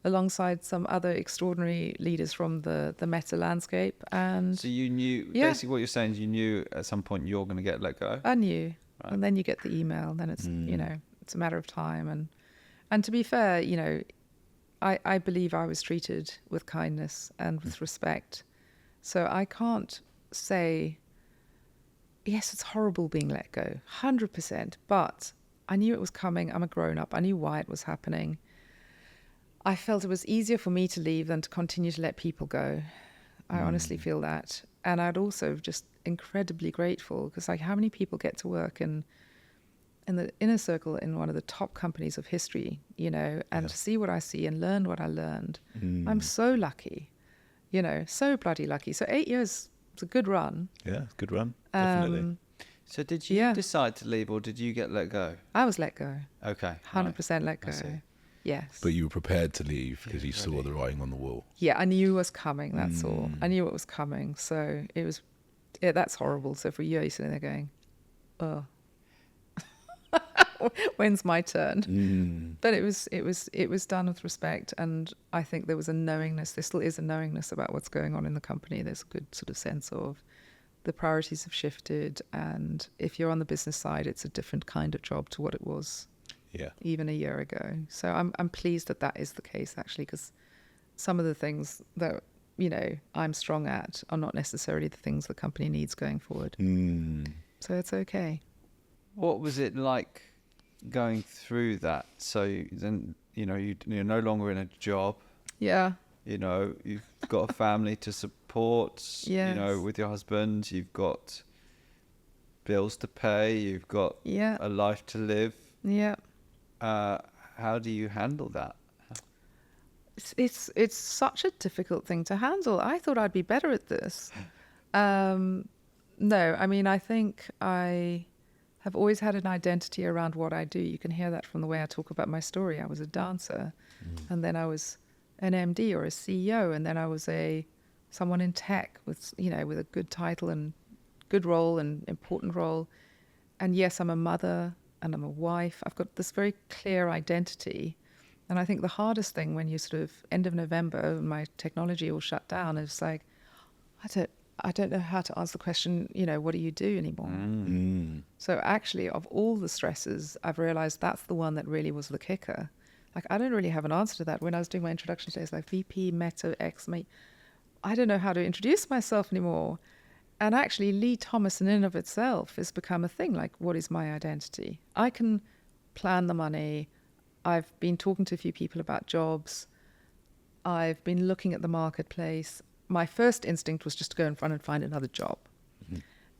alongside some other extraordinary leaders from the Meta landscape, and So you knew, Yeah. basically what you're saying is you knew at some point you're going to get let go. I knew. Right. And then you get the email, then it's it's a matter of time, and to be fair, I believe I was treated with kindness and with respect, so I can't say yes, it's horrible being let go, 100%, but I knew it was coming. I'm a grown up. I knew why it was happening. I felt it was easier for me to leave than to continue to let people go. I honestly feel that. And I'd also just incredibly grateful, because how many people get to work in the inner circle in one of the top companies of history, and to see what I see and learn what I learned. I'm so lucky, so bloody lucky. So 8 years, it's a good run. Yeah, good run. Definitely. So did you Yeah. decide to leave, or did you get let go? I was let go, Okay. 100% let go. I see. Yes. But you were prepared to leave because you saw ready. the writing on the wall. Yeah, I knew it was coming, that's all. I knew it was coming. So it was, that's horrible. So for a year, you're sitting there going, oh, when's my turn? But it was done with respect. And I think there was a knowingness, there still is a knowingness about what's going on in the company. There's a good sort of sense of the priorities have shifted. And if you're on the business side, it's a different kind of job to what it was Yeah. even a year ago. So I'm pleased that is the case, actually, because some of the things that I'm strong at are not necessarily the things the company needs going forward. So it's okay. What was it like going through that? So then, you're no longer in a job. Yeah. You've got a family to support. Yes. With your husband, you've got bills to pay. You've got a life to live. Yeah. How do you handle that? It's such a difficult thing to handle. I thought I'd be better at this. No, I mean, I think I have always had an identity around what I do. You can hear that from the way I talk about my story. I was a dancer, and then I was an MD or a CEO, and then I was someone in tech with with a good title and good role and important role. And yes, I'm a mother and I'm a wife. I've got this very clear identity. And I think the hardest thing when you sort of end of November and my technology all shut down is like, I don't know how to answer the question, what do you do anymore? So actually, of all the stresses, I've realized that's the one that really was the kicker. Like, I don't really have an answer to that. When I was doing my introduction days, like VP, Meta, X, I don't know how to introduce myself anymore. And actually, Leigh Thomas in and of itself has become a thing. Like, what is my identity? I can plan the money. I've been talking to a few people about jobs. I've been looking at the marketplace. My first instinct was just to go in front and find another job.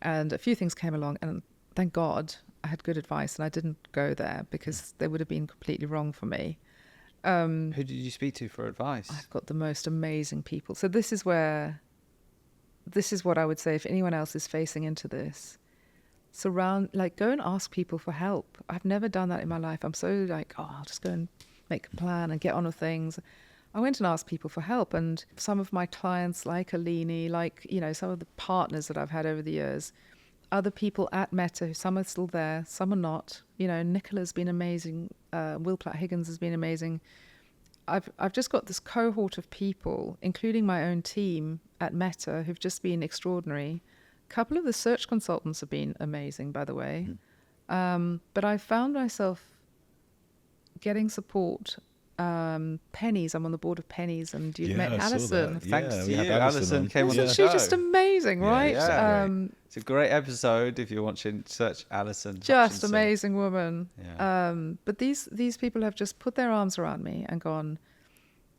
And a few things came along, and thank God I had good advice, and I didn't go there because they would have been completely wrong for me. Who did you speak to for advice? I've got the most amazing people. So this is what I would say if anyone else is facing into this. Go and ask people for help. I've never done that in my life. I'm so I'll just go and make a plan and get on with things. I went and asked people for help, and some of my clients, like Alini, some of the partners that I've had over the years, other people at Meta, some are still there, some are not. Nicola's been amazing. Will Platt-Higgins has been amazing. I've just got this cohort of people, including my own team at Meta, who've just been extraordinary. A couple of the search consultants have been amazing, by the way. But I found myself getting support. Pennies, I'm on the board of Pennies, and you've met I saw Alison. that. Thanks Yeah, to we had you. Alison Alison on. came on the Isn't show. she just amazing, right? yeah. Great. It's a great episode if you're watching. Search Alison. Just Hutchinson. amazing woman. Yeah. But these people have just put their arms around me and gone,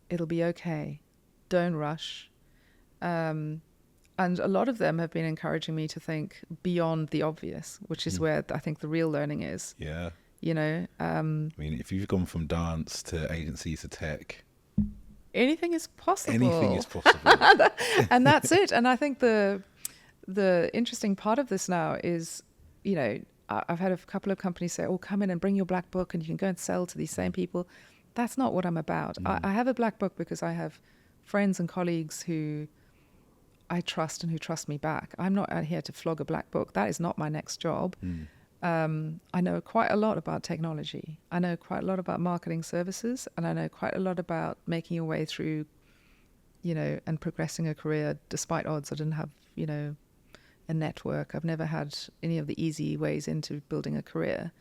it'll be okay. Don't rush. And a lot of them have been encouraging me to think beyond the obvious, which is where I think the real learning is. Yeah. I I mean, if you've gone from dance to agency to tech, anything is possible. Anything is possible. And that's it. And I think the interesting part of this now is, you know, I've had a couple of companies say, oh, come in and bring your black book and you can go and sell to these same people. That's not what I'm about. I have a black book because I have friends and colleagues who I trust and who trust me back. I'm not out here to flog a black book. That is not my next job. I know quite a lot about technology. I know quite a lot about marketing services, and I know quite a lot about making your way through, you know, and progressing a career despite odds. I didn't have, you know, a network. I've never had any of the easy ways into building a career.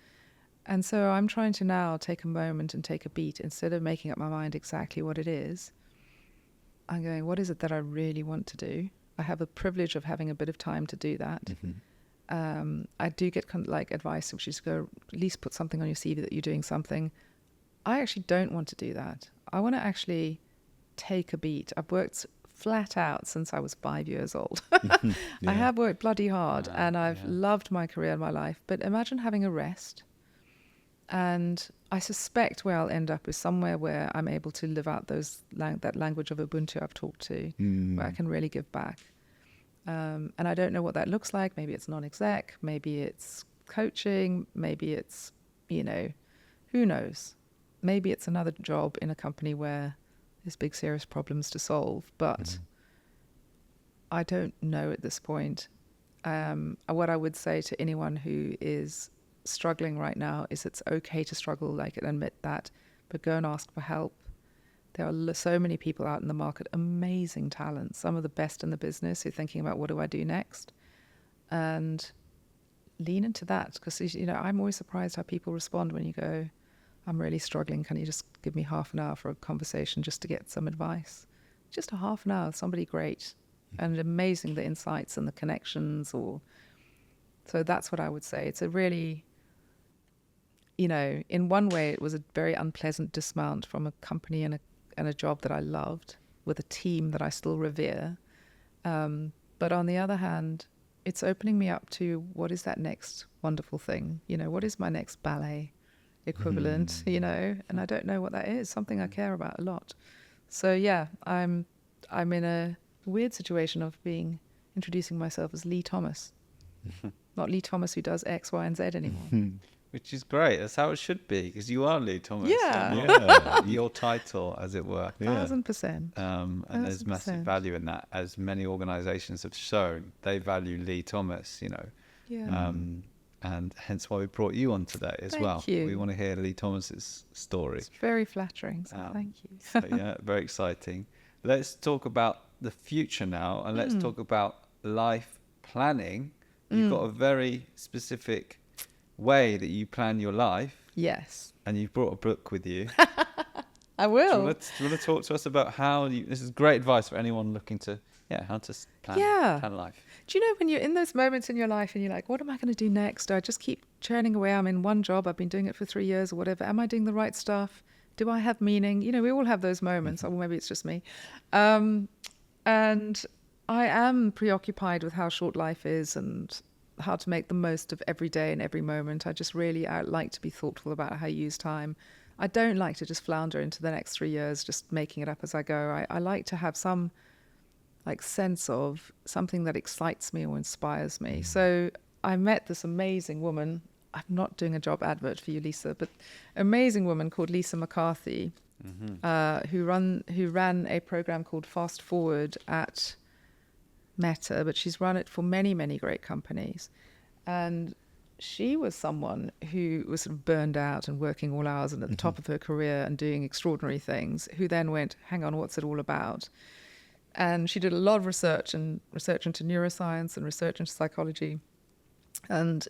And so I'm trying to now take a moment and take a beat. Instead of making up my mind exactly what it is, I'm going, what is it that I really want to do? I have a privilege of having a bit of time to do that. I do get like advice, which is to go at least put something on your CV that you're doing something. I actually don't want to do that. I want to actually take a beat. I've worked flat out since I was 5 years old. I have worked bloody hard, and I've loved my career and my life. But imagine having a rest. And I suspect where I'll end up is somewhere where I'm able to live out that language of Ubuntu I've talked to, where I can really give back. And I don't know what that looks like. Maybe it's non-exec, maybe it's coaching, maybe it's, you know, who knows? Maybe it's another job in a company where there's big, serious problems to solve. But I don't know at this point. What I would say to anyone who is struggling right now is it's okay to struggle, like, and admit that, but go and ask for help. There are so many people out in the market, amazing talent, some of the best in the business, who are thinking about what do I do next, and lean into that, because, you know, I'm always surprised how people respond when you go, I'm really struggling, can you just give me half an hour for a conversation just to get some advice? Just a half an hour with somebody great, and amazing the insights and the connections. So that's what I would say. It's a really, you know, in one way it was a very unpleasant dismount from a company and a job that I loved with a team that I still revere. But on the other hand, it's opening me up to what is that next wonderful thing? You know, what is my next ballet equivalent, you know? And I don't know what that is, something I care about a lot. So yeah, I'm in a weird situation of introducing myself as Leigh Thomas. Not Leigh Thomas who does X, Y, and Z anymore. Which is great. That's how it should be, because you are Leigh Thomas. Yeah. Your title, as it were. 1000%. And there's massive value in that, as many organisations have shown. They value Leigh Thomas, you know. Yeah. And hence why we brought you on today as well. Thank you. We want to hear Leigh Thomas's story. It's very flattering, so thank you. So yeah, very exciting. Let's talk about the future now, and let's talk about life planning. You've got a very specific way that you plan your life. Yes. And you've brought a book with you. I will. Do you want to talk to us about this is great advice for anyone looking to, how to plan life. Do you know when you're in those moments in your life and you're like, what am I going to do next? Do I just keep churning away? I'm in one job. I've been doing it for 3 years or whatever. Am I doing the right stuff? Do I have meaning? You know, we all have those moments. Or maybe it's just me. And I am preoccupied with how short life is and how to make the most of every day and every moment. I like to be thoughtful about how I use time. I don't like to just flounder into the next 3 years, just making it up as I go. I like to have some sense of something that excites me or inspires me. So I met this amazing woman. I'm not doing a job advert for you, Lisa, but amazing woman called Lisa McCarthy, who ran a program called Fast Forward at Meta, but she's run it for many, many great companies. And she was someone who was sort of burned out and working all hours and at the top of her career and doing extraordinary things, who then went, hang on, what's it all about? And she did a lot of research into neuroscience and research into psychology. And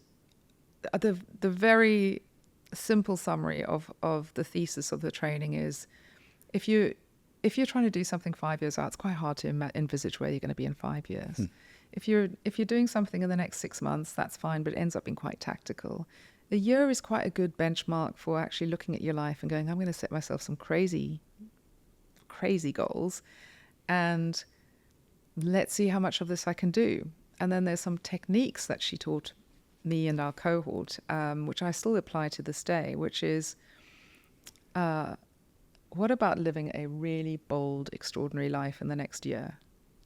the very simple summary of the thesis of the training is, if you're trying to do something 5 years out, it's quite hard to envisage where you're going to be in 5 years. If you're doing something in the next 6 months, that's fine, but it ends up being quite tactical. A year is quite a good benchmark for actually looking at your life and going, I'm going to set myself some crazy, crazy goals, and let's see how much of this I can do. And then there's some techniques that she taught me and our cohort, which I still apply to this day, which is what about living a really bold, extraordinary life in the next year?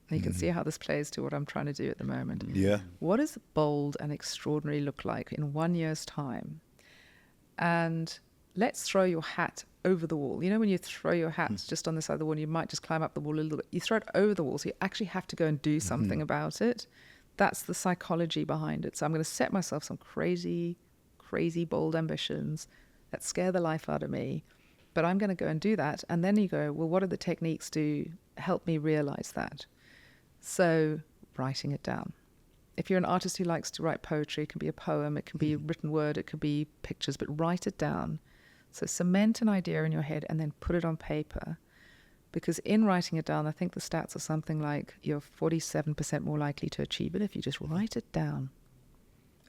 And you can see how this plays to what I'm trying to do at the moment. Yeah. What does bold and extraordinary look like in 1 year's time? And let's throw your hat over the wall. You know, when you throw your hat just on the side of the wall, you might just climb up the wall a little bit. You throw it over the wall, so you actually have to go and do something about it. That's the psychology behind it. So I'm going to set myself some crazy, crazy, bold ambitions that scare the life out of me. But I'm going to go and do that. And then you go, well, what are the techniques to help me realize that? So writing it down. If you're an artist who likes to write poetry, it can be a poem, it can be a written word, it could be pictures, but write it down. So cement an idea in your head and then put it on paper. Because in writing it down, I think the stats are something like you're 47% more likely to achieve it if you just write it down.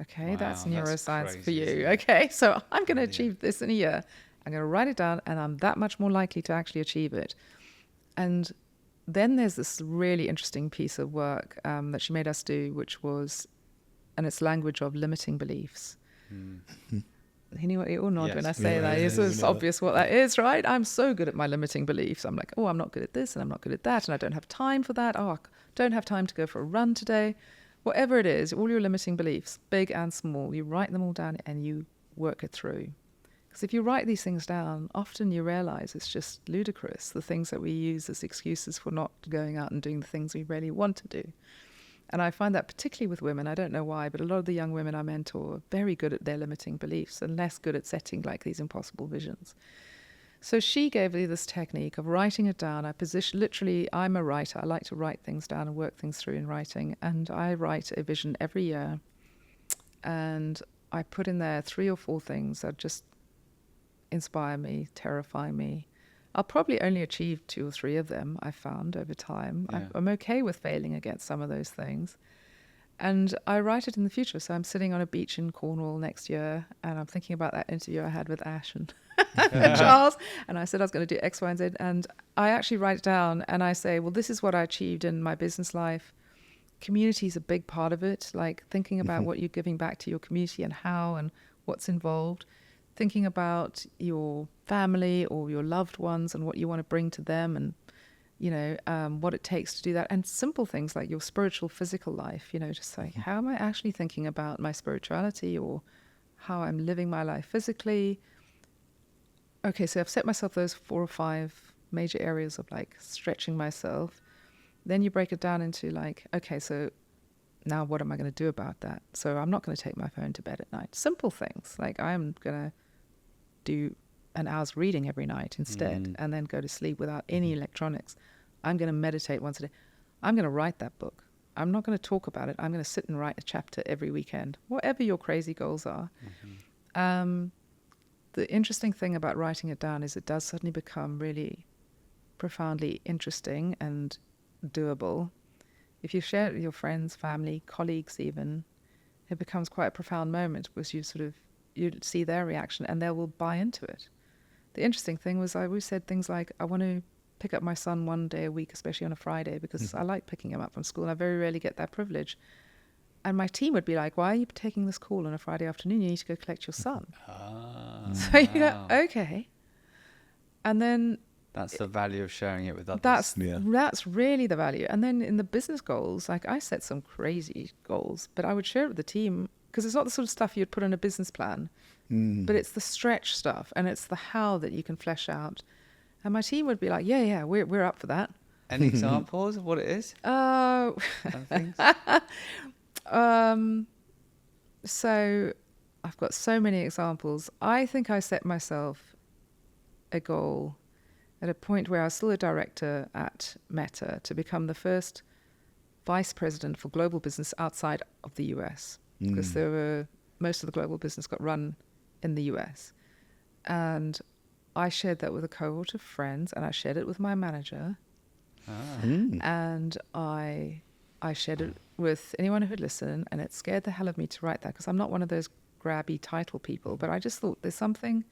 Okay, Wow, that's that's neuroscience crazy, for you. isn't it? Okay, so I'm going to achieve this in a year. I'm going to write it down and I'm that much more likely to actually achieve it. And then there's this really interesting piece of work that she made us do, which was, and it's language of limiting beliefs. You all nod when I say that. It's obvious what that is, right? I'm so good at my limiting beliefs. I'm like, oh, I'm not good at this and I'm not good at that and I don't have time for that. Oh, I don't have time to go for a run today. Whatever it is, all your limiting beliefs, big and small, you write them all down and you work it through. Because if you write these things down, often you realize it's just ludicrous, the things that we use as excuses for not going out and doing the things we really want to do. And I find that particularly with women, I don't know why, but a lot of the young women I mentor are very good at their limiting beliefs and less good at setting like these impossible visions. So she gave me this technique of writing it down. Literally, I'm a writer. I like to write things down and work things through in writing. And I write a vision every year. And I put in there 3 or 4 things that just inspire me, terrify me. I'll probably only achieve 2 or 3 of them, I've found over time. Yeah. I'm okay with failing against some of those things. And I write it in the future. So I'm sitting on a beach in Cornwall next year and I'm thinking about that interview I had with Ash and Charles. And I said I was going to do X, Y, and Z. And I actually write it down and I say, well, this is what I achieved in my business life. Community is a big part of it. Like thinking about what you're giving back to your community and how and what's involved. Thinking about your family or your loved ones and what you want to bring to them and, you know, what it takes to do that. And simple things like your spiritual, physical life, you know, just say, how am I actually thinking about my spirituality or how I'm living my life physically? Okay, so I've set myself those 4 or 5 major areas of like stretching myself. Then you break it down into like, okay, so now what am I going to do about that? So I'm not going to take my phone to bed at night. Simple things like I'm going to do an hour's reading every night instead and then go to sleep without any electronics. I'm going to meditate once a day. I'm going to write that book. I'm not going to talk about it. I'm going to sit and write a chapter every weekend, whatever your crazy goals are. The interesting thing about writing it down is it does suddenly become really profoundly interesting and doable. If you share it with your friends, family, colleagues even, it becomes quite a profound moment because you see their reaction and they will buy into it. The interesting thing was I always said things like, I want to pick up my son 1 day a week, especially on a Friday, because I like picking him up from school and I very rarely get that privilege. And my team would be like, why are you taking this call on a Friday afternoon? You need to go collect your son. So you go, okay. And then that's the value of sharing it with others. That's really the value. And then in the business goals, like I set some crazy goals, but I would share it with the team because it's not the sort of stuff you'd put in a business plan, but it's the stretch stuff and it's the how that you can flesh out. And my team would be like, yeah, we're up for that. Any examples of what it is? So I've got so many examples. I think I set myself a goal at a point where I was still a director at Meta to become the first vice president for global business outside of the US, because most of the global business got run in the US. And I shared that with a cohort of friends, and I shared it with my manager. And I shared it with anyone who would listen, and it scared the hell of me to write that because I'm not one of those grabby title people, but I just thought there's something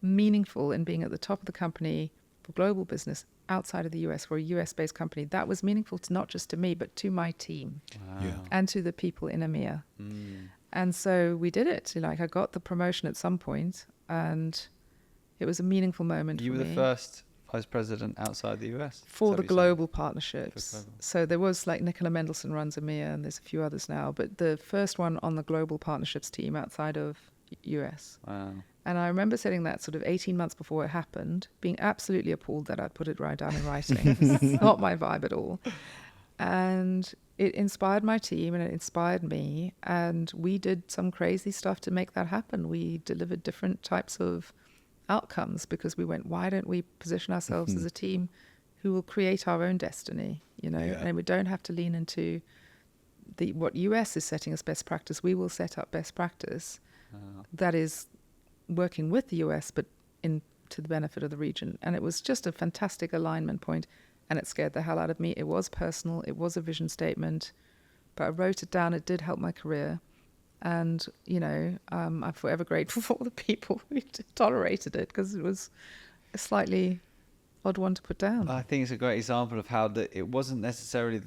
meaningful in being at the top of the company for global business outside of the US, for a US-based company. That was meaningful to not just to me, but to my team and to the people in EMEA. And so we did it. Like I got the promotion at some point, and It was a meaningful moment You for were me. the first vice president outside the US? For Is that the what you're saying? global partnerships. For global. So there was like Nicola Mendelsohn runs EMEA, and there's a few others now, but the first one on the global partnerships team outside of US. Wow. And I remember setting that sort of 18 months before it happened, being absolutely appalled that I'd put it right down in writing. It's not my vibe at all. And it inspired my team and it inspired me. And we did some crazy stuff to make that happen. We delivered different types of outcomes because we went, why don't we position ourselves as a team who will create our own destiny, you know, Yeah. and we don't have to lean into what US is setting as best practice. We will set up best practice that is working with the US, but to the benefit of the region. And it was just a fantastic alignment point, and it scared the hell out of me. It was personal. It was a vision statement, but I wrote it down. It did help my career. And, you know, I'm forever grateful for all the people who tolerated it, because it was a slightly odd one to put down. I think it's a great example of how it wasn't necessarily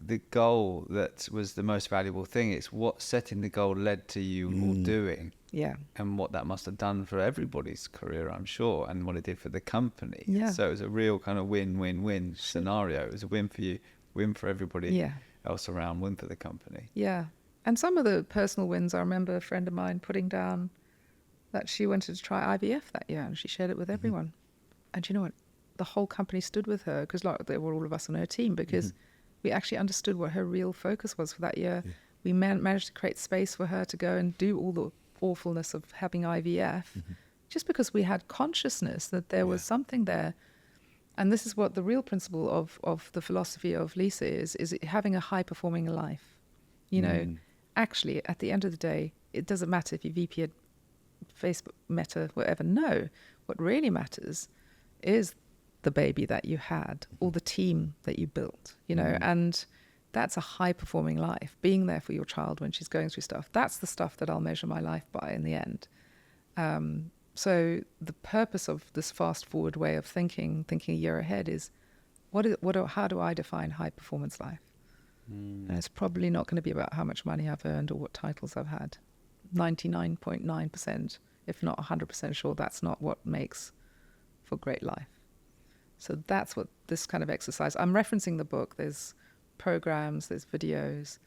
the goal that was the most valuable thing. It's what setting the goal led to you all doing, Yeah. and what that must have done for everybody's career, I'm sure, and what it did for the company. Yeah. So it was a real kind of win-win-win scenario. It was a win for you, win for everybody Yeah. else around, win for the company. Yeah. And some of the personal wins, I remember a friend of mine putting down that she wanted to try IVF that year, and she shared it with everyone. And you know what? The whole company stood with her, because like they were all of us on her team, because we actually understood what her real focus was for that year. Yeah. We managed to create space for her to go and do all the awfulness of having IVF, just because we had consciousness that there was something there. And this is what the real principle of the philosophy of Lisa is having a high-performing life. You know, actually, at the end of the day, it doesn't matter if you VP at Facebook, Meta, whatever. No, what really matters is the baby that you had or the team that you built, you know, and that's a high-performing life. Being there for your child when she's going through stuff, that's the stuff that I'll measure my life by in the end. So the purpose of this fast-forward way of thinking a year ahead is, how do I define high-performance life? And it's probably not going to be about how much money I've earned or what titles I've had. 99.9%, if not 100% sure, that's not what makes for great life. So that's what this kind of exercise, I'm referencing the book, there's programs, there's videos,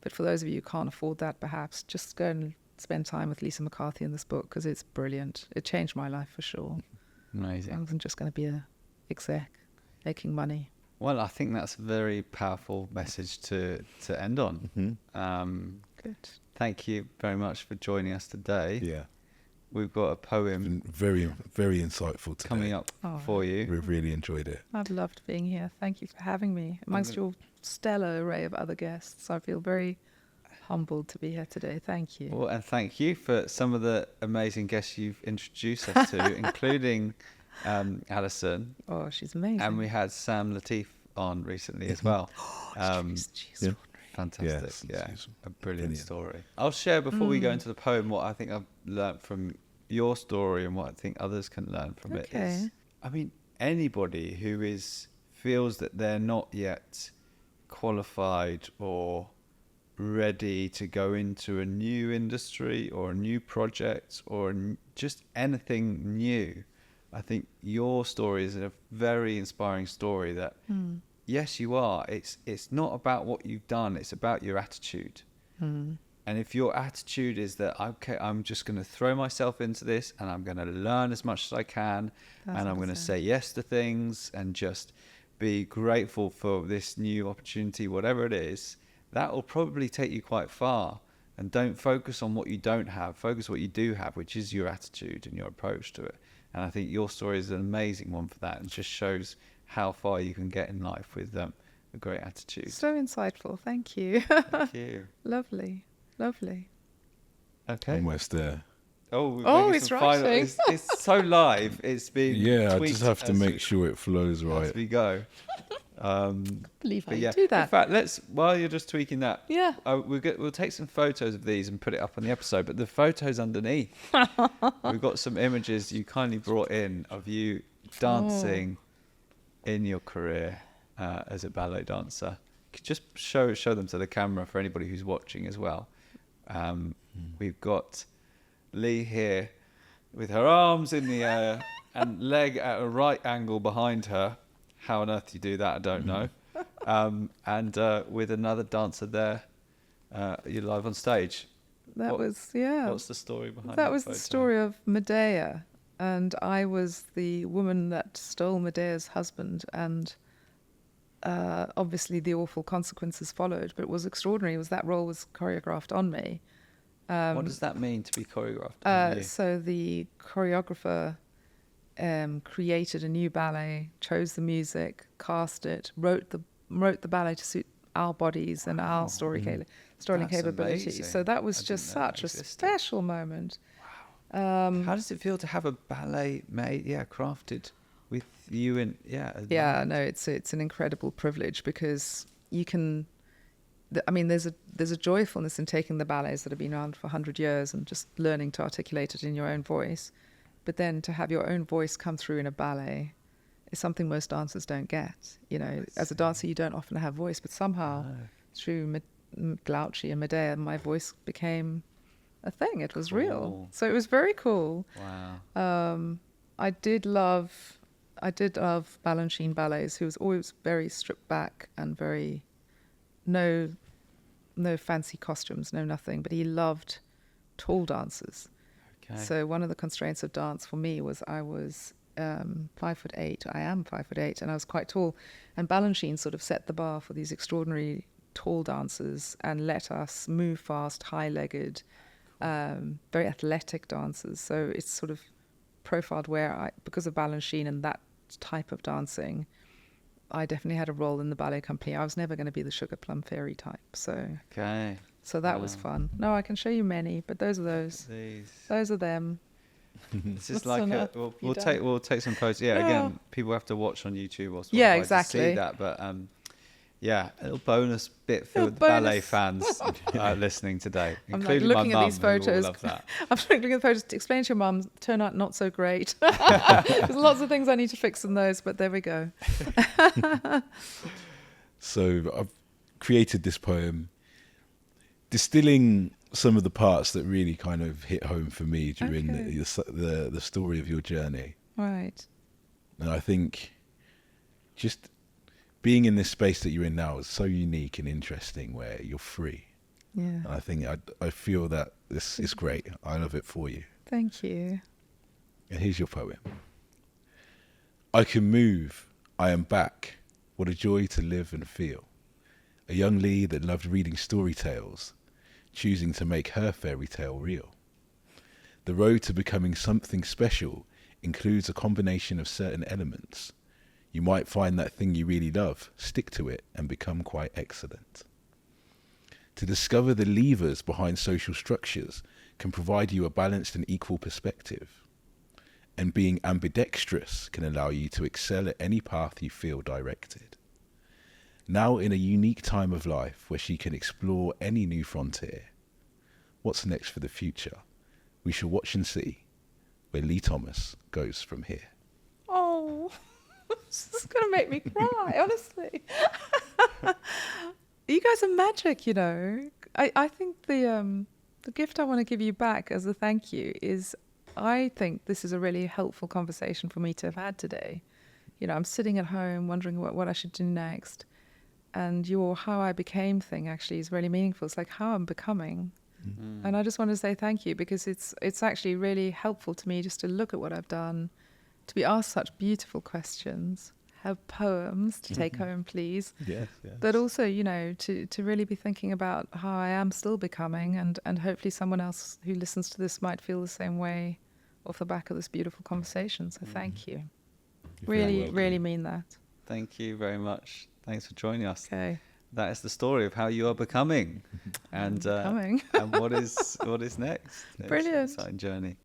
but for those of you who can't afford that, perhaps just go and spend time with Lisa McCarthy in this book, because it's brilliant. It changed my life for sure. Amazing. I wasn't just going to be a exec making money. Well, I think that's a very powerful message to end on. Good. Thank you very much for joining us today. Yeah. We've got a poem Been very, very insightful today. coming up for you. We've really enjoyed it. I've loved being here. Thank you for having me. Amongst your stellar array of other guests, I feel very humbled to be here today. Thank you. Well, and thank you for some of the amazing guests you've introduced us to, including Alison. Oh, she's amazing. And we had Sam Latif on recently as well. She's yeah. Fantastic. Yes, Yeah, she's a brilliant brilliant. story. I'll share before we go into the poem what I think I've learnt from your story and what I think others can learn from it. Is, I mean, anybody who feels that they're not yet qualified or ready to go into a new industry or a new project or just anything new, I think your story is a very inspiring story that yes, you are. It's not about what you've done. It's about your attitude. And if your attitude is that, okay, I'm just going to throw myself into this and I'm going to learn as much as I can, and I'm going to say yes to things and just be grateful for this new opportunity, whatever it is, that will probably take you quite far. And don't focus on what you don't have. Focus on what you do have, which is your attitude and your approach to it. And I think your story is an amazing one for that, and just shows how far you can get in life with a great attitude. So insightful. Thank you. Thank you. Lovely. Lovely. Okay. Almost there. Oh, it's writing. It's so live. It's being Yeah, I tweaked just have to as make sure it flows as right. we go. Believe I But yeah, do that. in fact, while you're just tweaking that, Yeah. we'll take some photos of these and put it up on the episode. But the photos underneath, we've got some images you kindly brought in of you dancing in your career as a ballet dancer. Could just show them to the camera for anybody who's watching as well. We've got Leigh here with her arms in the air and leg at a right angle behind her. How on earth you do that, I don't know. And with another dancer there, you're live on stage. What's the story behind that? That Was photo? the story of Medea, and I was the woman that stole Medea's husband, and obviously the awful consequences followed, but it was extraordinary. That role was choreographed on me. What does that mean to be choreographed on you? So the choreographer created a new ballet, chose the music, cast it, wrote the ballet to suit our bodies and our storytelling That's capabilities. amazing. So that was I just didn't know that such a existed. special moment. How does it feel to have a ballet made, crafted with you in, Yeah, no, it's an incredible privilege because you can. There's a joyfulness in taking the ballets that have been around for 100 years and just learning to articulate it in your own voice, but then to have your own voice come through in a ballet is something most dancers don't get. As a dancer, you don't often have voice, but somehow through Glauci and Medea, my voice became a thing. It was real, so it was very cool. Wow. I did love Balanchine ballets, who was always very stripped back and very no fancy costumes, no nothing, but he loved tall dancers. Okay. So one of the constraints of dance for me was I was 5'8". I am 5'8", and I was quite tall. And Balanchine sort of set the bar for these extraordinary tall dancers and let us move fast, high-legged, very athletic dancers. So it's sort of profiled where because of Balanchine and that type of dancing, I definitely had a role in the ballet company. I was never going to be the sugar plum fairy type. So that was fun. No, I can show you many, but those are those. Those are them. This is like we'll take some photos. Again, people have to watch on YouTube or Spotify to see that. But a little bonus bit for the ballet fans listening today, including looking my at mum, these photos. Love that. I'm looking at the photos to explain to your mum. Turn out not so great. There's lots of things I need to fix in those, but there we go. So I've created this poem, distilling some of the parts that really kind of hit home for me during the story of your journey. Right. And I think just being in this space that you're in now is so unique and interesting, where you're free. Yeah. And I think I feel that this is great. I love it for you. Thank you. And here's your poem. I can move. I am back. What a joy to live and feel. A young Leigh that loved reading story tales, choosing to make her fairy tale real. The road to becoming something special includes a combination of certain elements. You might find that thing you really love, stick to it, and become quite excellent. To discover the levers behind social structures can provide you a balanced and equal perspective. And being ambidextrous can allow you to excel at any path you feel directed. Now in a unique time of life where she can explore any new frontier. What's next for the future? We shall watch and see where Leigh Thomas goes from here. Oh, this is going to make me cry, honestly. You guys are magic, I think the gift I want to give you back as a thank you is I think this is a really helpful conversation for me to have had today. I'm sitting at home wondering what I should do next. And your how I became thing actually is really meaningful. It's like how I'm becoming. Mm-hmm. And I just want to say thank you because it's actually really helpful to me just to look at what I've done, to be asked such beautiful questions, have poems to take home, please. Yes. But also, to really be thinking about how I am still becoming and hopefully someone else who listens to this might feel the same way off the back of this beautiful conversation. So thank you. Really mean that. Thank you very much. Thanks for joining us. Okay. That is the story of how you are becoming and what is next. Brilliant. It's an exciting journey.